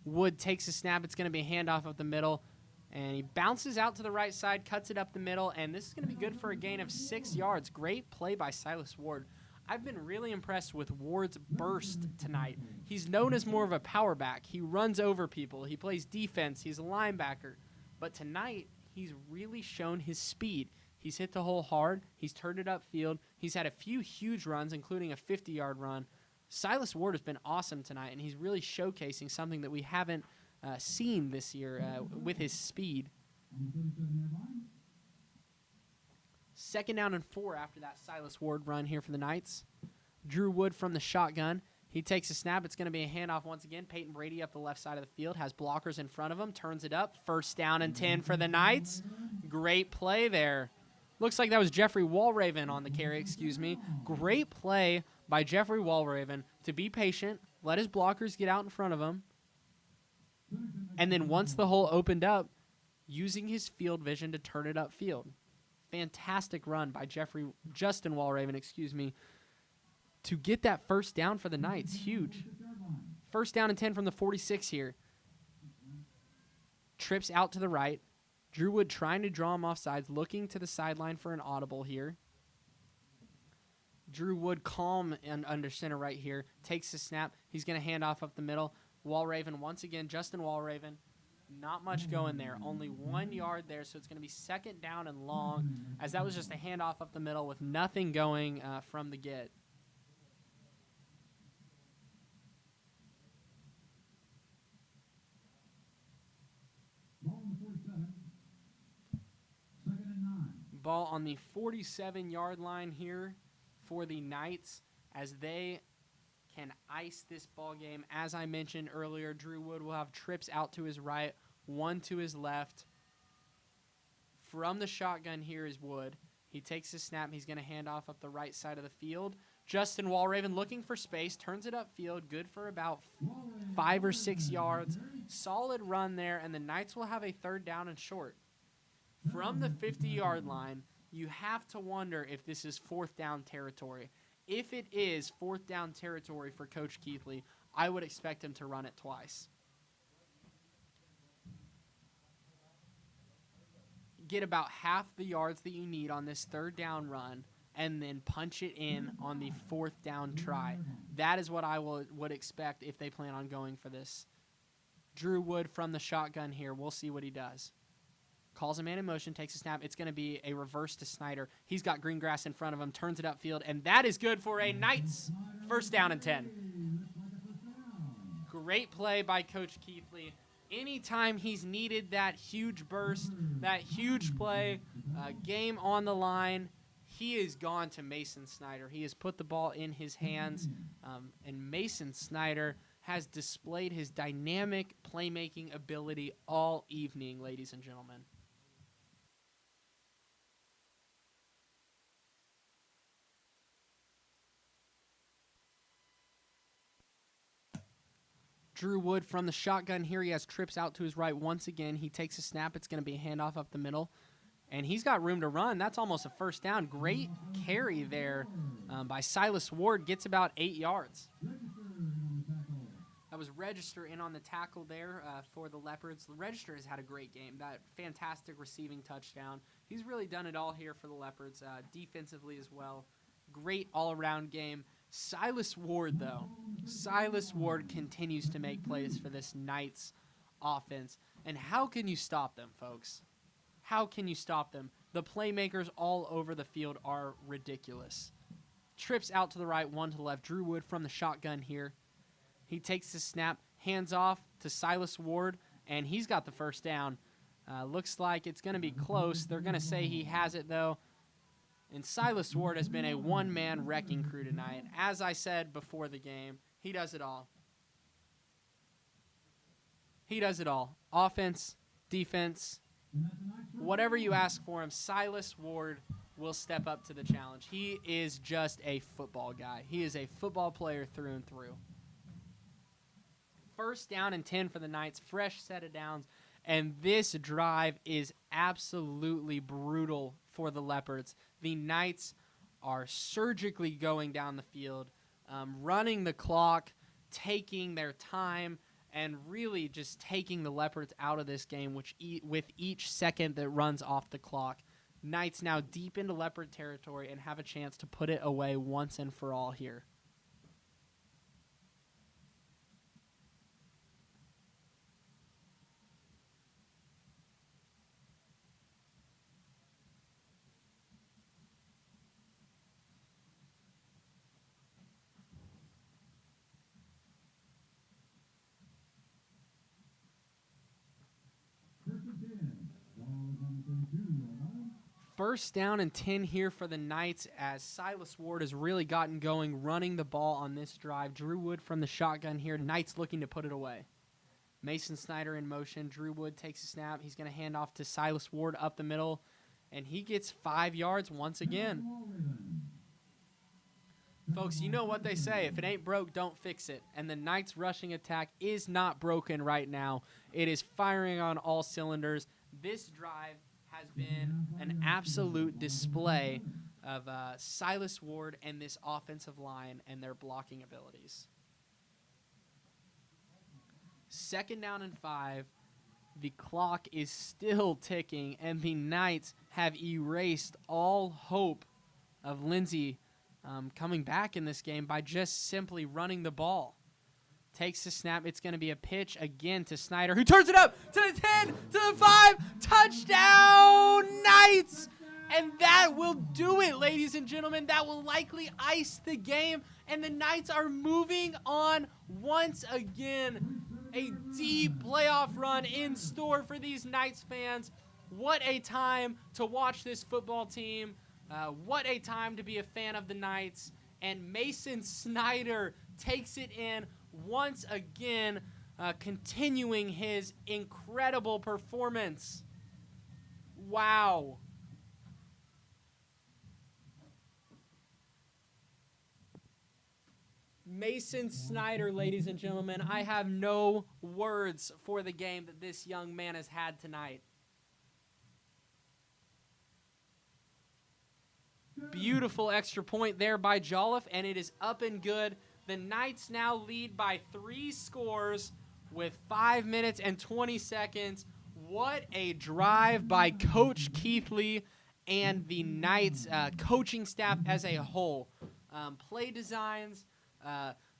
Wood takes a snap. It's going to be a handoff up the middle. And he bounces out to the right side, cuts it up the middle, and this is going to be good for a gain of 6 yards. Great play by Silas Ward. I've been really impressed with Ward's burst tonight. He's known as more of a power back. He runs over people. He plays defense. He's a linebacker. But tonight, he's really shown his speed. He's hit the hole hard. He's turned it upfield. He's had a few huge runs, including a 50-yard run. Silas Ward has been awesome tonight, and he's really showcasing something that we haven't seen this year with his speed. 2nd down and 4 after that Silas Ward run here for the Knights. Drew Wood from the shotgun. He takes a snap. It's going to be a handoff once again. Peyton Brady up the left side of the field. Has blockers in front of him. Turns it up. 1st down and 10 for the Knights. Great play there. Looks like that was Jeffrey Walraven on the carry, Great play by Jeffrey Walraven to be patient, let his blockers get out in front of him, and then once the hole opened up, using his field vision to turn it upfield. Fantastic run by Justin Walraven, to get that 1st down for the Knights. Huge. 1st down and 10 from the 46 here. Trips out to the right. Drew Wood trying to draw him off sides, looking to the sideline for an audible here. Drew Wood calm and under center right here. Takes the snap. He's going to hand off up the middle. Walraven once again, Justin Walraven. Not much going there. Only 1 yard there, so it's going to be 2nd down and long, as that was just a handoff up the middle with nothing going from the get. Ball on the 47-yard line here for the Knights as they can ice this ball game. As I mentioned earlier, Drew Wood will have trips out to his right, 1 to his left. From the shotgun here is Wood. He takes the snap. He's going to hand off up the right side of the field. Justin Walraven looking for space, turns it upfield, good for about 5 or 6 yards. Solid run there, and the Knights will have a 3rd down and short. From the 50-yard line, you have to wonder if this is 4th down territory. If it is 4th down territory for Coach Keithley, I would expect him to run it twice. Get about half the yards that you need on this 3rd down run, and then punch it in on the 4th down try. That is what I would expect if they plan on going for this. Drew Wood from the shotgun here. We'll see what he does. Calls a man in motion, takes a snap. It's going to be a reverse to Snyder. He's got green grass in front of him, turns it upfield, and that is good for a Knights 1st down and 10. Great play by Coach Keithley. Anytime he's needed that huge burst, that huge play, game on the line, he has gone to Mason Snyder. He has put the ball in his hands, and Mason Snyder has displayed his dynamic playmaking ability all evening, ladies and gentlemen. Drew Wood from the shotgun here. He has trips out to his right once again. He takes a snap. It's going to be a handoff up the middle. And he's got room to run. That's almost a 1st down. Great carry there by Silas Ward. Gets about 8 yards. That was Register in on the tackle there for the Leopards. Register has had a great game. That fantastic receiving touchdown. He's really done it all here for the Leopards, defensively as well. Great all-around game. Silas Ward, though. Silas Ward continues to make plays for this Knights offense. And how can you stop them, folks? How can you stop them? The playmakers all over the field are ridiculous. Trips out to the right, 1 to the left. Drew Wood from the shotgun here. He takes the snap, hands off to Silas Ward, and he's got the 1st down. Looks like it's going to be close. They're going to say he has it, though. And Silas Ward has been a one-man wrecking crew tonight. As I said before the game, he does it all. He does it all. Offense, defense, whatever you ask for him, Silas Ward will step up to the challenge. He is just a football guy. He is a football player through and through. 1st down and 10 for the Knights. Fresh set of downs. And this drive is absolutely brutal for the Leopards. The Knights are surgically going down the field, running the clock, taking their time, and really just taking the Leopards out of this game, with each second that runs off the clock. Knights now deep into Leopard territory and have a chance to put it away once and for all here. First down and 10 here for the Knights as Silas Ward has really gotten going, running the ball on this drive. Drew Wood from the shotgun here. Knights looking to put it away. Mason Snyder in motion. Drew Wood takes a snap. He's going to hand off to Silas Ward up the middle, and he gets 5 yards once again. Folks, you know what they say. If it ain't broke, don't fix it. And the Knights' rushing attack is not broken right now. It is firing on all cylinders. This drive has been an absolute display of Silas Ward and this offensive line and their blocking abilities. Second down and 5. The clock is still ticking, and the Knights have erased all hope of Lindsay coming back in this game by just simply running the ball. Takes the snap. It's going to be a pitch again to Snyder, who turns it up to the 10, to the 5. Touchdown, Knights! And that will do it, ladies and gentlemen. That will likely ice the game, and the Knights are moving on once again. A deep playoff run in store for these Knights fans. What a time to watch this football team. What a time to be a fan of the Knights. And Mason Snyder takes it in once again, continuing his incredible performance. Wow. Mason Snyder, ladies and gentlemen, I have no words for the game that this young man has had tonight. Beautiful extra point there by Jolliffe, and it is up and good. The Knights now lead by 3 scores with 5 minutes and 20 seconds. What a drive by Coach Keithley and the Knights coaching staff as a whole. Play designs,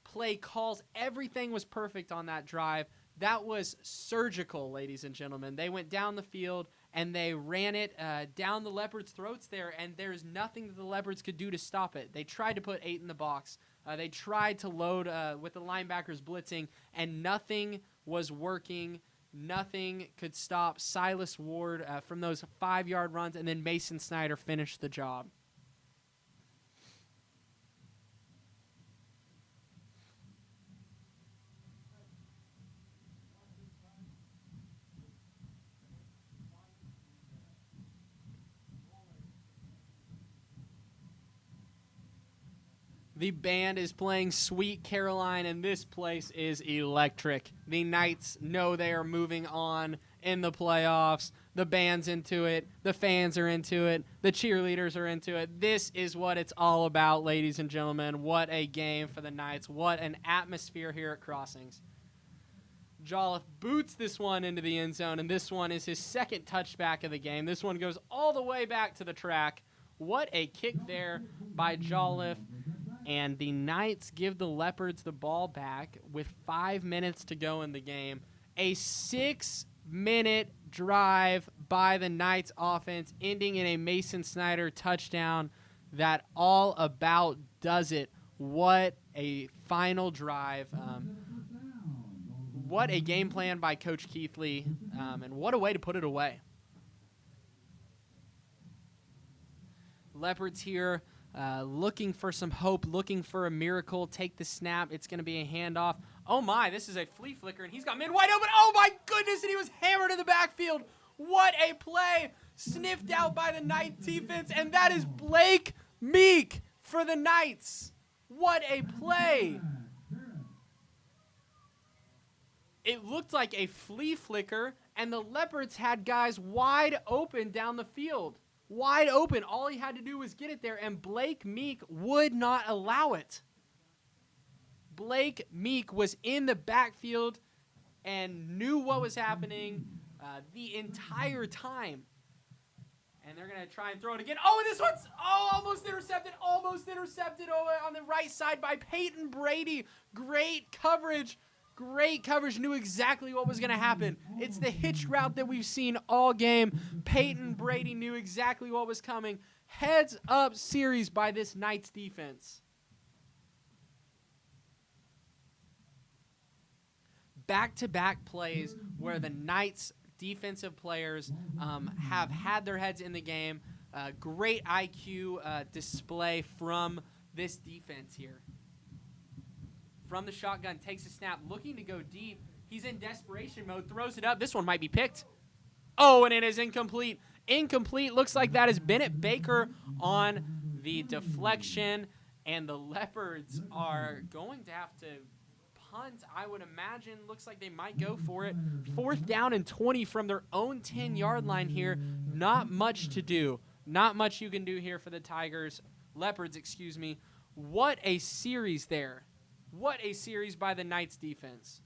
play calls, everything was perfect on that drive. That was surgical, ladies and gentlemen. They went down the field and they ran it down the Leopards' throats there, and there's nothing that the Leopards could do to stop it. They tried to put 8 in the box. They tried to load with the linebackers blitzing, and nothing was working. Nothing could stop Silas Ward from those 5-yard runs, and then Mason Snyder finished the job. The band is playing Sweet Caroline, and this place is electric. The Knights know they are moving on in the playoffs. The band's into it. The fans are into it. The cheerleaders are into it. This is what it's all about, ladies and gentlemen. What a game for the Knights. What an atmosphere here at Crossings. Jolliffe boots this one into the end zone, and this one is his second touchback of the game. This one goes all the way back to the track. What a kick there by Jolliffe. And the Knights give the Leopards the ball back with 5 minutes to go in the game. A 6-minute drive by the Knights offense, ending in a Mason Snyder touchdown that all about does it. What a final drive. What a game plan by Coach Keithley, and what a way to put it away. Leopards here. Looking for some hope, looking for a miracle. Take the snap. It's going to be a handoff. Oh, my. This is a flea flicker, and he's got men wide open. Oh, my goodness, and he was hammered in the backfield. What a play. Sniffed out by the Knight defense, and that is Blake Meek for the Knights. What a play. It looked like a flea flicker, and the Leopards had guys wide open down the field. Wide open. All he had to do was get it there, and Blake Meek would not allow it. Blake Meek was in the backfield and knew what was happening the entire time. And they're going to try and throw it again. Oh, this one's almost intercepted. Almost intercepted on the right side by Peyton Brady. Great coverage. Great coverage, knew exactly what was going to happen. It's the hitch route that we've seen all game. Peyton Brady knew exactly what was coming. Heads up series by this Knights defense. Back-to-back plays where the Knights defensive players have had their heads in the game. Great IQ display from this defense here. From the shotgun, takes a snap, looking to go deep. He's in desperation mode, throws it up. This one might be picked. Oh, and it is incomplete. Incomplete. Looks like that is Bennett Baker on the deflection, and the Leopards are going to have to punt, I would imagine. Looks like they might go for it. 4th down and 20 from their own 10-yard line here. Not much to do. Not much you can do here for the Leopards, excuse me. What a series there. What a series by the Knights defense.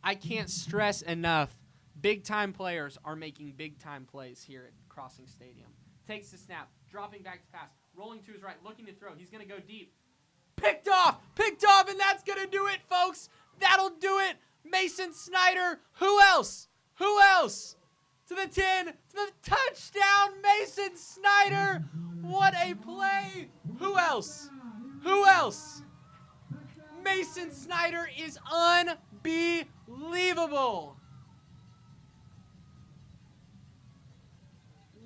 I can't stress enough, big-time players are making big-time plays here at Crossing Stadium. Takes the snap, dropping back to pass, rolling to his right, looking to throw. He's going to go deep. Picked off, and that's going to do it, folks. That'll do it. Mason Snyder. Who else? Who else? To the 10, to the touchdown, Mason Snyder. What a play. Who else? Who else? Mason Snyder is unbelievable.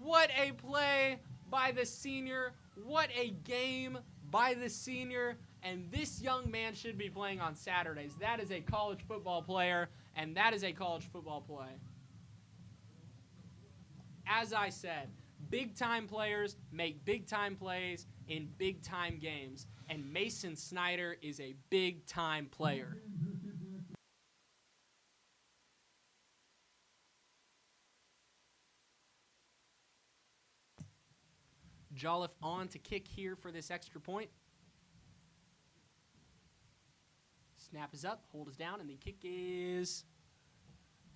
What a play by the senior. What a game by the senior. And this young man should be playing on Saturdays. That is a college football player, and that is a college football play. As I said, big-time players make big-time plays in big-time games, and Mason Snyder is a big-time player. Jolliffe on to kick here for this extra point. Snap is up, hold is down, and the kick is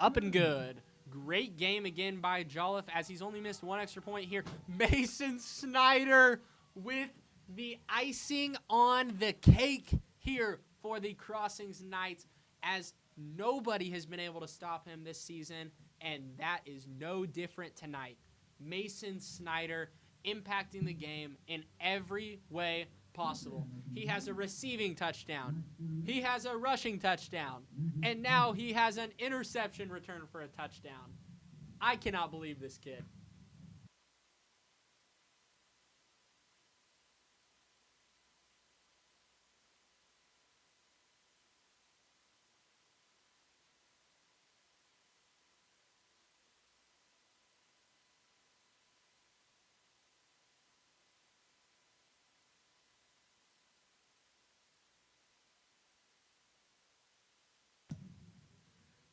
up and good. Great game again by Jolliffe as he's only missed one extra point here. Mason Snyder with the icing on the cake here for the Crossings Knights, as nobody has been able to stop him this season, and that is no different tonight. Mason Snyder impacting the game in every way possible. He has a receiving touchdown. He has a rushing touchdown. And now he has an interception return for a touchdown. I cannot believe this kid.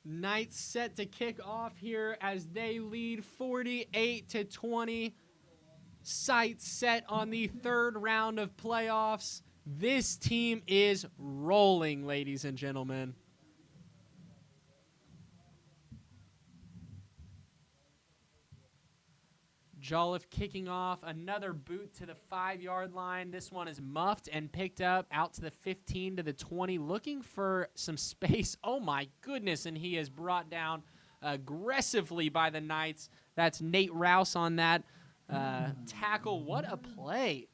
Knights set to kick off here as they lead 48-20. Sights set on the 3rd round of playoffs. This team is rolling, ladies and gentlemen. Jolliffe kicking off, another boot to the 5-yard line. This one is muffed and picked up out to the 15 to the 20, looking for some space. Oh my goodness, and he is brought down aggressively by the Knights. That's Nate Rouse on that tackle. What a play.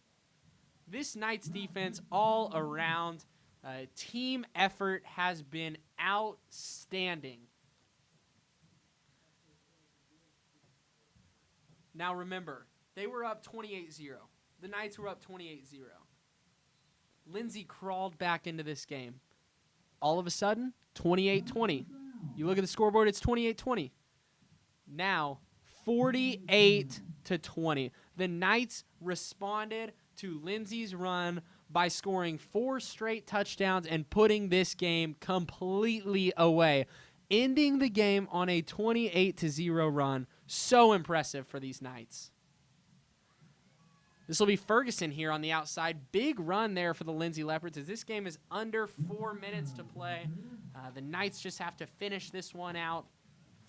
This Knights defense all around, team effort has been outstanding. Now remember, they were up 28-0. The Knights were up 28-0. Lindsay crawled back into this game. All of a sudden, 28-20. You look at the scoreboard, it's 28-20. Now, 48-20. The Knights responded to Lindsay's run by scoring 4 straight touchdowns and putting this game completely away, ending the game on a 28-0 run. So impressive for these Knights. This will be Ferguson here on the outside. Big run there for the Lindsay Leopards as this game is under 4 minutes to play. The Knights just have to finish this one out.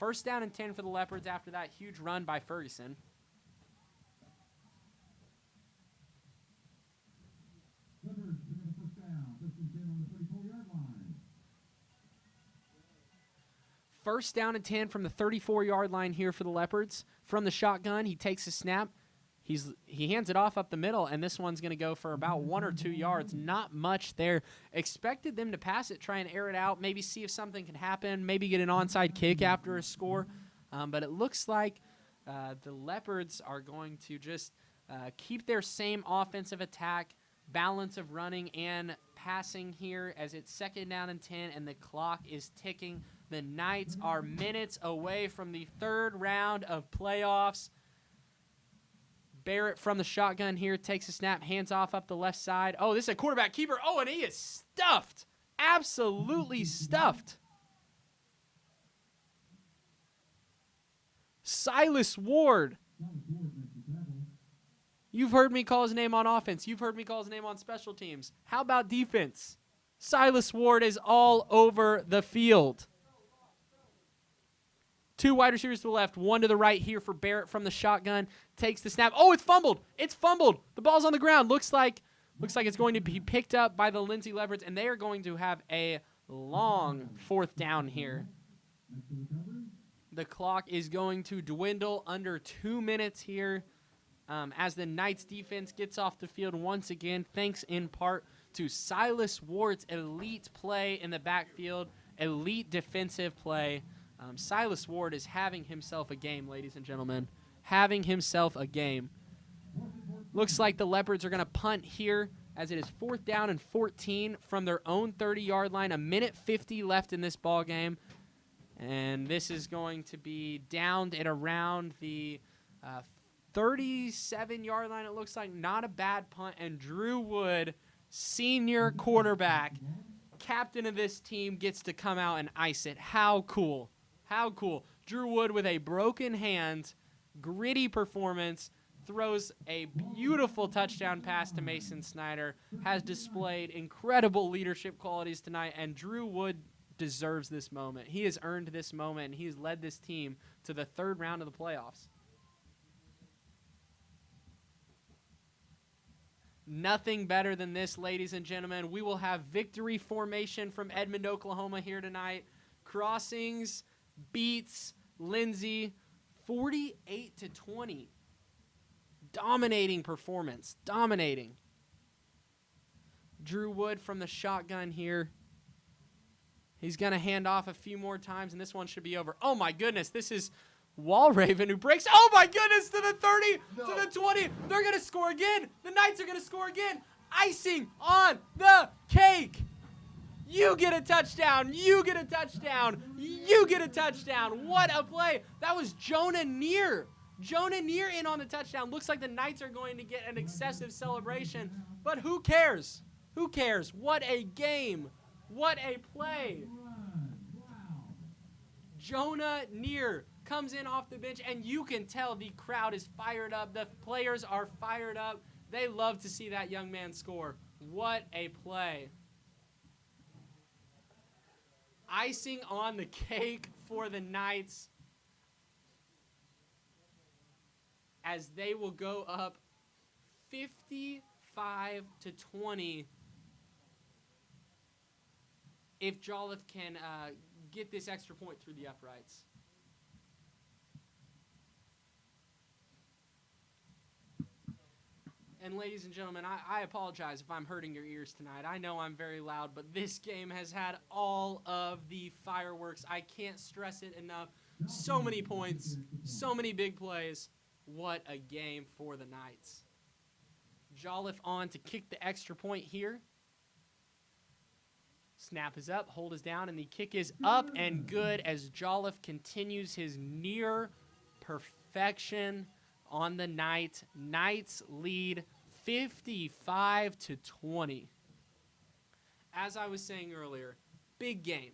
1st down and 10 for the Leopards after that huge run by Ferguson. First down and 10 from the 34-yard line here for the Leopards. From the shotgun, he takes a snap. He hands it off up the middle, and this one's going to go for about 1 or 2 yards. Not much there. Expected them to pass it, try and air it out, maybe see if something can happen, maybe get an onside kick after a score. But it looks like the Leopards are going to just keep their same offensive attack, balance of running and passing here as it's 2nd down and 10 and the clock is ticking. The Knights are minutes away from the 3rd round of playoffs. Barrett from the shotgun here takes a snap, hands off up the left side. Oh, this is a quarterback keeper. Oh, and he is stuffed. Absolutely stuffed. Silas Ward. You've heard me call his name on offense. You've heard me call his name on special teams. How about defense? Silas Ward is all over the field. 2 wide receivers to the left, 1 to the right here for Barrett from the shotgun. Takes the snap. Oh, it's fumbled. It's fumbled. The ball's on the ground. Looks like it's going to be picked up by the Lindsay Leopards, and they are going to have a long 4th down here. The clock is going to dwindle under 2 minutes here as the Knights defense gets off the field once again, thanks in part to Silas Ward's elite play in the backfield, elite defensive play. Silas Ward is having himself a game, ladies and gentlemen. Having himself a game. Looks like the Leopards are going to punt here as it is 4th down and 14 from their own 30-yard line. 1:50 left in this ball game. And this is going to be downed at around the 37-yard line, it looks like. Not a bad punt. And Drew Wood, senior quarterback, captain of this team, gets to come out and ice it. How cool. How cool. Drew Wood with a broken hand, gritty performance, throws a beautiful touchdown pass to Mason Snyder, has displayed incredible leadership qualities tonight, and Drew Wood deserves this moment. He has earned this moment, and he has led this team to the 3rd round of the playoffs. Nothing better than this, ladies and gentlemen. We will have victory formation from Edmond, Oklahoma here tonight. Crossings beats Lindsay 48-20. Dominating performance. Dominating. Drew Wood from the shotgun here. He's going to hand off a few more times, and this one should be over. Oh, my goodness. This is Walraven who breaks. Oh, my goodness, to the 30, to the 20. They're going to score again. The Knights are going to score again. Icing on the cake. You get a touchdown. You get a touchdown. You get a touchdown. What a play. That was Jonah Neer. Jonah Neer in on the touchdown. Looks like the Knights are going to get an excessive celebration, but who cares? Who cares? What a game. What a play. Jonah Neer comes in off the bench, and you can tell the crowd is fired up. The players are fired up. They love to see that young man score. What a play. Icing on the cake for the Knights as they will go up 55-20 if Jolliffe can get this extra point through the uprights. And ladies and gentlemen, I apologize if I'm hurting your ears tonight. I know I'm very loud, but this game has had all of the fireworks. I can't stress it enough. So many points, so many big plays. What a game for the Knights. Jolliffe on to kick the extra point here. Snap is up, hold is down, and the kick is up and good as Jolliffe continues his near perfection on the night. Knights lead 55-20. As I was saying earlier, big game,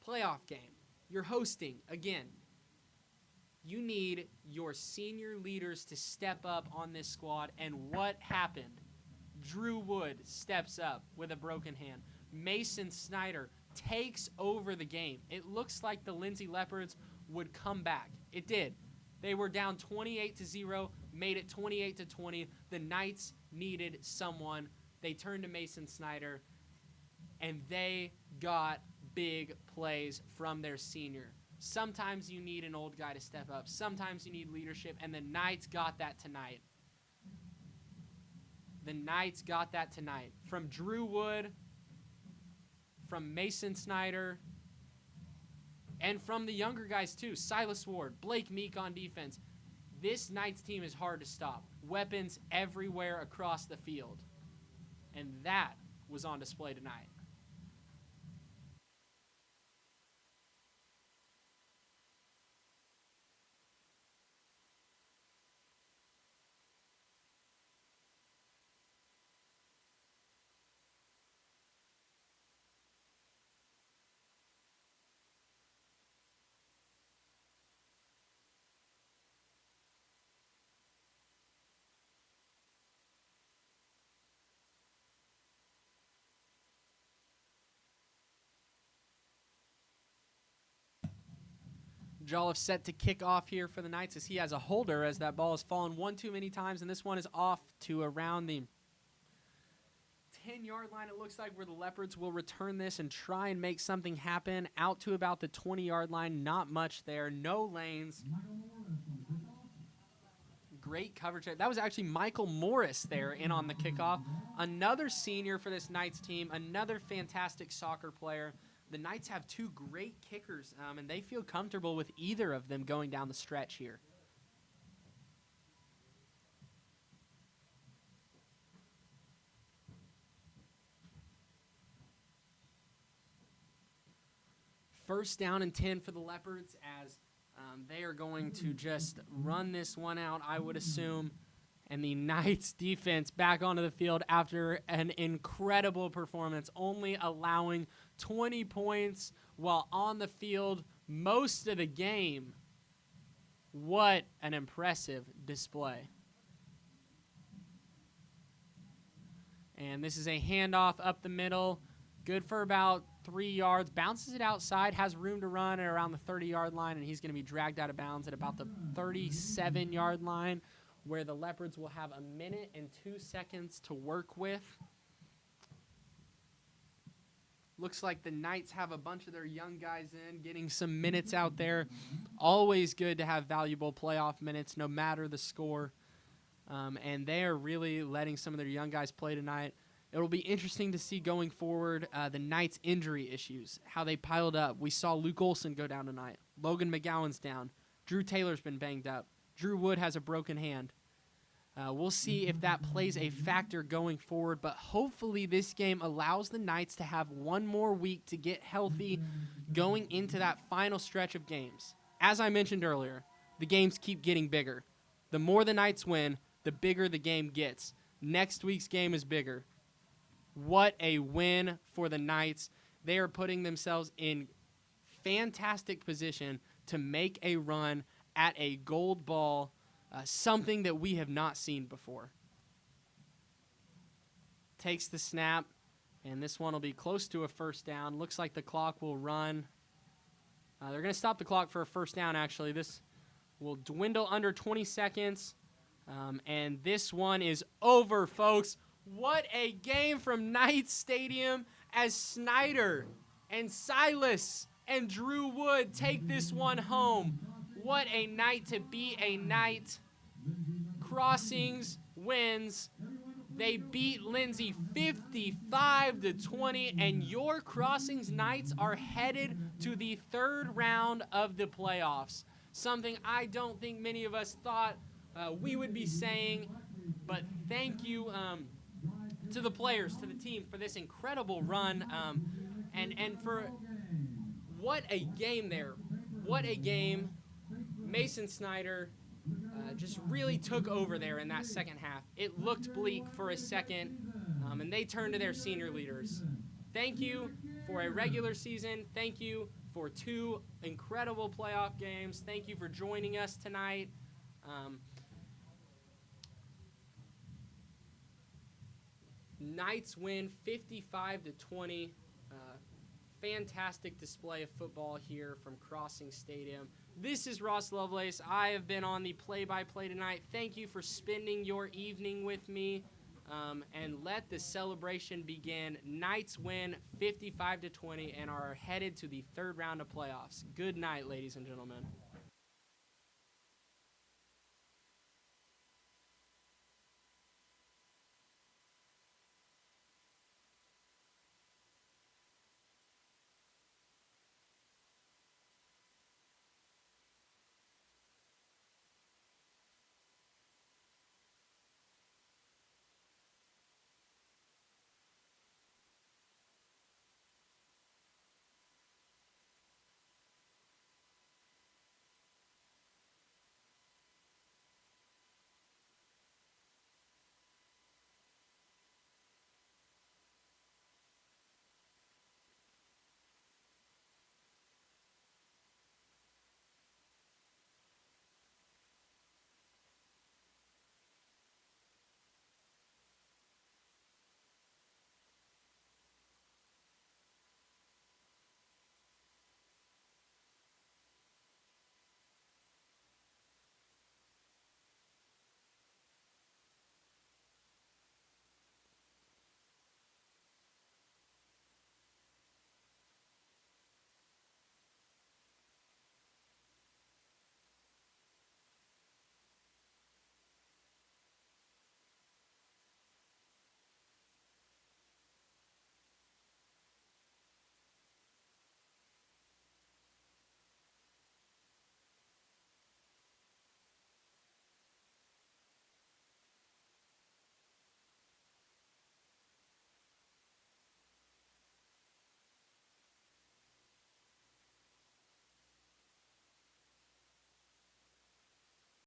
playoff game. You're hosting again. You need your senior leaders to step up on this squad, and what happened? Drew Wood steps up with a broken hand. Mason Snyder takes over the game. It looks like the Lindsay Leopards would come back. It did. They were down 28-0, made it 28-20. The Knights needed someone. They turned to Mason Snyder, and they got big plays from their senior. Sometimes you need an old guy to step up. Sometimes you need leadership, and the Knights got that tonight. The Knights got that tonight. From Drew Wood, from Mason Snyder, and from the younger guys too. Silas Ward, Blake Meek on defense. This Knights team is hard to stop. Weapons everywhere across the field. And that was on display tonight. Jolliffe set to kick off here for the Knights as he has a holder as that ball has fallen one too many times, and this one is off to around the 10-yard line, it looks like, where the Leopards will return this and try and make something happen. Out to about the 20-yard line, not much there, no lanes. Great coverage there. That was actually Michael Morris there in on the kickoff. Another senior for this Knights team, another fantastic soccer player. The Knights have two great kickers, and they feel comfortable with either of them going down the stretch here. First down and 10 for the Leopards as they are going to just run this one out, I would assume. And the Knights defense back onto the field after an incredible performance, only allowing 20 points while on the field most of the game. What an impressive display. And this is a handoff up the middle. Good for about 3 yards. Bounces it outside, has room to run at around the 30-yard line, and he's going to be dragged out of bounds at about the 37-yard line, where the Leopards will have 1 minute and 2 seconds to work with. Looks like the Knights have a bunch of their young guys in, getting some minutes out there. Always good to have valuable playoff minutes, no matter the score. And they are really letting some of their young guys play tonight. It'll be interesting to see going forward the Knights' injury issues, how they piled up. We saw Luke Olson go down tonight. Logan McGowan's down. Drew Taylor's been banged up. Drew Wood has a broken hand. We'll see if that plays a factor going forward, but hopefully this game allows the Knights to have one more week to get healthy going into that final stretch of games. As I mentioned earlier, the games keep getting bigger. The more the Knights win, the bigger the game gets. Next week's game is bigger. What a win for the Knights. They are putting themselves in fantastic position to make a run at a gold ball, something that we have not seen before. Takes the snap, and this one will be close to a first down. Looks like the clock will run. They're going to stop the clock for a first down, actually. This will dwindle under 20 seconds, and this one is over, folks. What a game from Knights Stadium as Snyder and Silas and Drew Wood take this one home. What a night to be a Knight. Crossings wins. They beat Lindsay 55-20, and your Crossings Knights are headed to the third round of the playoffs. Something I don't think many of us thought we would be saying, but thank you to the players, to the team for this incredible run, and for what a game there. What a game. Mason Snyder just really took over there in that second half. It looked bleak for a second, and they turned to their senior leaders. Thank you for a regular season. Thank you for 2 incredible playoff games. Thank you for joining us tonight. Knights win 55-20. Fantastic display of football here from Crossing Stadium. This is Ross Lovelace. I have been on the play-by-play tonight. Thank you for spending your evening with me, and let the celebration begin. Knights win 55-20 and are headed to the third round of playoffs. Good night, ladies and gentlemen.